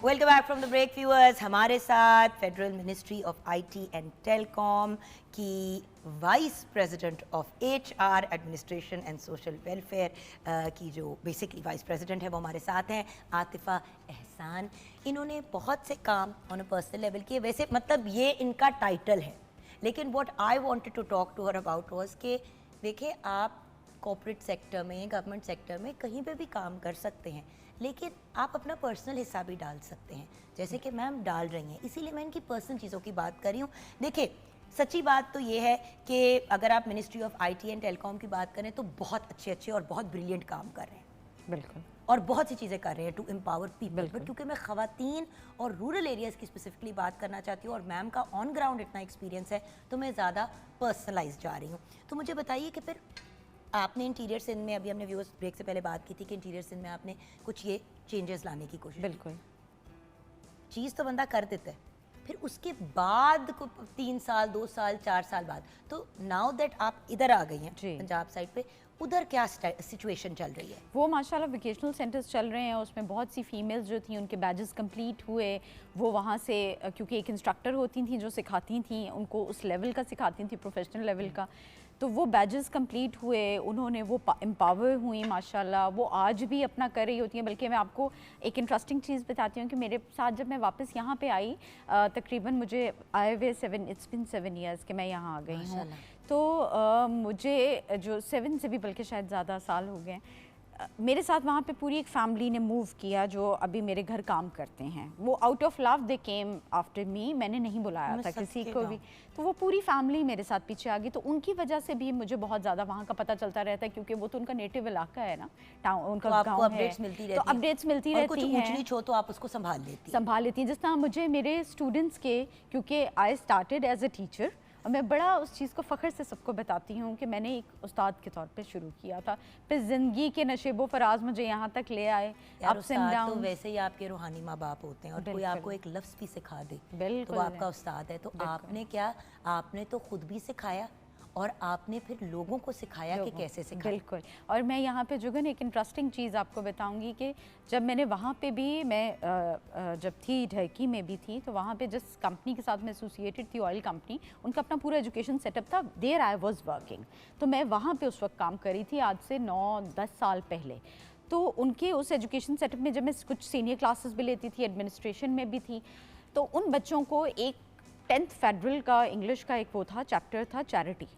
Welcome back from the break viewers. हमारे साथ federal ministry of IT and telecom की vice president of HR, administration and social welfare की जो बेसिकली वाइस प्रेसिडेंट है, वो हमारे साथ हैं, आतिफा एहसान। इन्होंने बहुत से काम ऑन अ पर्सनल लेवल किए। वैसे मतलब ये इनका टाइटल है, लेकिन what I wanted to talk to her about was कि देखिए, आप कॉर्पोरेट सेक्टर में, गवर्नमेंट सेक्टर में कहीं पे भी काम कर सकते हैं, लेकिन आप अपना पर्सनल हिस्सा भी डाल सकते हैं, जैसे कि मैम डाल रही हैं। इसीलिए मैं इनकी पर्सनल चीज़ों की बात कर रही हूँ। देखिए, सच्ची बात तो ये है कि अगर आप ministry of IT and telecom की बात करें तो बहुत अच्छे और बहुत ब्रिलियंट काम कर रहे हैं, बिल्कुल, और बहुत सी चीज़ें कर रहे हैं टू एम्पावर पीपल। बिल्कुल। बट क्योंकि मैं ख़वातीन और रूरल एरियाज़ की स्पेसिफिकली बात करना चाहती हूँ, और मैम का ऑन ग्राउंड इतना एक्सपीरियंस है, तो मैं ज़्यादा पर्सनलाइज जा रही हूँ। तो मुझे बताइए कि फिर आपने इंटीरियर सिंध में, अभी हमने व्यूअर्स ब्रेक से पहले बात की थी कि इंटीरियर सिंध में आपने कुछ ये चेंजेस लाने की कोशिश की। बिल्कुल। चीज़ तो बंदा कर देता है, फिर उसके बाद को 3 साल, 2 साल, 4 साल बाद, तो नाउ दैट आप इधर आ गई हैं जी। पंजाब साइड पे, उधर क्या सिचुएशन चल रही है? वो माशाल्लाह वोकेशनल सेंटर्स चल रहे हैं, उसमें बहुत सी फीमेल्स जो थी उनके बैजेस कंप्लीट हुए। वो वहाँ से क्योंकि एक इंस्ट्रक्टर होती थी जो सिखाती थी, उनको उस लेवल का सिखाती थी, प्रोफेशनल लेवल का, तो वो बैजेस कंप्लीट हुए, उन्होंने वो एम्पावर हुई माशाल्लाह। वो आज भी अपना कर रही होती हैं। बल्कि मैं आपको एक इंटरेस्टिंग चीज़ बताती हूँ कि मेरे साथ जब मैं वापस यहाँ पे आई, तकरीबन मुझे आए हुए 7 ईयर्स के मैं यहाँ आ गई हूँ, माशाल्लाह। तो मुझे जो 7 से भी बल्कि शायद ज़्यादा साल हो गए, मेरे साथ वहाँ पे पूरी एक फैमिली ने मूव किया जो अभी मेरे घर काम करते हैं। वो out of love they came after me, मैंने नहीं बुलाया मैं था किसी सदके को भी, तो वो पूरी फैमिली मेरे साथ पीछे आ गई। तो उनकी वजह से भी मुझे बहुत ज़्यादा वहाँ का पता चलता रहता है, क्योंकि वो तो उनका नेटिव इलाका है ना, टाउन, तो उनका आपको गाँव है, अपडेट्स मिलती रहती तो हैं। अपडेट्स मिलती और रहती कुछ हैं, ऊंच नीच हो तो आप उसको संभाल लेती हैं। संभाल लेती हैं। जिस तरह मुझे मेरे स्टूडेंट्स के, क्योंकि I started as a teacher, और मैं बड़ा उस चीज़ को फ़ख्र से सबको बताती हूँ कि मैंने एक उस्ताद के तौर पे शुरू किया था, फिर ज़िंदगी के नशेबो फराज मुझे यहाँ तक ले आए, यार अप्स एंड उस्ताद तो डाउन। वैसे ही आपके रूहानी माँ बाप होते हैं, और कोई बिल्कुल। आपको एक लफ्ज़ भी सिखा दे तो बिल्कुल वो आपका उस्ताद है। तो बिल्कुल। आपने क्या, आपने तो खुद भी सिखाया और आपने फिर लोगों को सिखाया कि लोगों- कैसे सिखाया। बिल्कुल। और मैं यहाँ पे जुगन एक इंटरेस्टिंग चीज़ आपको बताऊंगी कि जब मैंने वहाँ पे भी, मैं जब थी ढरकी में भी थी, तो वहाँ पे जिस कंपनी के साथ मैं एसोसिएटेड थी, ऑयल कंपनी, उनका अपना पूरा एजुकेशन सेटअप था, देयर आई वाज वर्किंग। तो मैं वहाँ पे उस वक्त काम करी थी, आज से 9-10 साल पहले। तो उनके उस एजुकेशन सेटअप में जब मैं कुछ सीनियर क्लासेस भी लेती थी, एडमिनिस्ट्रेशन में भी थी, तो उन बच्चों को एक 10th फेडरल का इंग्लिश का एक वो था, चैप्टर था चैरिटी।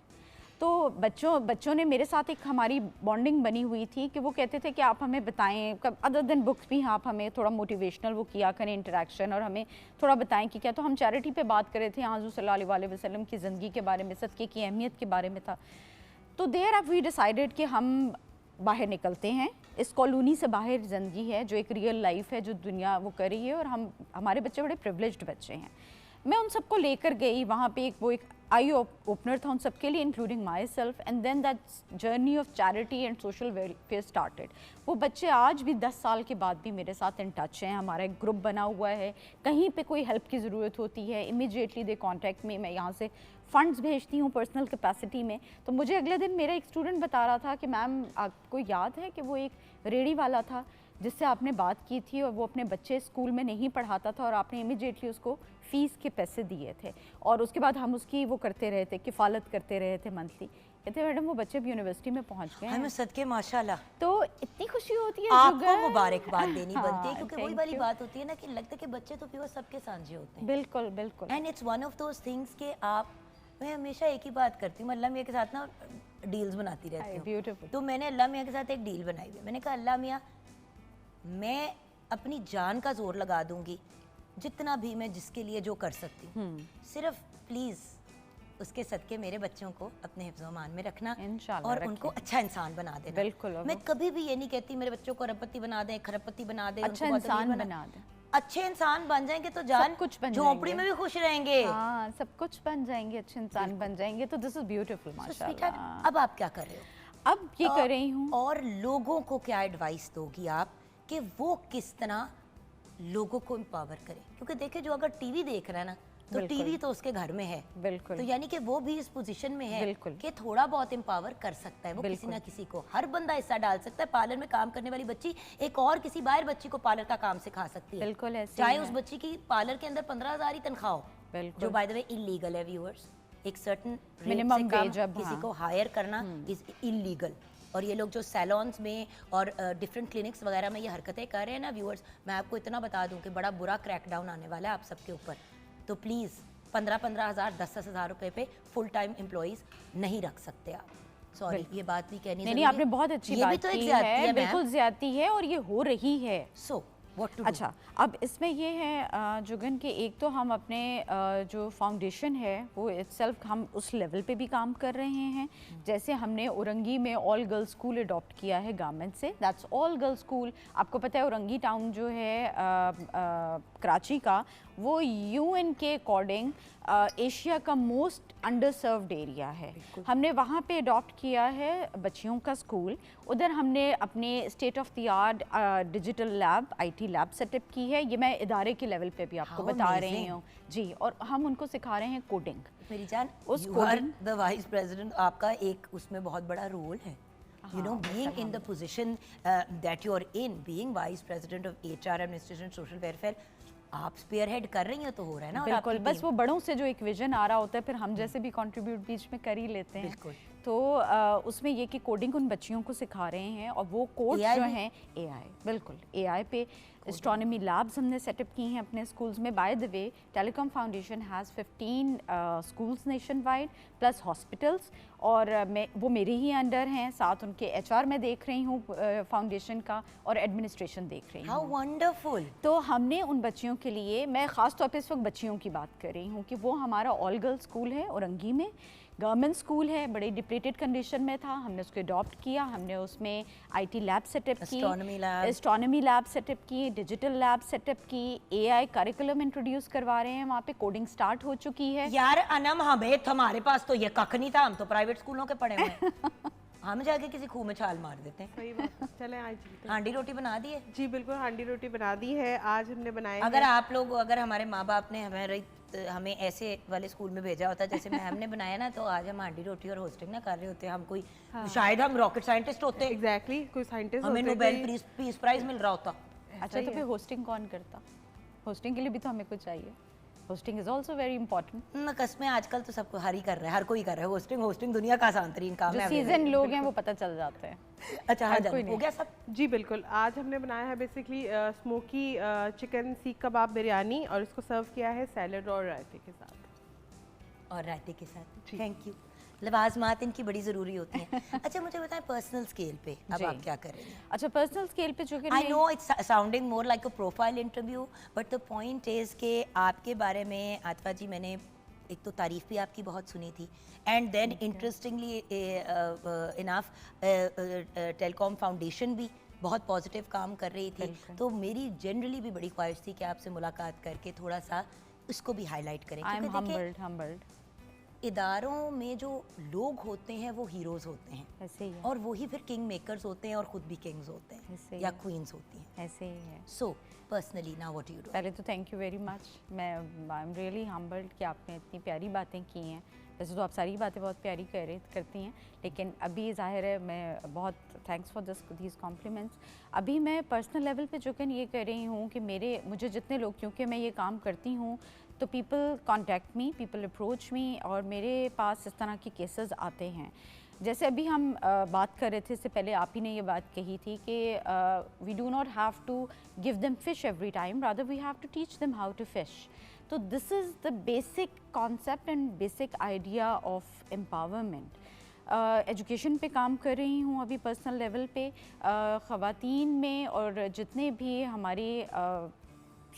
तो बच्चों ने मेरे साथ एक हमारी बॉन्डिंग बनी हुई थी कि वो कहते थे कि आप हमें बताएं, अदर देन बुक्स भी आप हमें थोड़ा मोटिवेशनल वो किया करें इंटरेक्शन, और हमें थोड़ा बताएं कि क्या। तो हम चैरिटी पे बात कर रहे थे, हुज़ूर सल्लल्लाहु अलैहि वसल्लम की ज़िंदगी के बारे में, सदक़े की अहमियत के बारे में था। तो देयर अब वी डिसाइडेड कि हम बाहर निकलते हैं, इस कॉलोनी से बाहर ज़िंदगी है जो एक रियल लाइफ है जो दुनिया वो कर रही है, और हमारे बच्चे बड़े प्रिविलेज्ड बच्चे हैं। मैं उन सबको लेकर गई वहाँ पे, वो एक आई ओपनर था उन सबके लिए, including myself, and then that journey of charity and social welfare started. वो बच्चे आज भी 10 साल के बाद भी मेरे साथ इन टच हैं, हमारा एक ग्रुप बना हुआ है, कहीं पे कोई हेल्प की ज़रूरत होती है इमीडिएटली दे कॉन्टैक्ट में, मैं यहाँ से फ़ंड्स भेजती हूँ पर्सनल कैपेसिटी में। तो मुझे अगले दिन मेरा एक स्टूडेंट बता रहा था कि मैम आपको याद है कि वो एक रेडी वाला था जिससे आपने बात की थी, और वो अपने बच्चे स्कूल में नहीं पढ़ाता था और आपने इमीडिएटली उसको फ़ीस के पैसे दिए थे, और उसके बाद हम उसकी वो करते रहे थे, किफ़ालत करते रहे थे मंथली। कहते मैडम वो बच्चे भी यूनिवर्सिटी में पहुंच गए हैं। हमें सदके माशाल्लाह। तो इतनी खुशी होती है, आपको मुबारकबाद देनी बनती है, क्योंकि वही thank वाली you. बात होती है ना कि लगता है कि बच्चे तो प्योर सबके सांझे होते हैं। बिल्कुल बिल्कुल। And it's one of those things कि आप, मैं हमेशा एक ही बात करती हूँ, अल्लाह मियाँ के साथ ना डील्स बनाती रहती हूँ। ब्यूटीफुल। तो मैंने अल्लाह मियाँ के साथ एक डील बनाई हुई है। मैंने कहा अल्लाह मियाँ, मैं अपनी जान का जोर लगा दूंगी, जितना भी मैं जिसके लिए जो कर सकती हूँ, सिर्फ प्लीज़ उसके सदके मेरे बच्चों को अपने हिफ्ज़-ओ-मान में रखना इंशाल्लाह और उनको अच्छा इंसान बना देना। बिल्कुल। मैं कभी भी ये नहीं कहती मेरे बच्चों को अरबपति बना दें, खरबपति बना दें, अच्छा उनको इंसान बदतमीज बना दें। अच्छे इंसान बन जाएंगे तो जान कुछ बन झोंपड़ी जाएंगे। में भी खुश रहेंगे। हाँ, सब कुछ बन जाएंगे, अच्छे इंसान बन जाएंगे। तो दिस इज ब्यूटीफुल So, माशाल्लाह। sweetheart, अब आप क्या कर रहे हो? अब ये कर रही हूँ। और लोगों को क्या एडवाइस दोगी आप कि वो किस तरह लोगों को एम्पावर करें? क्योंकि देखिए जो अगर टीवी देख रहा है ना, तो बिल्कुल। टीवी तो उसके घर में है, बिल्कुल। तो यानी कि वो भी इस पोजीशन में है बिल्कुल। कि थोड़ा बहुत एम्पावर कर सकता है वो किसी बिल्कुल। ना किसी को। हर बंदा हिस्सा डाल सकता है। पार्लर में काम करने वाली बच्ची एक और किसी बाहर बच्ची को पार्लर का काम सिखा सकती है। बिल्कुल ऐसे चाहे ही उस है। बच्ची की पार्लर के अंदर 15,000 ही तनख्वाह हो, बिल्कुल। जो बाय द वे इलीगल है व्यूअर्स। एक सर्टेन Minimum wage अब, किसी हाँ। को हायर करना इज इलीगल। और ये लोग जो सैलॉन्स में और डिफरेंट क्लिनिक्स वगैरह में ये हरकतें कर रहे हैं ना व्यूअर्स, मैं आपको इतना बता दूं कि बड़ा बुरा क्रैकडाउन आने वाला है आप सबके ऊपर। तो प्लीज़ 15-15 हज़ार 10-10 हज़ार रुपए पे फुल टाइम एम्प्लॉइज नहीं रख सकते आप। सॉरी, ये बात भी कहनी नहीं जरूरी नहीं, आपने बहुत अच्छी ये भी बात तो एक की ज्यादती है, है बिल्कुल ज्यादती है और ये हो रही है। सो व्हाट टू अच्छा, अब इसमें ये है जुगन के एक तो हम अपने जो फाउंडेशन है वो इटसेल्फ हम उस लेवल पे भी काम कर रहे हैं। जैसे हमने औरंगी में ऑल गर्ल्स स्कूल अडॉप्ट किया है गवर्नमेंट से, दैट्स ऑल गर्ल्स स्कूल। आपको पता है औरंगी टाउन जो है कराची का, वो यूएन के अकॉर्डिंग एशिया का मोस्ट अंडर सर्व्ड एरिया है। हमने वहाँ पे अडॉप्ट किया है बच्चियों का स्कूल। उधर हमने अपने state of the art digital lab, IT lab setup की है। ये मैं इदारे के लेवल पे भी आपको How बता रही amazing. हूँ जी। और हम उनको सिखा रहे हैं कोडिंग। मेरी जान, उस you are coding- the vice president, आपका एक उसमें बहुत बड़ा रोल है। You know, being in the position that you are in, being vice president of HR, administration, social welfare, आप स्पेयर हेड कर रही हो तो हो रहा है ना। और बिल्कुल, आपकी बस team- वो बड़ों से जो एक विजन आ रहा होता है फिर हम जैसे भी कंट्रीब्यूट बीच में कर ही लेते हैं। बिल्कुल। तो उसमें ये कि कोडिंग उन बच्चियों को सिखा रहे हैं और वो कोड्स AI जो भी? हैं एआई, बिल्कुल एआई पे एस्ट्रोनॉमी लैब्स हमने सेटअप की हैं अपने स्कूल्स में। Bye the way telecom foundation has 15 schools nation wide plus hospitals, और वो मेरे ही अंडर हैं। साथ उनके एचआर मैं देख रही हूँ फाउंडेशन का, और एडमिनिस्ट्रेशन देख रही How हूँ। wonderful! तो हमने उन बच्चियों के लिए, मैं ख़ास तौर पे इस वक्त बच्चियों की बात कर रही हूँ कि वो हमारा ऑल गर्ल्स स्कूल है औरंगी में, गवर्नमेंट स्कूल है, बड़े डिप्रेटेड कंडीशन में था। हमने उसको अडॉप्ट किया, हमने उसमें आईटी लैब सेटअप की, एस्ट्रोनॉमी लैब सेटअप की, डिजिटल लैब सेटअप की, एआई करिकुलम इंट्रोड्यूस करवा रहे हैं। वहाँ पे कोडिंग स्टार्ट हो चुकी है। यार अनम, हमारे पास तो ये कख नहीं था, हम तो प्राइवेट स्कूलों के पढ़े हुए हैं। हम जाके किसी खूह में छाल मार देते हैं। सही बात है। चलें आज चलते हैं। हांडी रोटी बना दी है? जी बिल्कुल, हांडी रोटी बना दी है। आज हमने बनाए अगर हैं- आप लोग, अगर हमारे माँ बाप ने हमें ऐसे वाले स्कूल में भेजा होता जैसे मैं हमने बनाया ना, तो आज हम हांडी रोटी और होस्टिंग ना कर रहे होते। हम कोई शायद हम रॉकेट साइंटिस्ट होते, एग्जैक्टली कोई साइंटिस्ट हमें होते नोबेल कोई- पीस प्राइज मिल रहा होता। अच्छा, तो फिर होस्टिंग कौन करता? होस्टिंग के लिए भी तो हमें कुछ चाहिए। Hosting is also very important. ना कसमें आजकल तो सबको हर ही कर रहा है, हर कोई कर रहा है होस्टिंग दुनिया का आसान तरीन काम जो है। सीजन लोग हैं वो पता चल जाते हैं। अच्छा, हाँ हर जान, कोई हो नहीं। गया सब? जी बिल्कुल, आज हमने बनाया है बेसिकली स्मोकी चिकन सीख कबाब बिरयानी, और इसको सर्व किया है सैलड और रायते के साथ। और रायते के साथ। Thank you. लवाजमात इनकी बड़ी ज़रूरी होती हैं। अच्छा मुझे बताएं पर्सनल स्केल पे अब जी। आप क्या कर रही हैं? अच्छा, पर्सनल स्केल पे जो कि I know it's sounding more like a profile interview, but the point is कि आपके बारे में आतिफा जी मैंने एक तो तारीफ़ भी आपकी बहुत सुनी थी, and then interestingly enough telecom foundation भी बहुत पॉजिटिव काम कर रही थी। बिल्कुल। तो मेरी जनरली भी बड़ी ख्वाहिश थी कि आपसे मुलाकात करके थोड़ा सा उसको भी हाईलाइट करें, आई एम क्योंकि देखिए हम्बल्ड इदारों में जो लोग होते हैं वो हीरोज़ होते हैं, ऐसे ही है, और वही फिर किंग मेकर्स होते हैं और ख़ुद भी किंग्स होते ऐसे हैं ही या है। क्वींस होती हैं। ऐसे ही है। So personally now what you do? पहले तो थैंक यू वेरी मच, मैं आई एम रियली हम्बल्ड कि आपने इतनी प्यारी बातें की हैं। वैसे तो आप सारी बातें बहुत प्यारी करती हैं, लेकिन अभी ज़ाहिर है मैं बहुत थैंक्स फॉर दीज कॉम्प्लीमेंट्स। अभी मैं पर्सनल लेवल पे जो कि ये कर रही हूँ कि मुझे जितने लोग, क्योंकि मैं ये काम करती हूँ तो people contact me, people approach me, और मेरे पास इस तरह के केसेस आते हैं। जैसे अभी हम बात कर रहे थे, इससे पहले आप ही ने ये बात कही थी कि we do not have to give them fish every time, rather we have to teach them how to fish. तो this is the basic concept and basic idea of empowerment. Education पे काम कर रही हूँ अभी पर्सनल लेवल पे, ख़वातीन में, और जितने भी हमारे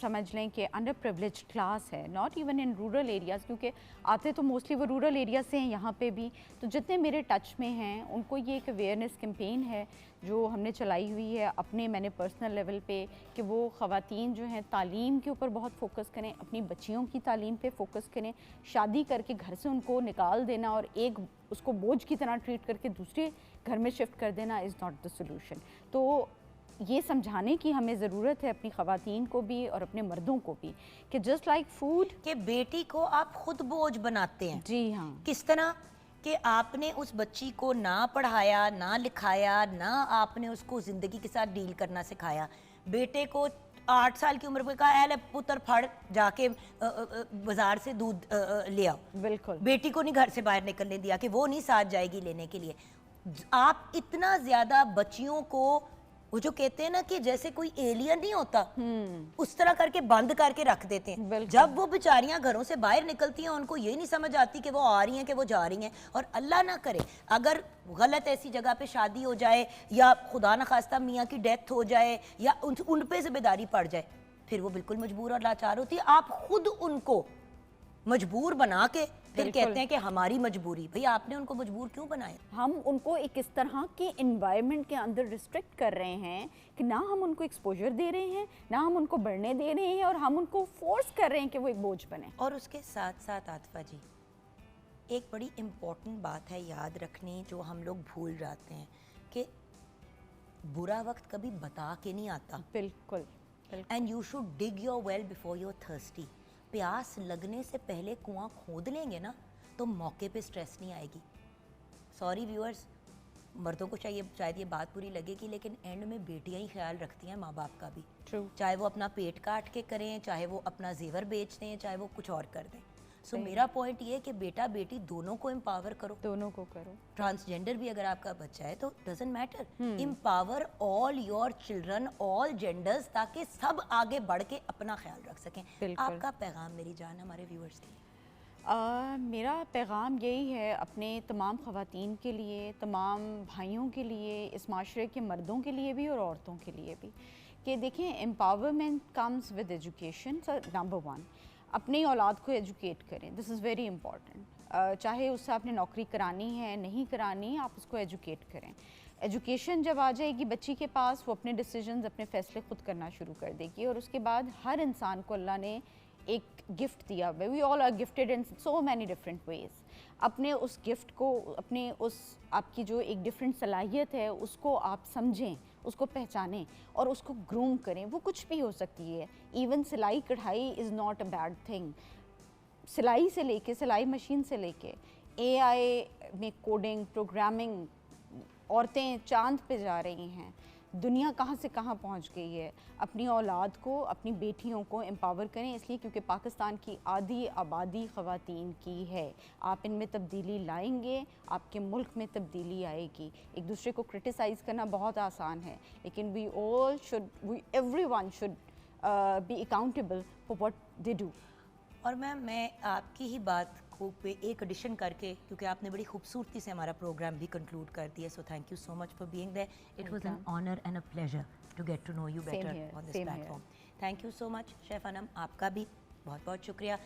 समझ लें कि अंडर प्रिविलेज क्लास है, not even in rural areas, क्योंकि आते तो मोस्टली वो रूरल एरिया से हैं यहाँ पे भी, तो जितने मेरे टच में हैं उनको ये एक अवेयरनेस कैंपेन है जो हमने चलाई हुई है अपने, मैंने पर्सनल लेवल पे, कि वो ख़वातीन जो हैं तालीम के ऊपर बहुत फोकस करें, अपनी बच्चियों की तालीम पे फोकस करें। शादी करके घर से उनको निकाल देना और एक उसको बोझ की तरह ट्रीट करके दूसरे घर में शिफ्ट कर देना इज़ नॉट द सोल्यूशन। तो ये समझाने की हमें ज़रूरत है अपनी ख़वातीन को भी और अपने मर्दों को भी कि जस्ट लाइक फूड, कि बेटी को आप खुद बोझ बनाते हैं। जी हाँ, किस तरह कि आपने उस बच्ची को ना पढ़ाया, ना लिखाया, ना आपने उसको ज़िंदगी के साथ डील करना सिखाया। बेटे को 8 साल की उम्र में कहा है पुत्र फड़ जाके बाजार से दूध ले आओ, बिल्कुल बेटी को नहीं घर से बाहर निकलने दिया कि वो नहीं साथ जाएगी लेने के लिए। आप इतना ज़्यादा बच्चियों को, वो जो कहते हैं ना कि जैसे कोई एलियन नहीं होता, उस तरह करके बंद करके रख देते हैं। बिल्कुल। जब वो बेचारियां घरों से बाहर निकलती हैं उनको ये नहीं समझ आती कि वो आ रही हैं कि वो जा रही हैं। और अल्लाह ना करे अगर गलत ऐसी जगह पे शादी हो जाए या खुदा न खास्ता मियाँ की डेथ हो जाए या उन पे जिम्मेदारी पड़ जाए, फिर वो बिल्कुल मजबूर और लाचार होती है। आप खुद उनको मजबूर बना के फिर बिल्कुल। कहते हैं कि हमारी मजबूरी। भाई आपने उनको मजबूर क्यों बनाया? हम उनको एक इस तरह के इन्वायरमेंट के अंदर रिस्ट्रिक्ट कर रहे हैं कि ना हम उनको एक्सपोजर दे रहे हैं, ना हम उनको बढ़ने दे रहे हैं, और हम उनको फोर्स कर रहे हैं कि वो एक बोझ बने। और उसके साथ साथ आतिफा जी एक बड़ी इम्पॉर्टेंट बात है याद रखनी जो हम लोग भूल जाते हैं कि बुरा वक्त कभी बता के नहीं आता। बिल्कुल बिल्कुल। And you should dig your well before your thirsty. प्यास लगने से पहले कुआं खोद लेंगे ना तो मौके पे स्ट्रेस नहीं आएगी। सॉरी व्यूअर्स, मर्दों को चाहिए शायद ये बात बुरी लगेगी, लेकिन एंड में बेटियां ही ख्याल रखती हैं माँ बाप का भी। ट्रू। चाहे वो अपना पेट काट के करें, चाहे वो अपना जेवर बेच दें, चाहे वो कुछ और कर दें। सो मेरा पॉइंट ये है कि बेटा बेटी दोनों को एम्पावर करो। दोनों को करो। ट्रांसजेंडर भी अगर आपका बच्चा है तो doesn't matter, empower all your children, all genders, ताकि सब आगे बढ़ के अपना ख्याल रख सकें। बिल्कुल। आपका पैगाम मेरी जान हमारे व्यूअर्स के लिए? मेरा पैगाम यही है अपने तमाम ख़वातीन के लिए, तमाम भाइयों के लिए, इस माशरे के मर्दों के लिए भी और औरतों के लिए भी, कि देखें empowerment comes with education. Number 1, अपनी औलाद को एजुकेट करें, दिस इज़ वेरी इंपॉर्टेंट। चाहे उससे आपने नौकरी करानी है नहीं करानी, आप उसको एजुकेट करें। एजुकेशन जब आ जाएगी बच्ची के पास, वो अपने डिसीजंस, अपने फ़ैसले खुद करना शुरू कर देगी। और उसके बाद हर इंसान को अल्लाह ने एक गिफ्ट दिया। We all are gifted in so many different ways. अपने उस गिफ्ट को, अपने उस आपकी जो एक डिफरेंट सलाहियत है उसको आप समझें, उसको पहचानें और उसको ग्रूम करें। वो कुछ भी हो सकती है, इवन सिलाई कढ़ाई is not a bad thing. सिलाई से लेके, सिलाई मशीन से लेके AI में कोडिंग, प्रोग्रामिंग, औरतें चांद पे जा रही हैं, दुनिया कहाँ से कहाँ पहुँच गई है। अपनी औलाद को, अपनी बेटियों को एम्पावर करें, इसलिए क्योंकि पाकिस्तान की आधी आबादी ख़वातीन की है। आप इनमें तब्दीली लाएंगे, आपके मुल्क में तब्दीली आएगी। एक दूसरे को क्रिटिसाइज़ करना बहुत आसान है, लेकिन everyone should be accountable for what they do. और मैम मैं आपकी ही बात होप पे एक एडिशन करके, क्योंकि आपने बड़ी खूबसूरती से हमारा प्रोग्राम भी कंक्लूड कर दिया. So thank you so much for being there. It was an honour and a pleasure to get to know you Same better here, on this same here. Platform. Thank you so much chef Anam, आपका भी बहुत बहुत शुक्रिया.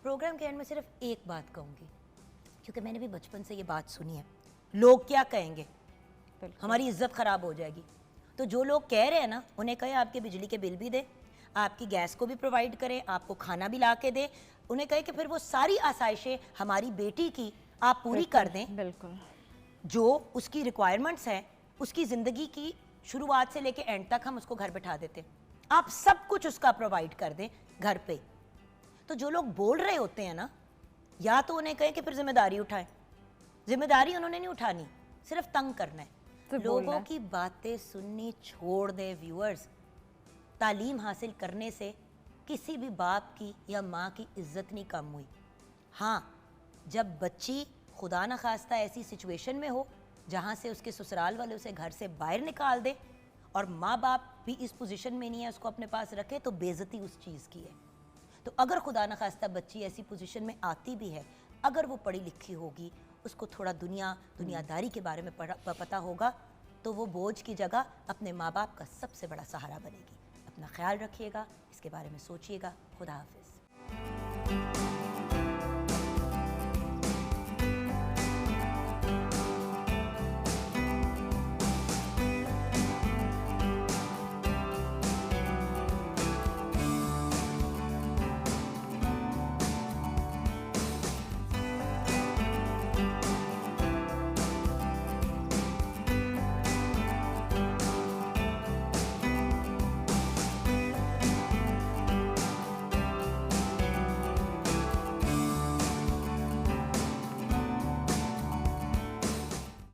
Programme के and में सिर्फ एक बात कहूँगी, क्योंकि मैंने भी बचपन से ये बात सुनी है, लोग क्या कहेंगे, हमारी इज्जत ख़राब हो जाएगी. तो जो लोग कह रहे हैं ना, उन्हें कहे आपके बिजली के बिल भी दे, आपकी गैस को भी प्रोवाइड करें, आपको खाना भी ला के दे. उन्हें कहे कि फिर वो सारी आसाइशें हमारी बेटी की आप पूरी कर दें, बिल्कुल. जो उसकी रिक्वायरमेंट्स हैं, उसकी ज़िंदगी की शुरुआत से लेके एंड तक हम उसको घर बैठा देते. आप सब कुछ उसका प्रोवाइड कर दें घर पे. तो जो लोग बोल रहे होते हैं ना, या तो उन्हें कहें कि फिर जिम्मेदारी उठाएं. जिम्मेदारी उन्होंने नहीं उठानी, सिर्फ तंग करना है. सिर्फ बोलना लोगों है. की बातें सुननी छोड़ दे व्यूअर्स. तालीम हासिल करने से किसी भी बाप की या माँ की इज्जत नहीं कम हुई. हाँ, जब बच्ची खुदा न खास्ता ऐसी सिचुएशन में हो जहाँ से उसके ससुराल वाले उसे घर से बाहर निकाल दे और माँ बाप भी इस पोजीशन में नहीं है उसको अपने पास रखे, तो बेइज्जती उस चीज़ की है. तो अगर खुदा न खास्ता बच्ची ऐसी पोजीशन में आती भी है, अगर वो पढ़ी लिखी होगी, उसको थोड़ा दुनियादारी के बारे में पता होगा, तो वो बोझ की जगह अपने माँ बाप का सबसे बड़ा सहारा बनेगी. अपना ख्याल रखिएगा, इसके बारे में सोचिएगा. खुदा हाफिज़.